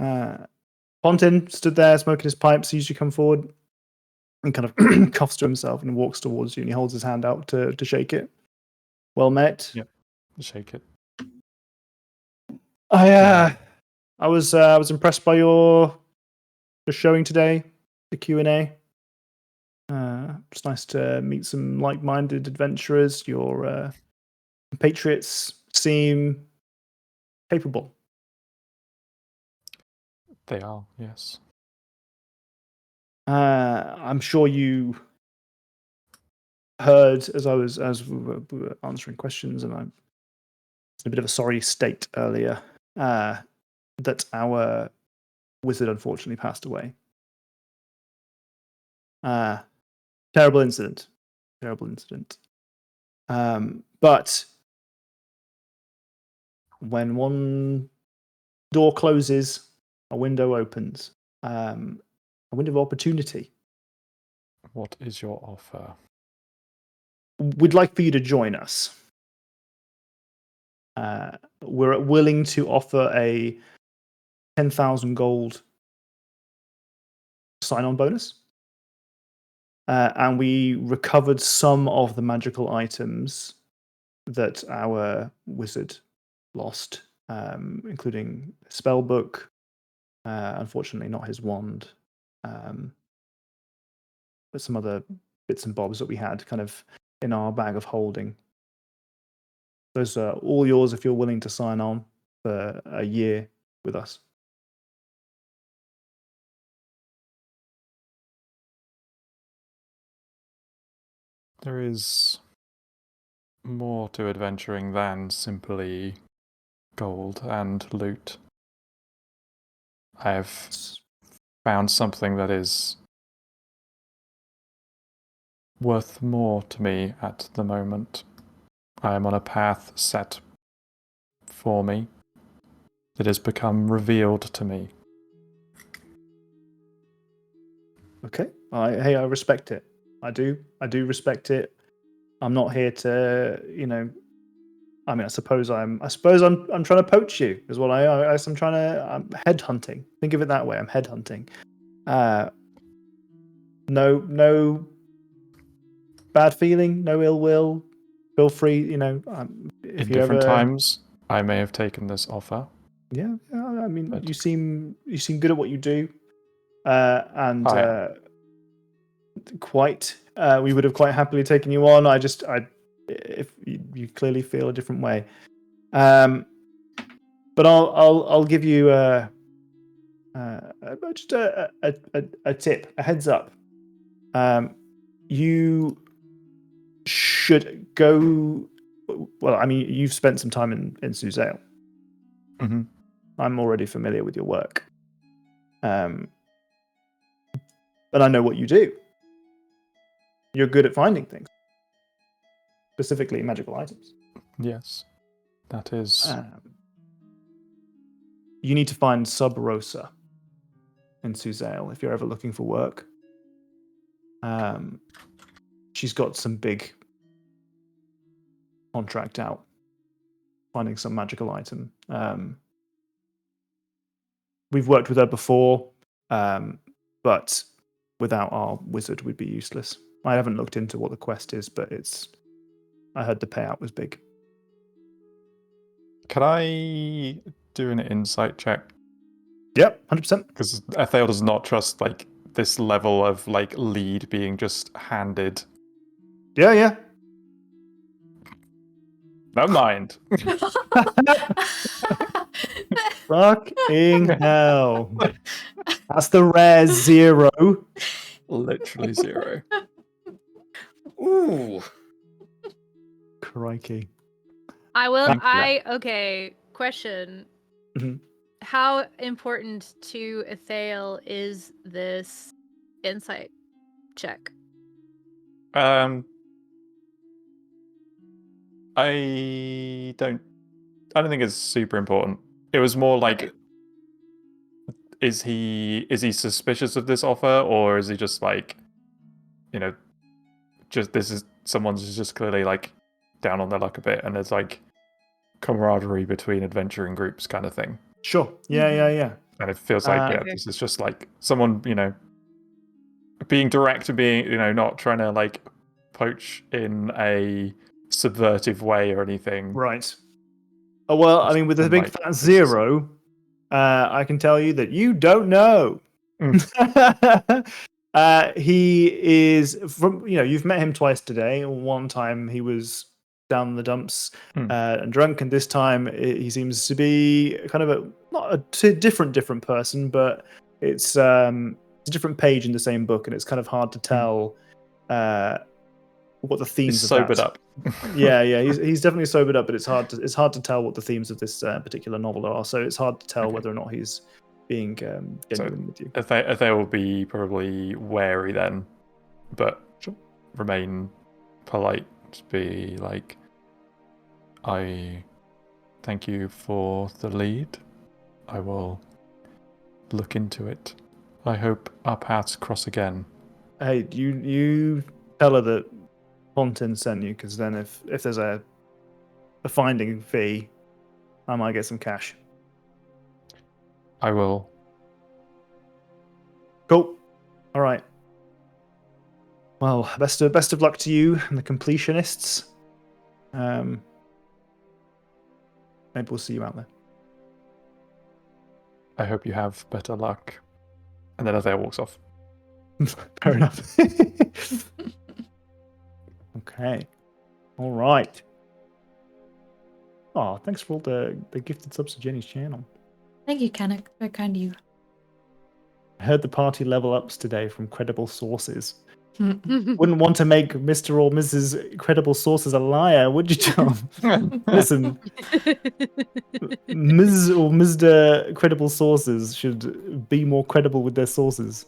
Pontin stood there smoking his pipe, sees you come forward and kind of coughs to himself and walks towards you, and he holds his hand out to shake it. Well met. Yeah. Shake it. I was impressed by your showing today, the Q&A. It's nice to meet some like-minded adventurers. Your compatriots seem capable. They are, yes. I'm sure you heard as we were answering questions, and I'm in a bit of a sorry state earlier, that our wizard unfortunately passed away. Terrible incident. But when one door closes, a window opens. A window of opportunity. What is your offer? We'd like for you to join us. We're willing to offer a 10,000 gold sign-on bonus. And we recovered some of the magical items that our wizard lost, including a spell book, unfortunately not his wand, but some other bits and bobs that we had kind of in our bag of holding. Those are all yours if you're willing to sign on for a year with us. There is more to adventuring than simply gold and loot. I have found something that is worth more to me at the moment. I am on a path set for me that has become revealed to me. Okay. I respect it. I do respect it. I'm not here to, I mean, I suppose I'm trying to poach you is what I'm trying to. I'm headhunting. Think of it that way. I'm headhunting. No bad feeling, no ill will. Feel free, if In you different ever. times, I may have taken this offer. Yeah. I mean, But- you seem good at what you do, and quite. We would have quite happily taken you on. If you clearly feel a different way, but I'll give you just a tip, a heads up. You should go. Well, I mean, you've spent some time in Suzale. Mm-hmm. I'm already familiar with your work, but I know what you do. You're good at finding things, specifically magical items. Yes, that is. You need to find Sub Rosa in Suzale if you're ever looking for work. She's got some big contract out, finding some magical item. We've worked with her before, but without our wizard, we'd be useless. I haven't looked into what the quest is, but I heard the payout was big. Can I do an insight check? Yep, 100%. Because Ethel does not trust this level of lead being just handed. Yeah. Never mind. Fucking hell. That's the rare 0. Literally 0. Ooh. Crikey. Okay, question. Mhm. How important to Ethel is this insight check? I don't think it's super important. It was more like, Okay. is he suspicious of this offer, or is he just just this is someone's just clearly down on their luck a bit, and there's camaraderie between adventuring groups kind of thing. Sure. Yeah. And it feels Okay. this is just someone, being direct and being, not trying to poach in a subvertive way or anything. Right. Oh, well, I mean, with the big Just, fat 0, I can tell you that you don't know. He is from, you've met him twice today. One time he was down in the dumps and drunk, and this time he seems to be kind of not a different person, but it's a different page in the same book, and it's kind of hard to tell what the themes He's of sobered that. up. Yeah, he's definitely sobered up, but it's hard to tell what the themes of this particular novel are. So it's hard to tell whether or not he's being genuine with you. They will be probably wary then, but Sure. remain polite. Just be like, I thank you for the lead. I will look into it. I hope our paths cross again. Hey, you tell her that Fontaine sent you, because then if there's a finding fee, I might get some cash. I will. Cool. All right. Well, best of luck to you and the completionists. Maybe we'll see you out there. I hope you have better luck. And then Althea walks off. Fair enough. Okay. All right. Oh, thanks for all the gifted subs to Jenny's channel. Thank you, Kanik. Very kind of you. I heard the party level ups today from credible sources. Wouldn't want to make Mr. or Mrs. Credible Sources a liar, would you, Tom? Listen, Ms. or Mr. Credible Sources should be more credible with their sources.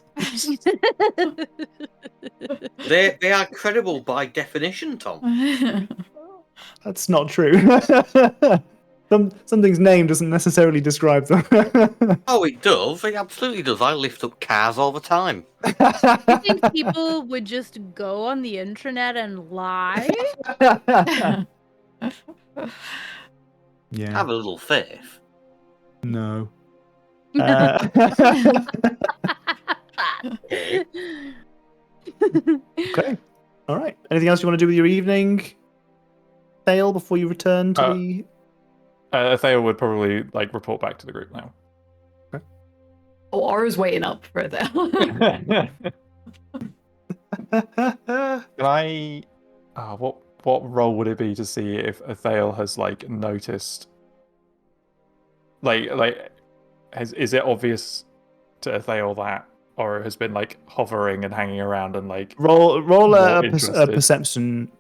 They are credible by definition, Tom. That's not true. Something's name doesn't necessarily describe them. Oh, it does. It absolutely does. I lift up cars all the time. You think people would just go on the internet and lie? Yeah. Have a little faith. No. Okay. All right. Anything else you want to do with your evening, Thale, before you return to the... Althea would probably like report back to the group now. Oh, Aura's waiting up for it there. Can I? What role would it be to see if Athale has like noticed? Is it obvious to Athale that Aura has been like hovering and hanging around and like roll a more perception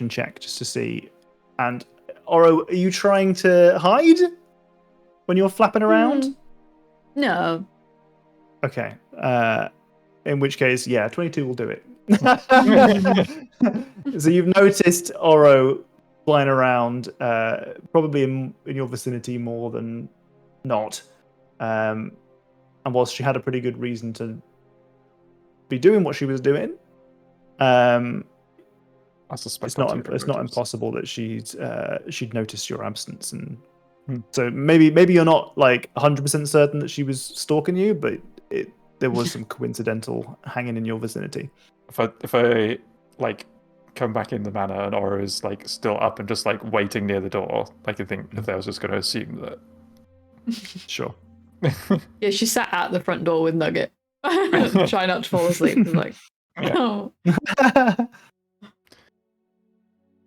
check just to see. And Oro, are you trying to hide when you're flapping around? No. Okay. In which case, yeah, 22 will do it. So you've noticed Oro flying around, probably in your vicinity more than not. And whilst she had a pretty good reason to be doing what she was doing, I suspect it's not impossible that she'd noticed your absence, and so maybe you're not like 100% certain that she was stalking you, but there was some coincidental hanging in your vicinity. If I like come back in the manor and Aura is like still up and just like waiting near the door, like I think if I was just going to assume that. Sure. Yeah, she sat at the front door with Nugget, trying not to fall asleep. It was like, oh.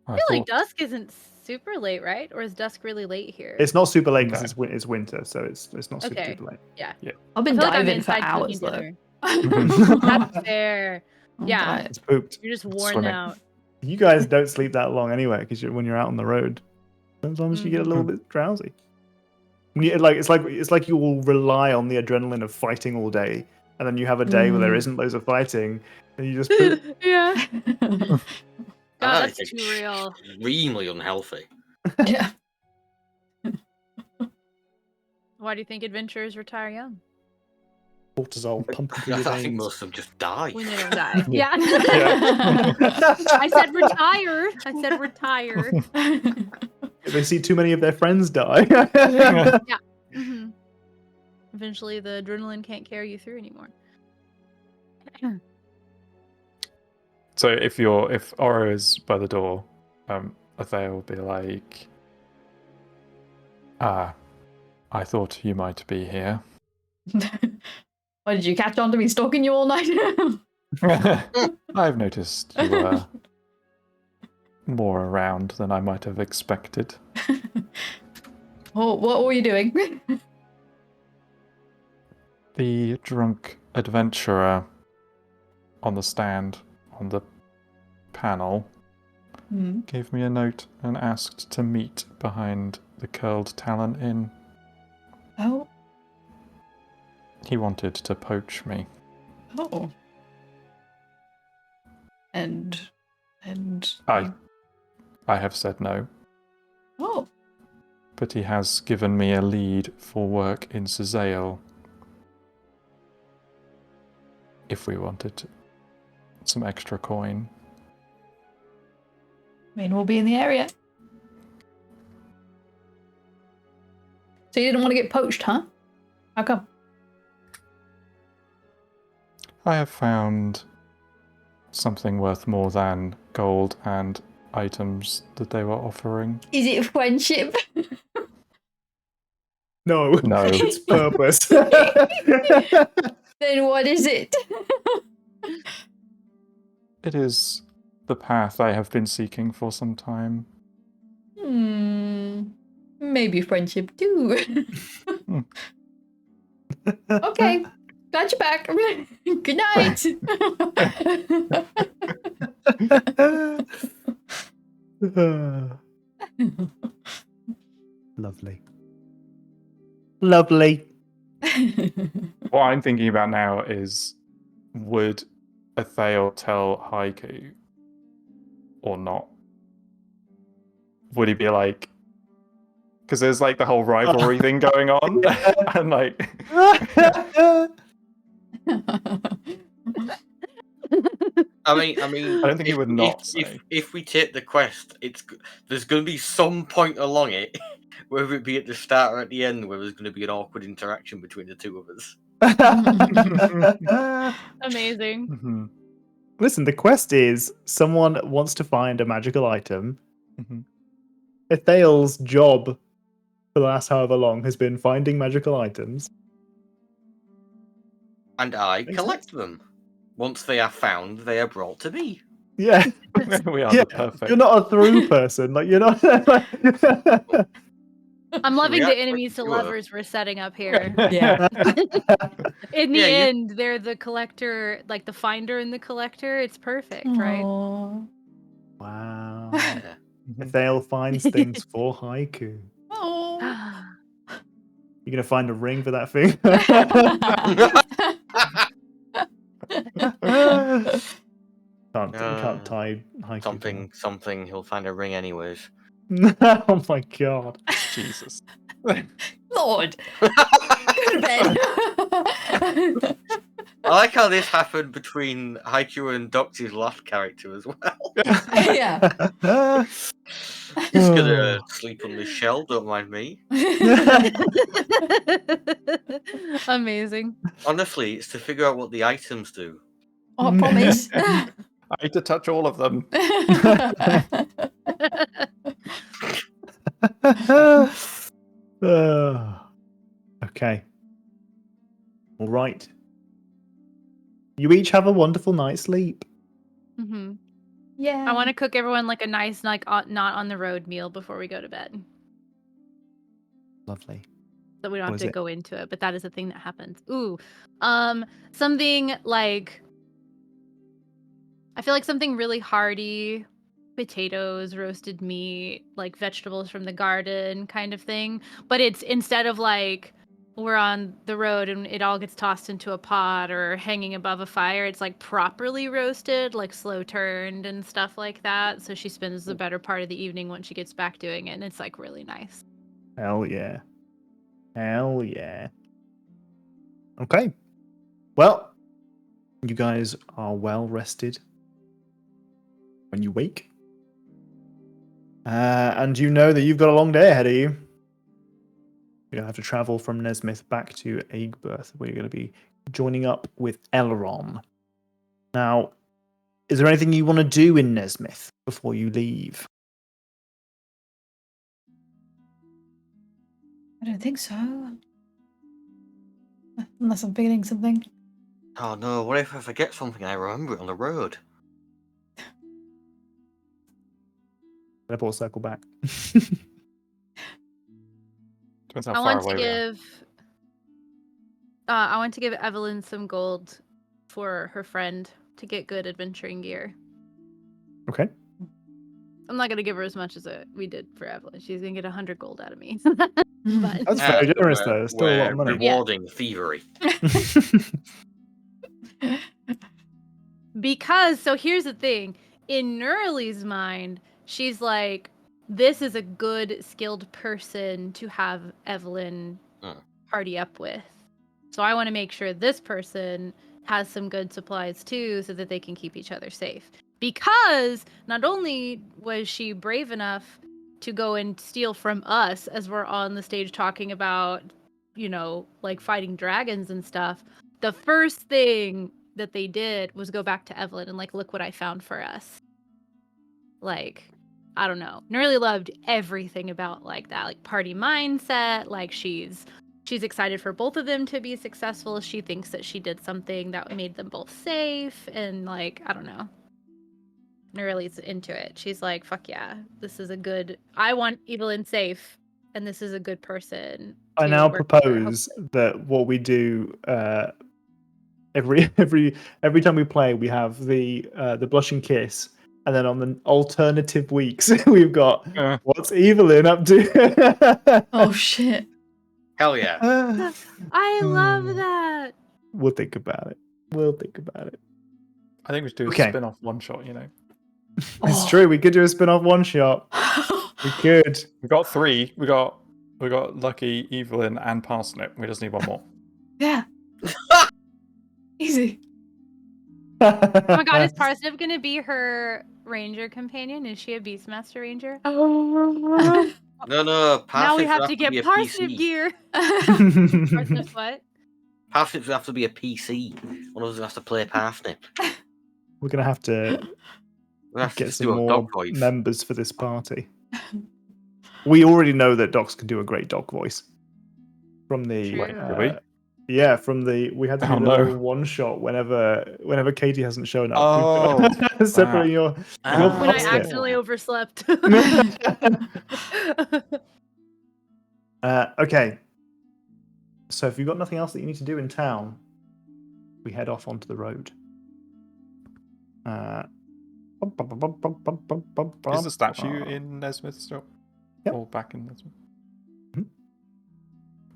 I feel like dusk isn't super late, right? Or is dusk really late here? It's not super late because it's winter, so it's not super late. Yeah. I've been I feel like I'm diving for inside hours cooking though. dinner. That's fair. Yeah. It's pooped. You're just worn Swimming. out. You guys don't sleep that long anyway, because when you're out on the road, sometimes you get a little bit drowsy. It's like you all rely on the adrenaline of fighting all day, and then you have a day where there isn't loads of fighting, and you just poop. Yeah. God, That that's is too real. extremely unhealthy. Yeah. Why do you think adventurers retire young? Cortisol pumping through your I think veins. most of them just die. When they don't die. Yeah. Yeah. I said retire. I said retire. If they see too many of their friends die. Yeah. Mm-hmm. Eventually, the adrenaline can't carry you through anymore. So if Aura is by the door, Althea will be like, I thought you might be here. Why did you catch on to me stalking you all night? I've noticed you were more around than I might have expected. Oh, what were you doing? The drunk adventurer on the stand on the panel gave me a note and asked to meet behind the Curled Talon Inn. Oh. He wanted to poach me. Oh. And And I have said no, oh, but he has given me a lead for work in Sazale. If we wanted some extra coin. I mean, we'll be in the area. So you didn't want to get poached, huh? How come? I have found something worth more than gold and items that they were offering. Is it friendship? No, No. it's purpose. Then what is it? It is the path I have been seeking for some time. Maybe friendship too. Okay. Glad you're back. Good night. Lovely. Lovely. What I'm thinking about now is, would Athale tell Haiku or not? Would he be like, because there's like the whole rivalry thing going on, and like, I mean, I don't think he would not say. If we take the quest, there's going to be some point along it, whether it be at the start or at the end, where there's going to be an awkward interaction between the two of us. Amazing. Mhm, Listen, the quest is someone wants to find a magical item. mhm. Athale's job for the last however long has been finding magical items. And I Makes collect them. Once they are found, they are brought to me. Yeah. We are Yeah, the perfect. you're not a through person. Like you're not. I'm loving the React enemies to sure. lovers we're setting up here. Yeah. In the Yeah, you- end, they're the collector, like the finder and the collector. It's perfect, right? Aw. Wow. Yeah. Athale finds things for haiku. Aw. You're gonna find a ring for that thing. Can't tie haiku. Something. He'll find a ring anyways. Oh my god. Jesus. Lord. Go to bed. I like how this happened between Haiku and Doctor's last character as well. Yeah. He's gonna sleep on the shell. Don't mind me. Amazing. Honestly, it's to figure out what the items do. I promise. I need to touch all of them. Okay. All right. You each have a wonderful night's sleep. hmm Yeah. I want to cook everyone like a nice, like not on the road meal before we go to bed, Lovely. so we don't What have is to it? go into it. But that is a thing that happens. Ooh, something like, I feel like something really hearty, potatoes, roasted meat, like vegetables from the garden kind of thing. But it's instead of like we're on the road and it all gets tossed into a pot or hanging above a fire, it's like properly roasted, like slow turned and stuff like that. So she spends the better part of the evening when she gets back doing it, and it's like really nice. Hell yeah. Hell yeah. Okay. Well, you guys are well rested when you wake. And you know that you've got a long day ahead of you. You're going to have to travel from Nesmith back to Aigburth, where you're going to be joining up with Elron. Now, is there anything you want to do in Nesmith before you leave? I don't think so. Unless I'm forgetting something. Oh no! What if I forget something and I remember it on the road? Teleport circle back. Depends how I far want to away we are. give I want to give Evelyn some gold for her friend to get good adventuring gear. Okay. I'm not gonna give her as much as we did for Evelyn. She's gonna get 100 gold out of me. But That's very so generous, though. It's still a lot of we're money. rewarding thievery. Because, so here's the thing. in Neurali's mind, she's like, this is a good, skilled person to have Evelyn party up with. So I want to make sure this person has some good supplies too, so that they can keep each other safe. Because not only was she brave enough to go and steal from us as we're on the stage talking about, you know, like fighting dragons and stuff, the first thing that they did was go back to Evelyn and like, look what I found for us. Like, I don't know. Nerly loved everything about like that, like party mindset. Like she's excited for both of them to be successful. She thinks that she did something that made them both safe, and like, I don't know. Nerly's into it. She's like, fuck yeah, this is a good. I want Evelyn safe, and this is a good person. I to now work with her, propose hopefully. that what we do every time we play, we have the blushing kiss, and then on the alternative weeks, we've got what's Evelyn up to? Oh shit. Hell yeah. I love that. We'll think about it. We'll think about it. I think we should do a Okay. spin-off one shot, you know. It's true. We could do a spin-off one shot. We could. We got 3. We got Lucky, Evelyn, and Parsnip. We just need one more. Yeah. Easy. Oh my god, is Parsnip gonna be her ranger companion? Is she a Beastmaster Ranger? Oh. No. Now we Parsnips have would to be get a Parsnip PC. gear. Parsnip's what? Parsnips would have to be a PC. One of us has to play Parsnip. We're gonna have to We have to get just some do a more dog voice. members for this party. We already know that Docs can do a great dog voice. From the True. Do we? yeah, from the we had to do Oh, the no. little one shot whenever Katie hasn't shown up. Oh, Separating your When Ah. I Parsnip. accidentally overslept. Okay. So if you've got nothing else that you need to do in town, we head off onto the road. Is the statue in Nesmith's shop? Yep. Or back in Nesmith? Mhm.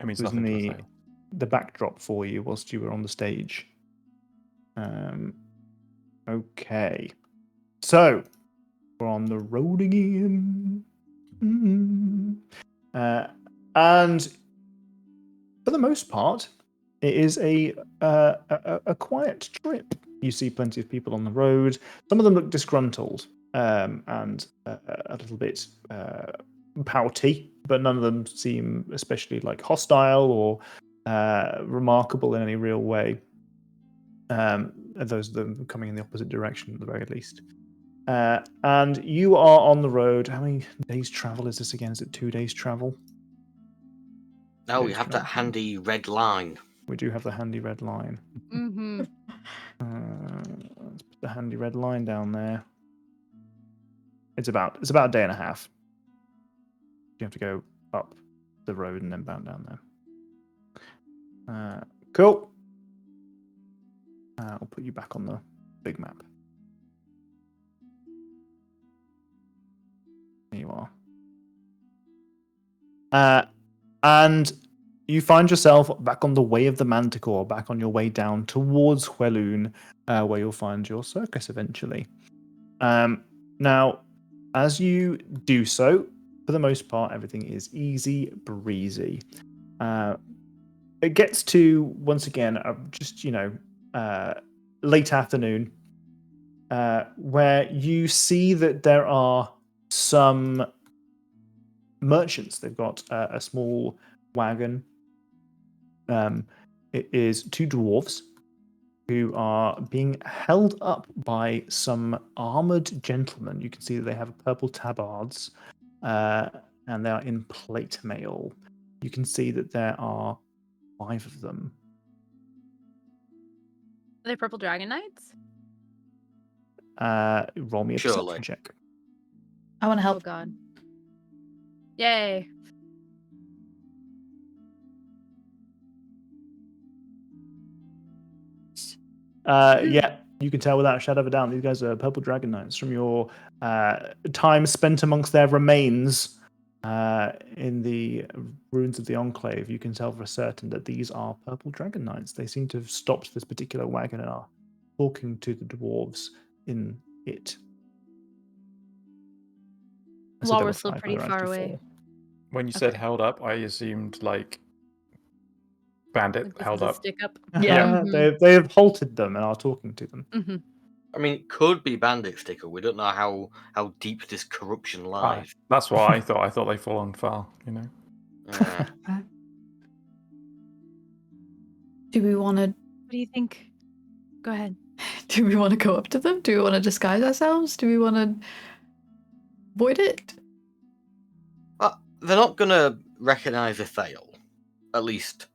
It means It was nothing in to a sale. the backdrop for you whilst you were on the stage. Okay. So we're on the road again. And for the most part, it is a quiet trip. You see plenty of people on the road. Some of them look disgruntled and a little bit pouty, but none of them seem especially like hostile or remarkable in any real way. Those of them coming in the opposite direction at the very least. And you are on the road. How many days travel is this again? Is it 2 days travel? No, we Days have that travel. handy red line. We do have the handy red line. Mm-hmm. Let's put the handy red line down there. It's about a day and a half. You have to go up the road and then bound down there. Cool. I'll put you back on the big map. There you are. And you find yourself back on the way of the Manticore, back on your way down towards Huelun, where you'll find your circus eventually. Now, as you do so, for the most part, everything is easy breezy. It gets to, once again, just, late afternoon, where you see that there are some merchants. They've got a small wagon. It is 2 dwarves who are being held up by some armored gentlemen. You can see that they have purple tabards, and they are in plate mail. You can see that there are 5 of them. Are they purple dragon knights? Roll me a Surely. perception check. I want to Oh help. god. Yay. Yeah, you can tell without a shadow of a doubt these guys are purple dragon knights from your time spent amongst their remains in the ruins of the Enclave. You can tell for certain that these are purple dragon knights. They seem to have stopped this particular wagon and are talking to the dwarves in it. It's Well, a we're double still 5, pretty rounds far to away. 4. When you said Okay. held up, I assumed like bandit Like this held is a up. stick up. Yeah. They have halted them and are talking to them. Mm-hmm. I mean, it could be bandit sticker. We don't know how deep this corruption lies. That's what I thought. I thought they fallen far, you know. Do we want to? What do you think? Go ahead. Do we want to go up to them? Do we want to disguise ourselves? Do we want to avoid it? They're not gonna recognize a fail. At least,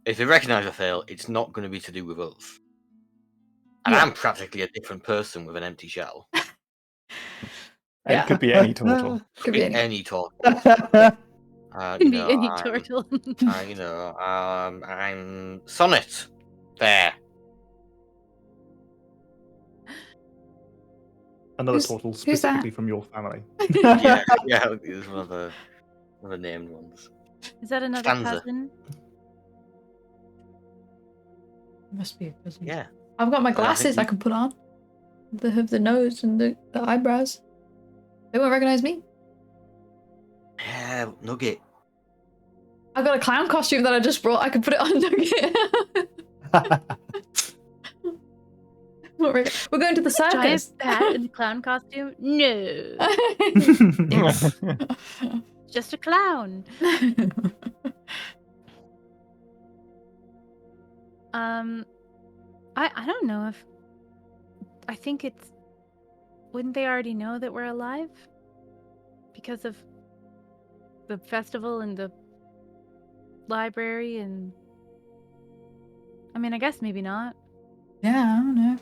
if they recognize a fail, it's not going to be to do with us. And Yeah. I'm practically a different person with an empty shell. It could be any turtle. Could be any. Any talk. Can be any turtle. I'm Sonnet. There. Another Who's- turtle who's specifically that? from your family. Yeah, it's one of the named ones. Is that another Stanza. cousin? Must be a cousin. Yeah. I've got my I think glasses I you- can put on. They have the nose and the eyebrows. They won't recognize me. Yeah, Nugget. I've got a clown costume that I just brought. I can put it on Nugget. We're going to the circus. Giant bat in a clown costume? No. Yes. Just a clown. I don't know if I think it's wouldn't they already know that we're alive? Because of the festival and the library and I mean I guess maybe not. Yeah, I don't know.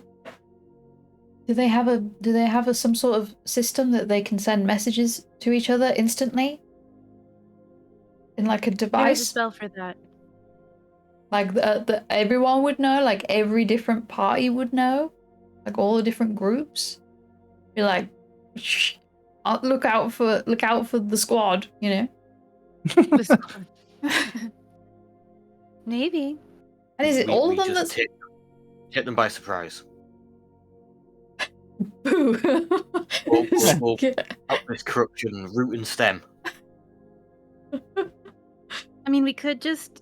Do they have a some sort of system that they can send messages to each other instantly? In like a There was a device? spell for that. Like the everyone would know, like every different party would know, like all the different groups. Be like, shh, look out for the squad, you know. The squad. Maybe. And is it We- all we of them just that's hit them by surprise. boo? We'll help this corruption root and stem. I mean, we could just.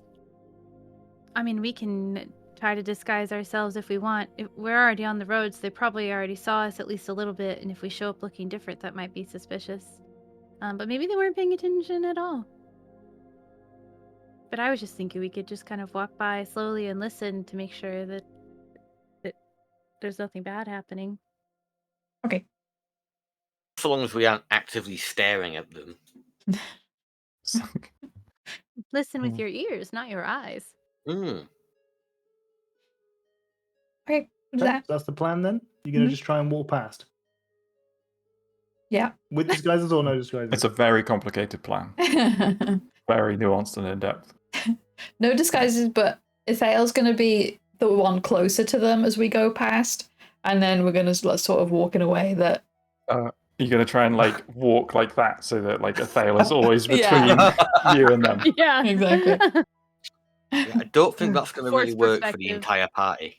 I mean, we can try to disguise ourselves if we want. If we're already on the roads, they probably already saw us at least a little bit, and if we show up looking different, that might be suspicious. But maybe they weren't paying attention at all. But I was just thinking we could just kind of walk by slowly and listen to make sure that there's nothing bad happening. Okay. So long as we aren't actively staring at them. Listen with your ears, not your eyes. Mm. Okay, what is that? That's the plan then? You're going to just try and walk past? Yeah. With disguises or no disguises? It's a very complicated plan. Very nuanced and in depth. No disguises, but Ithael's gonna be the one closer to them as we go past, and then we're gonna sort of walk in a way that You're gonna try and like walk like that so that like a Thale is always between Yeah. you and them. Yeah, Exactly. Yeah, I don't think that's going to Forced really work for the perspective. entire party.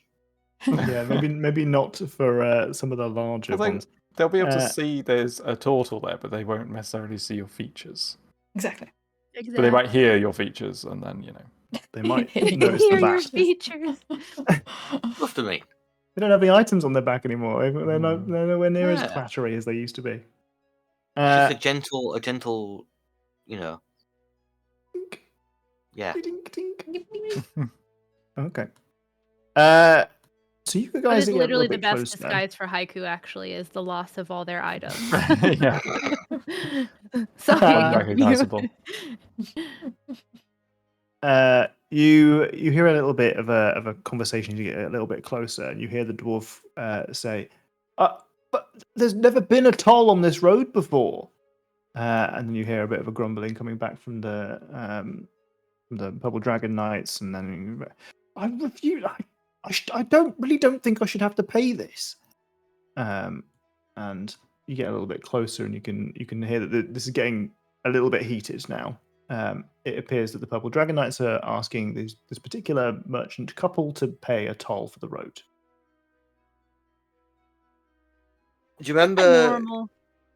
Yeah, maybe not for some of the larger Well, ones. They'll be able to Uh, see there's a turtle there, but they won't necessarily see your features. Exactly. Exactly. But they might hear your features, and then you know. They might Hear notice Hear the your back. features. What's to me? They don't have the items on their back anymore. They're nowhere near as Yeah. clattery as they used to be. Just a gentle, you know. Yeah. Dink, dink. Okay. So you That guys is get a literally little the bit best close then. disguise for haiku. Actually, is the loss of all their items. Yeah. So Unrecognizable. You hear a little bit of a conversation as you get a little bit closer, and you hear the dwarf say, "But there's never been a toll on this road before." And then you hear a bit of a grumbling coming back from the Purple Dragon Knights, and then I refuse. I don't think I should have to pay this. And you get a little bit closer, and you can hear that this is getting a little bit heated now. It appears that the Purple Dragon Knights are asking this particular merchant couple to pay a toll for the road. Do you remember? normal.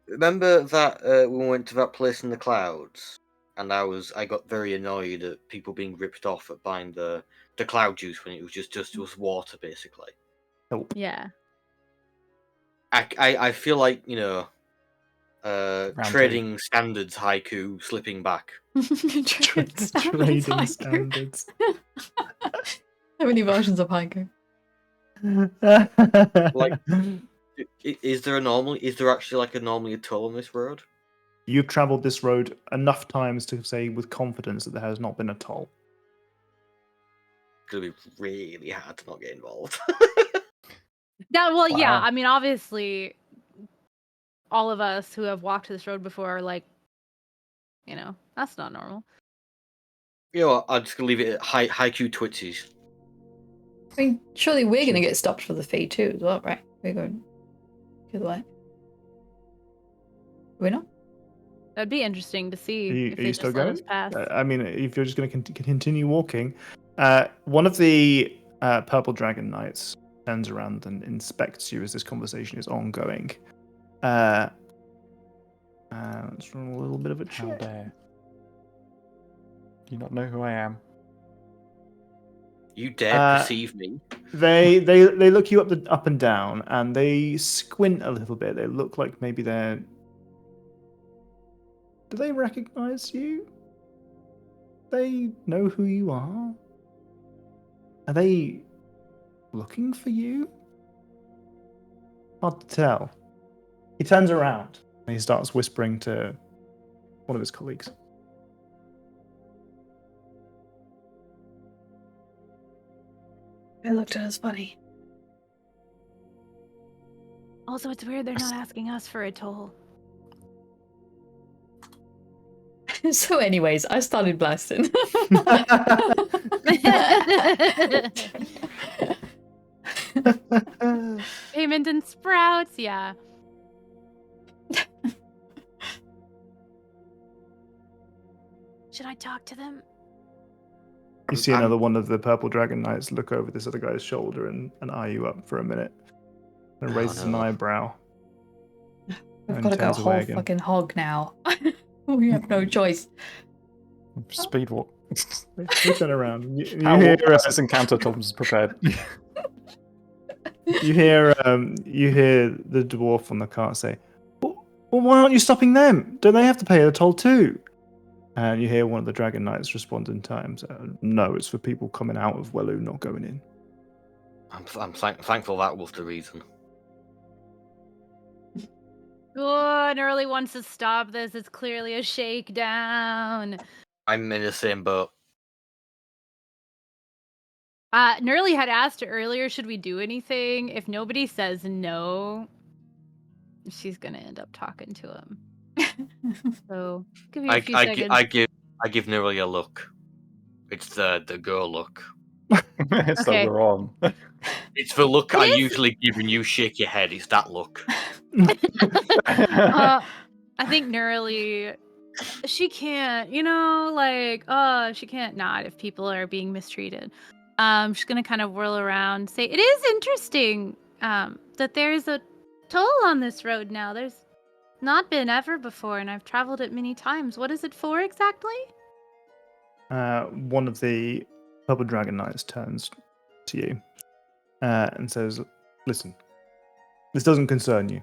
remember that when we went to that place in the clouds, and I got very annoyed at people being ripped off at buying the cloud juice when it was just was water basically. Nope. Yeah. I feel like Round trading standards haiku slipping back. Trading standards. How many versions of haiku? Like, is there actually like a normally a toll on this road? You've travelled this road enough times to say with confidence that there has not been a toll. It's gonna be really hard to not get involved. Yeah. Wow. I mean, obviously, all of us who have walked this road before are like, that's not normal. You know what? I'm just gonna leave it at haiku twitches. I mean, surely we're going to get stopped for the fee too, as well, right? We're going the other way. We're not? That'd be interesting to see Are if they you just still let going? us pass. I mean, if you're just going to continue walking, one of the purple dragon knights turns around and inspects you as this conversation is ongoing. Let's run a little bit of a How check. dare. Do you not know who I am? You dare perceive me? They look you up and down, and they squint a little bit. They look like maybe they're. Do they recognize you? They know who you are? Are they looking for you? Hard to tell. He turns around and he starts whispering to one of his colleagues. They looked at us funny. Also, it's weird they're not asking us for a toll. So anyways, I started blasting. Payment and sprouts, yeah. Should I talk to them? You see another one of the purple dragon knights look over this other guy's shoulder and eye you up for a minute. And raises an eyebrow. We've and got to go turns away whole again. fucking hog now. We have no choice. Speed walk. You turn around. You How hear, versus encounter Tom's prepared. you hear the dwarf on the cart say, well, why aren't you stopping them? Don't they have to pay a toll too? And you hear one of the dragon knights respond in time. No, it's for people coming out of Welu, not going in. I'm thankful that was the reason. Good, Early wants to stop this. It's clearly a shakedown. I'm in the same boat. Nerly had asked earlier, should we do anything? If nobody says no, she's gonna end up talking to him. So give me a few seconds. I give Nearly a look. It's the girl look. It's Okay. that we're on. It's the look It I is- usually give when you shake your head. It's that look. I think Nerly, she can't, she can't not if people are being mistreated. She's gonna kind of whirl around and say, it is interesting that there's a toll on this road now. There's not been ever before, and I've traveled it many times. What is it for exactly? One of the purple dragon knights turns to you and says, listen, this doesn't concern you.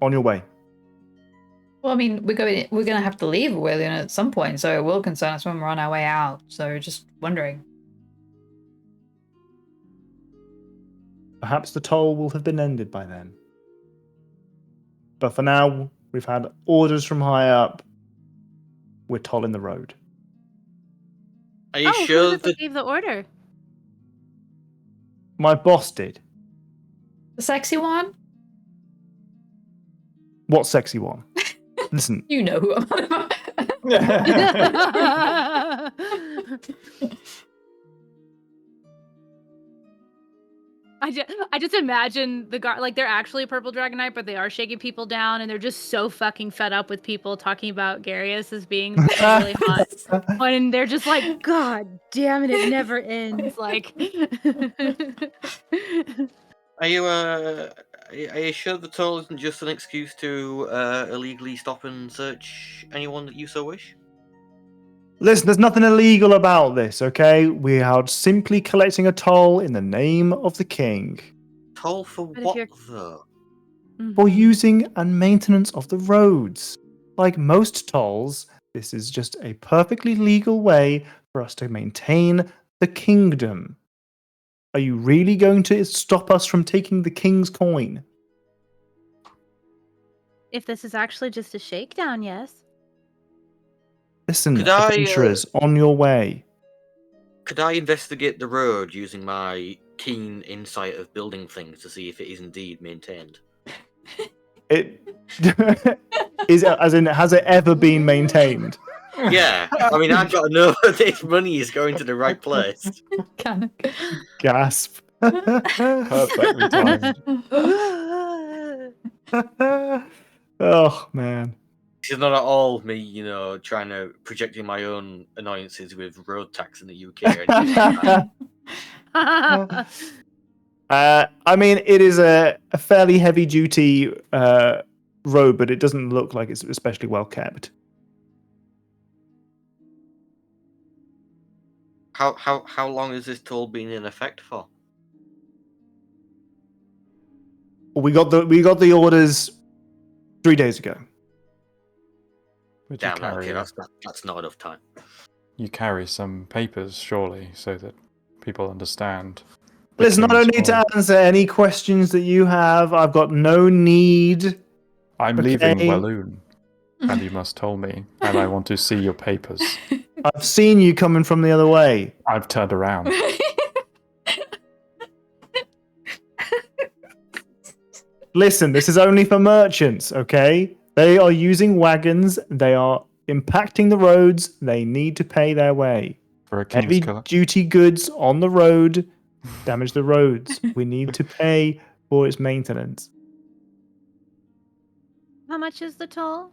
On your way. Well, I mean, we're gonna have to leave William at some point, so it will concern us when we're on our way out. So just wondering. Perhaps the toll will have been ended by then. But for now, we've had orders from high up. We're tolling the road. Are you sure Who that gave the order? My boss did. The sexy one? What sexy one? Listen, You know who I'm on about. I just imagine the guard, like they're actually a purple dragon knight, but they are shaking people down, and they're just so fucking fed up with people talking about Garius as being really hot. And they're just like, God damn it never ends. Like, are Are you sure the toll isn't just an excuse to illegally stop and search anyone that you so wish? Listen, there's nothing illegal about this, okay? We are simply collecting a toll in the name of the king Toll for But if what, you're- though? for Mhm. using and maintenance of the roads. Like most tolls, this is just a perfectly legal way for us to maintain the kingdom. Are you really going to stop us from taking the king's coin? If this is actually just a shakedown, yes. Listen, Could I, adventurers, on your way. Could I investigate the road using my keen insight of building things to see if it is indeed maintained? It is as in, has it ever been maintained? Yeah, I mean, I've got to know that this money is going to the right place. Can. Gasp. Perfectly timed. Oh man. This is not at all me, trying to projecting my own annoyances with road tax in the UK. Or anything like that. I mean, it is a fairly heavy duty road, but it doesn't look like it's especially well kept. How long has this toll been in effect for? We got the orders 3 days ago. Would you Damn, carry, okay, that's not enough time. you carry some papers, surely, so that people understand. the Listen, I don't king's need to will. answer any questions that you have. I've got no need. I'm leaving Okay. Walloon, and you must toll me, and I want to see your papers. I've seen you coming from the other way. I've turned around. Listen, this is only for merchants, okay? They are using wagons. They are impacting the roads. They need to pay their way. For a king's Heavy killer. duty goods on the road damage the roads. We need to pay for its maintenance. How much is the toll?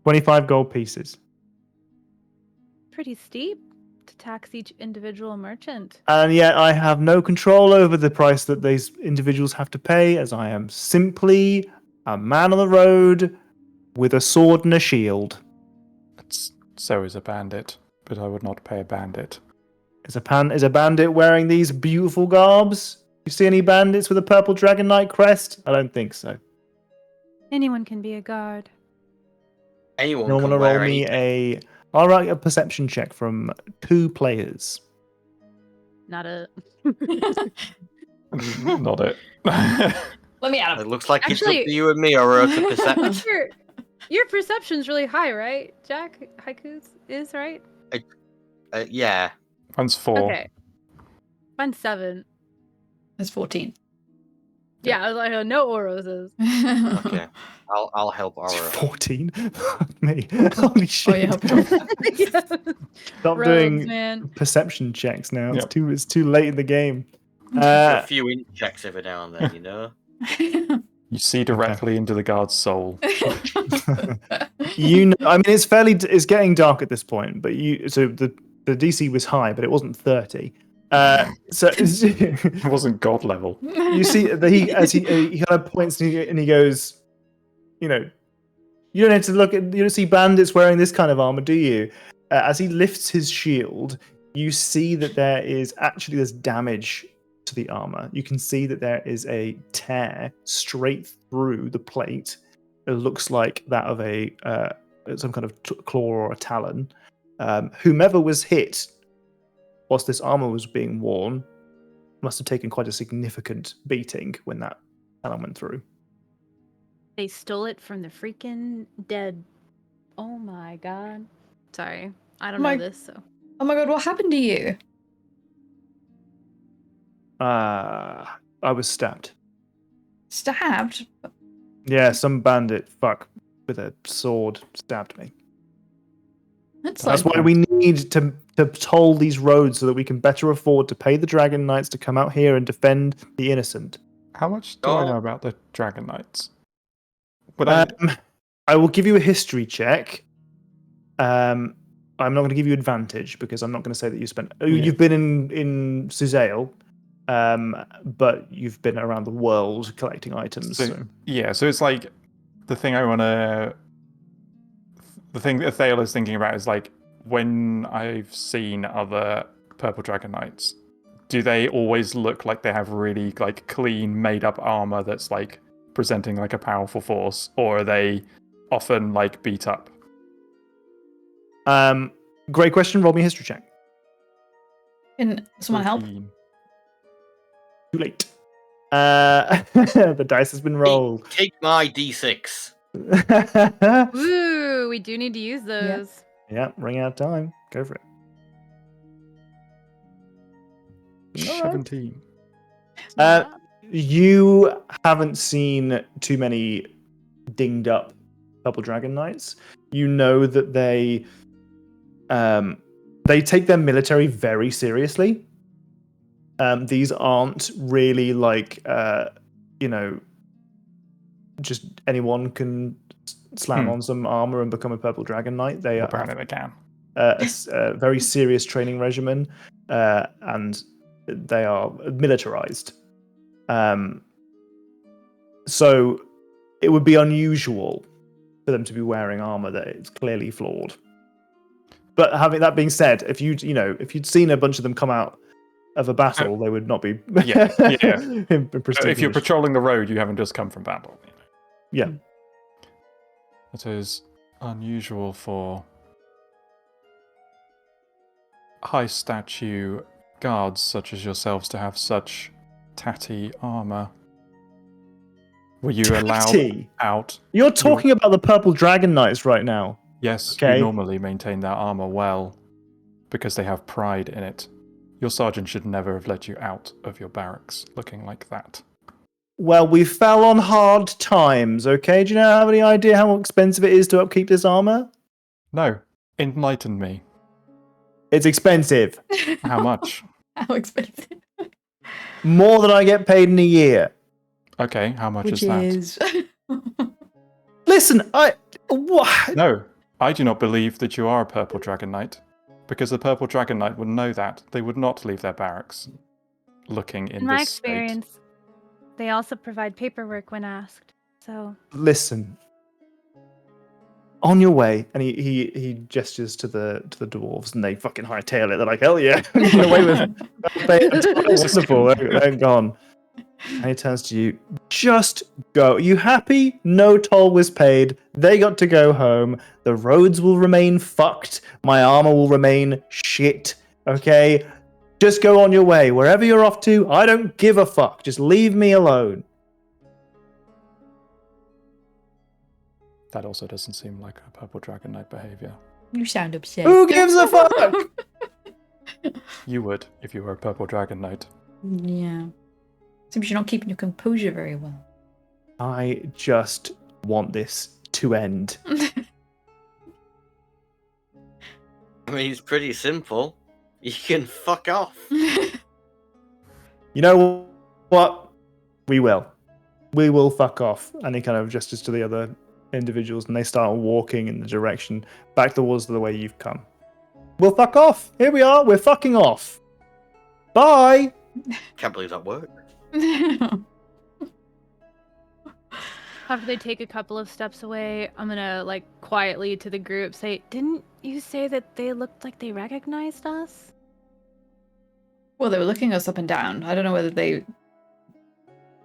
25 gold pieces. Pretty steep to tax each individual merchant. And yet I have no control over the price that these individuals have to pay, as I am simply a man on the road with a sword and a shield. So is a bandit, but I would not pay a bandit. Is a bandit wearing these beautiful garbs? You see any bandits with a purple Dragon Knight crest? I don't think so. Anyone can be a guard. Anyone You can want to wear roll me anything. I'll write a perception check from 2 players. Not a. Not it. Let me add It up. looks like it's Actually- up to you and me, or to perception. Your perception's really high, right, Jack? Haiku's is, right? Yeah. One's 4. Okay. Mine's 7. It's 14. Yeah, I was like, no Oroses. Okay. I'll help It's Aura. 14? Fuck me. Holy shit. Oh, yeah, help it out. Stop Rogues, doing man. perception checks now. Yep. It's too late in the game. A few int checks every now and then, you know? You see directly into the guard's soul. You know, I mean, it's getting dark at this point, but the DC was high, but it wasn't 30. So It wasn't god level. you see that he kind of points and he goes, you don't have to you don't see bandits wearing this kind of armor, do you? As he lifts his shield, you see that there's damage to the armor. You can see that there is a tear straight through the plate. It looks like that of some kind of claw or a talon. Whomever was hit whilst this armor was being worn must have taken quite a significant beating when that talon went through. They stole it from the freaking dead. Oh my god. Sorry. I don't My- know this, so. Oh my god, what happened to you? I was stabbed. Stabbed? Yeah, some bandit with a sword stabbed me. That's That's like, why we need to toll these roads so that we can better afford to pay the Dragon Knights to come out here and defend the innocent. How much do I know about the Dragon Knights? I will give you a history check. I'm not going to give you advantage because I'm not going to say that you spent. Yeah. You've been in Suzale. but you've been around the world collecting items. So, yeah, so it's like the thing that Thale is thinking about is like when I've seen other Purple Dragon Knights, do they always look like they have really like clean made up armor that's like presenting like a powerful force, or are they often like beat up? Great question. Roll me a history check. Can someone help? 14. Too late. The dice has been rolled. Take my d6. Ooh, we do need to use those. Yeah, running out of time. Go for it. 17. You haven't seen too many dinged up Purple Dragon Knights. You know that they take their military very seriously. These aren't really like just anyone can slam on some armor and become a Purple Dragon Knight. They are Apparently they can. a very serious training regimen, and they are militarized. So it would be unusual for them to be wearing armor that is clearly flawed. But having that being said, if you'd seen a bunch of them come out of a battle, they would not be. Yeah. in pristine If you're condition. patrolling the road, you haven't just come from battle. Yeah. It is unusual for high statue guards such as yourselves to have such tatty armor. Were you allowed Tatty? out? You're talking about the Purple Dragon Knights right now. Yes, Okay. you normally maintain their armor well because they have pride in it. Your sergeant should never have let you out of your barracks looking like that. Well, we fell on hard times, okay? Do you have any idea how expensive it is to upkeep this armor? No, enlighten me. It's expensive. How much? How expensive? More than I get paid in a year. Okay, how much Which is that? is. Listen, what? No, I do not believe that you are a Purple Dragon Knight, because the Purple Dragon Knight would know that. They would not leave their barracks looking in In my this state. experience, they also provide paperwork when asked. So Listen. On your way, and he gestures to the dwarves, and they fucking hightail it. They're like, hell yeah, I'm getting away with it. Wonderful, they're gone. And he turns to you. Just go. You happy? No toll was paid. They got to go home. The roads will remain fucked. My armor will remain shit. Okay? Just go on your way. Wherever you're off to, I don't give a fuck. Just leave me alone. That also doesn't seem like a Purple Dragon Knight behavior. You sound upset. Who gives a fuck? You would if you were a Purple Dragon Knight. Yeah. Seems you're not keeping your composure very well. I just want this to end. I mean, it's pretty simple. You can fuck off. You know what? We will. We will fuck off. And he kind of gestures to the other individuals, and they start walking in the direction back towards the way you've come. We'll fuck off. Here we are. We're fucking off. Bye. Can't believe that worked. after they take a couple of steps away, I'm gonna like quietly to the group say, "Didn't you say that they looked like they recognized us?" Well, they were looking us up and down. I don't know whether they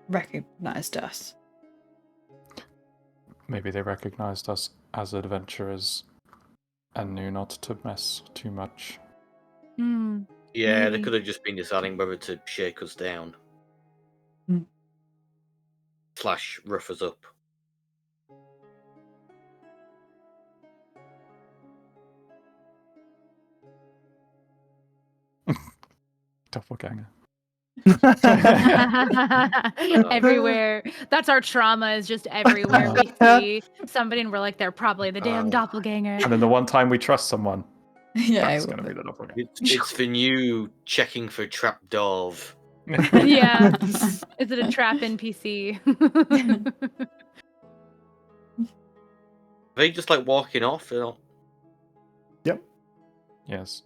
recognized us. Maybe they recognized us as adventurers and knew not to mess too much. Hmm. Yeah, they Maybe. could have just been deciding whether to shake us down. Hmm. / rough us up. Doppelganger. Everywhere. That's our trauma, is just everywhere we see somebody and we're like, they're probably the damn Oh. doppelganger. And then the one time we trust someone, Yeah, that's going to be the doppelganger. It's the new checking for trapdoors. Yeah. Is it a trap NPC? Are they just like walking off? They're not- Yes.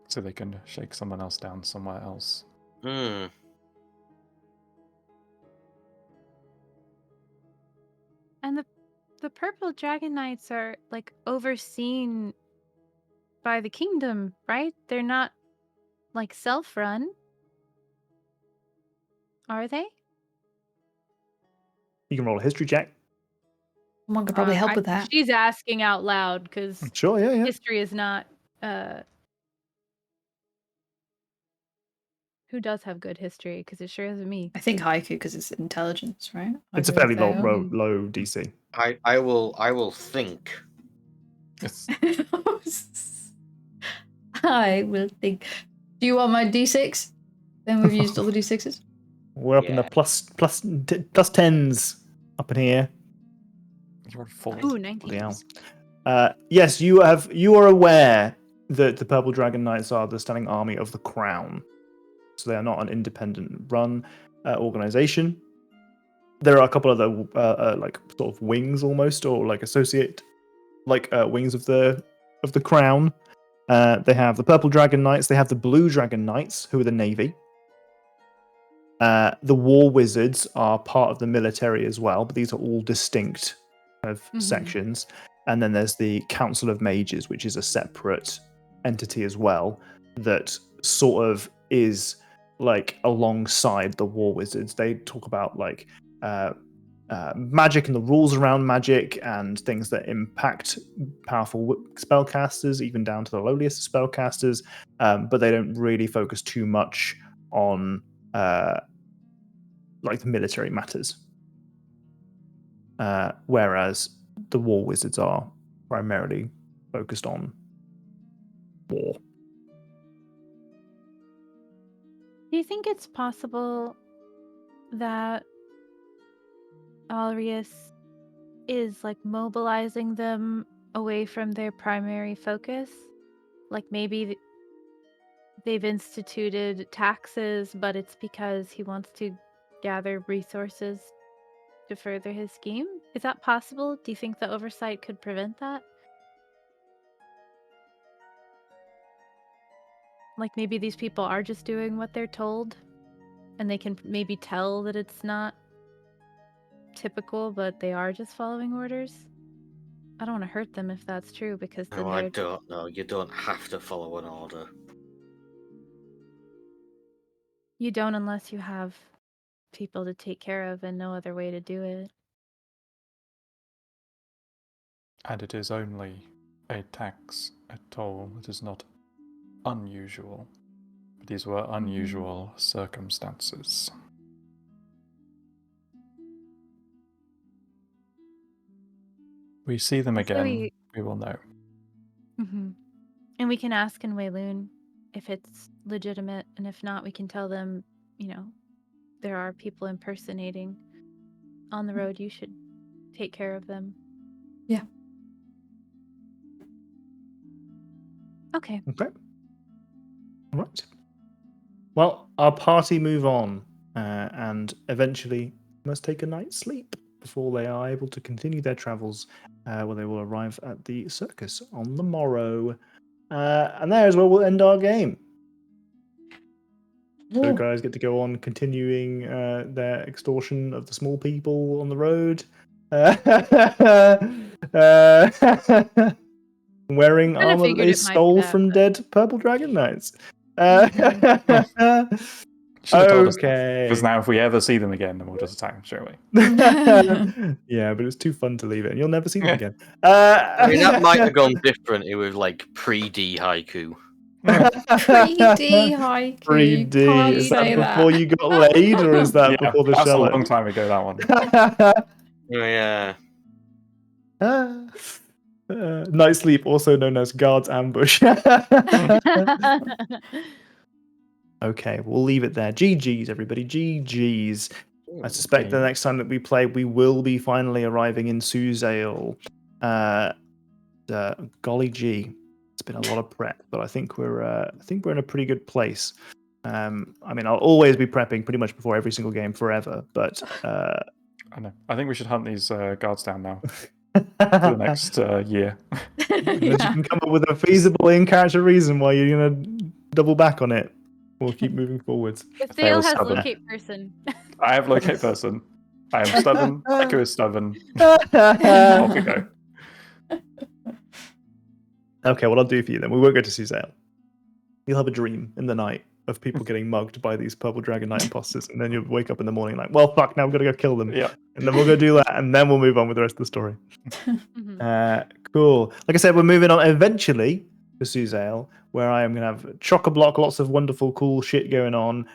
So they can shake someone else down somewhere else. Hmm. And the purple dragon knights are like overseen by the kingdom, right? They're not like self-run, are they? You can roll a history check. Someone could probably help with that. She's asking out loud because Sure, yeah. history is not. Who does have good history? Because it sure isn't me. I think haiku because it's intelligence, right? It's a Haiku fairly fail. low DC. I will think. It's I will think. Do you want my d6? Then we've used all the d6s. We're up in the Yeah. plus 10s up in here. you're on 4. Ooh, 19. Bloody hell. Yes, you are aware that the Purple Dragon Knights are the standing army of the Crown. So they are not an independent run organization. There are a couple other like sort of wings almost, or like associate like wings of the Crown. They have the Purple Dragon Knights. They have the Blue Dragon Knights, who are the Navy. The War Wizards are part of the military as well, but these are all distinct kind of sections. And then there's the Council of Mages, which is a separate entity as well, that sort of is like alongside the War Wizards. They talk about like magic and the rules around magic and things that impact powerful spellcasters, even down to the lowliest spellcasters. But they don't really focus too much on like the military matters. Whereas the War Wizards are primarily focused on war. Do you think it's possible that Alrius is like mobilizing them away from their primary focus? Like maybe they've instituted taxes, but it's because he wants to gather resources to further his scheme? Is that possible? Do you think the oversight could prevent that? Like maybe these people are just doing what they're told and they can maybe tell that it's not typical, but they are just following orders? I don't want to hurt them if that's true, because then No, I they're... don't know. You don't have to follow an order. You don't unless you have people to take care of and no other way to do it. And it is only a tax, a toll. It is not unusual. But these were unusual circumstances. We see them So again, we will know. And we can ask in Wayloon if it's legitimate, and if not, we can tell them, you know, there are people impersonating on the road. You should take care of them. Yeah. Okay. Okay. All right. Well, our party move on, and eventually must take a night's sleep before they are able to continue their travels, where they will arrive at the circus on the morrow. And there is where we'll end our game. So guys get to go on continuing their extortion of the small people on the road. Wearing armor that figured they it might be stole that, from but- dead Purple Dragon Knights. Should have told us, Okay. because now if we ever see them again, then we'll just attack them straight away. Yeah, but it's too fun to leave it, and you'll never see them again. I mean, that might have gone different. It was like pre-D haiku. 3D haiku. 3D. Can't Is say that before you got laid, or is that Yeah, before the that's a shallow? long time ago, that one. Oh, yeah. Night sleep, also known as guard's ambush. Okay, we'll leave it there. GG's, everybody. GG's. I suspect the next time that we play, we will be finally arriving in Suzale. Golly gee, it's been a lot of prep, but I think we're in a pretty good place. I mean, I'll always be prepping pretty much before every single game forever, but I know. I think we should hunt these guards down now for the next year. unless you can come up with a feasible in-character reason why you're gonna double back on it. We'll keep moving forwards. Thale has stubborn. locate person. I have locate person. I am stubborn. Haiku is stubborn. Off we go. Okay, what I'll do for you then, we won't go to Suzelle. You'll have a dream in the night of people getting mugged by these purple dragon knight imposters, and then you'll wake up in the morning like, well, fuck, now we've got to go kill them. Yeah. And then we'll go do that, and then we'll move on with the rest of the story. Mhm. Cool. Like I said, we're moving on eventually to Suzelle, where I am going to have chock-a-block, lots of wonderful, cool shit going on,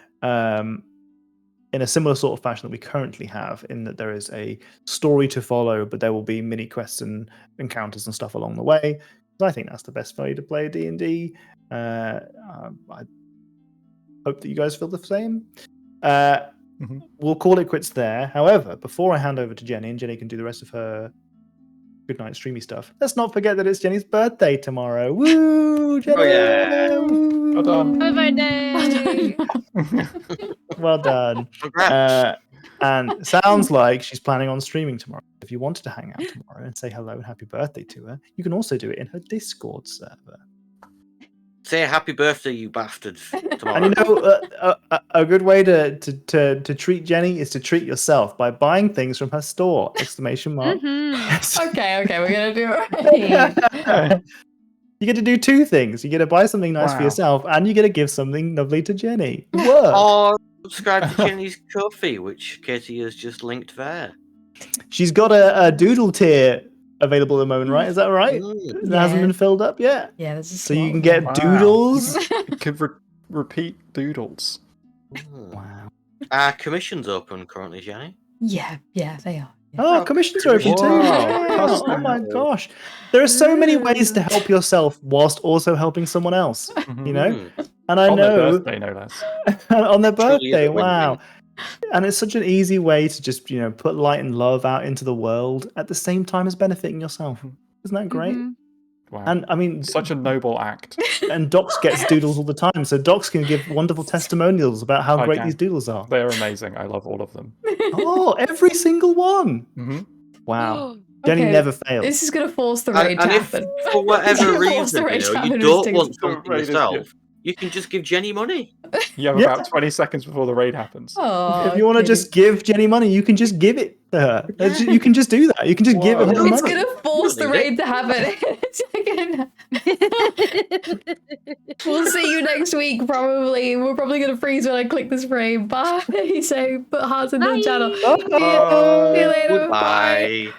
in a similar sort of fashion that we currently have, in that there is a story to follow, but there will be mini quests and encounters and stuff along the way. So I think that's the best way to play D&D. I hope that you guys feel the same. We'll call it quits there. However, before I hand over to Jenny, and Jenny can do the rest of her good night streamy stuff, let's not forget that it's Jenny's birthday tomorrow. Woo! Jenny! Oh, yeah. Woo! Well done. Happy birthday! Well done. Congrats. And sounds like she's planning on streaming tomorrow. If you wanted to hang out tomorrow and say hello and happy birthday to her, you can also do it in her Discord server. Say happy birthday, you bastards, tomorrow. And you know, a good way to treat Jenny is to treat yourself by buying things from her store! Exclamation mark. Mhm. Okay, we're gonna do it right. You get to do two things. You get to buy something nice for Wow. yourself, and you get to give something lovely to Jenny. Work. Or subscribe to Jenny's Coffee, which Katie has just linked there. She's got a doodle tier available at the moment, right? Is that right? Mm. It hasn't Yeah. been filled up yet. Yeah, there's a So you slot can in get Wow. doodles. You could repeat doodles. Mm. Wow. Our commission's open currently, Jenny. Yeah, they are. Yeah. Oh, Oh, commissions are open too. wow. Wow. Oh my gosh. There are so many ways to help yourself whilst also helping someone else, you know? Mm. And I On their know birthday, no less. on their Truly is birthday, a win-win. wow. And it's such an easy way to just, put light and love out into the world at the same time as benefiting yourself. Isn't that great? Mhm. Wow. And I mean, Such a noble act. and Docs gets doodles all the time, so Docs can give wonderful testimonials about how I great can. these doodles are. They're amazing. I love all of them. Oh, every single one! Hmm. Wow. Jenny Okay, never fails. This is gonna force the And- raid and to if happen. for whatever It's gonna force reason, the raid to you happen. don't It's want just- something Raid is- yourself, you can just give Jenny money. You have Yeah. about 20 seconds before the raid happens. Oh, If you want to kitty. just give Jenny money, you can just give it to her. You can just do that. You can just give her Whoa. the It's money. gonna force the Really? raid to happen. It's gonna- We'll see you next week, probably. We're probably gonna freeze when I click this frame. Bye. So put hearts in the Bye. channel. Bye. See you later. Bye. Goodbye.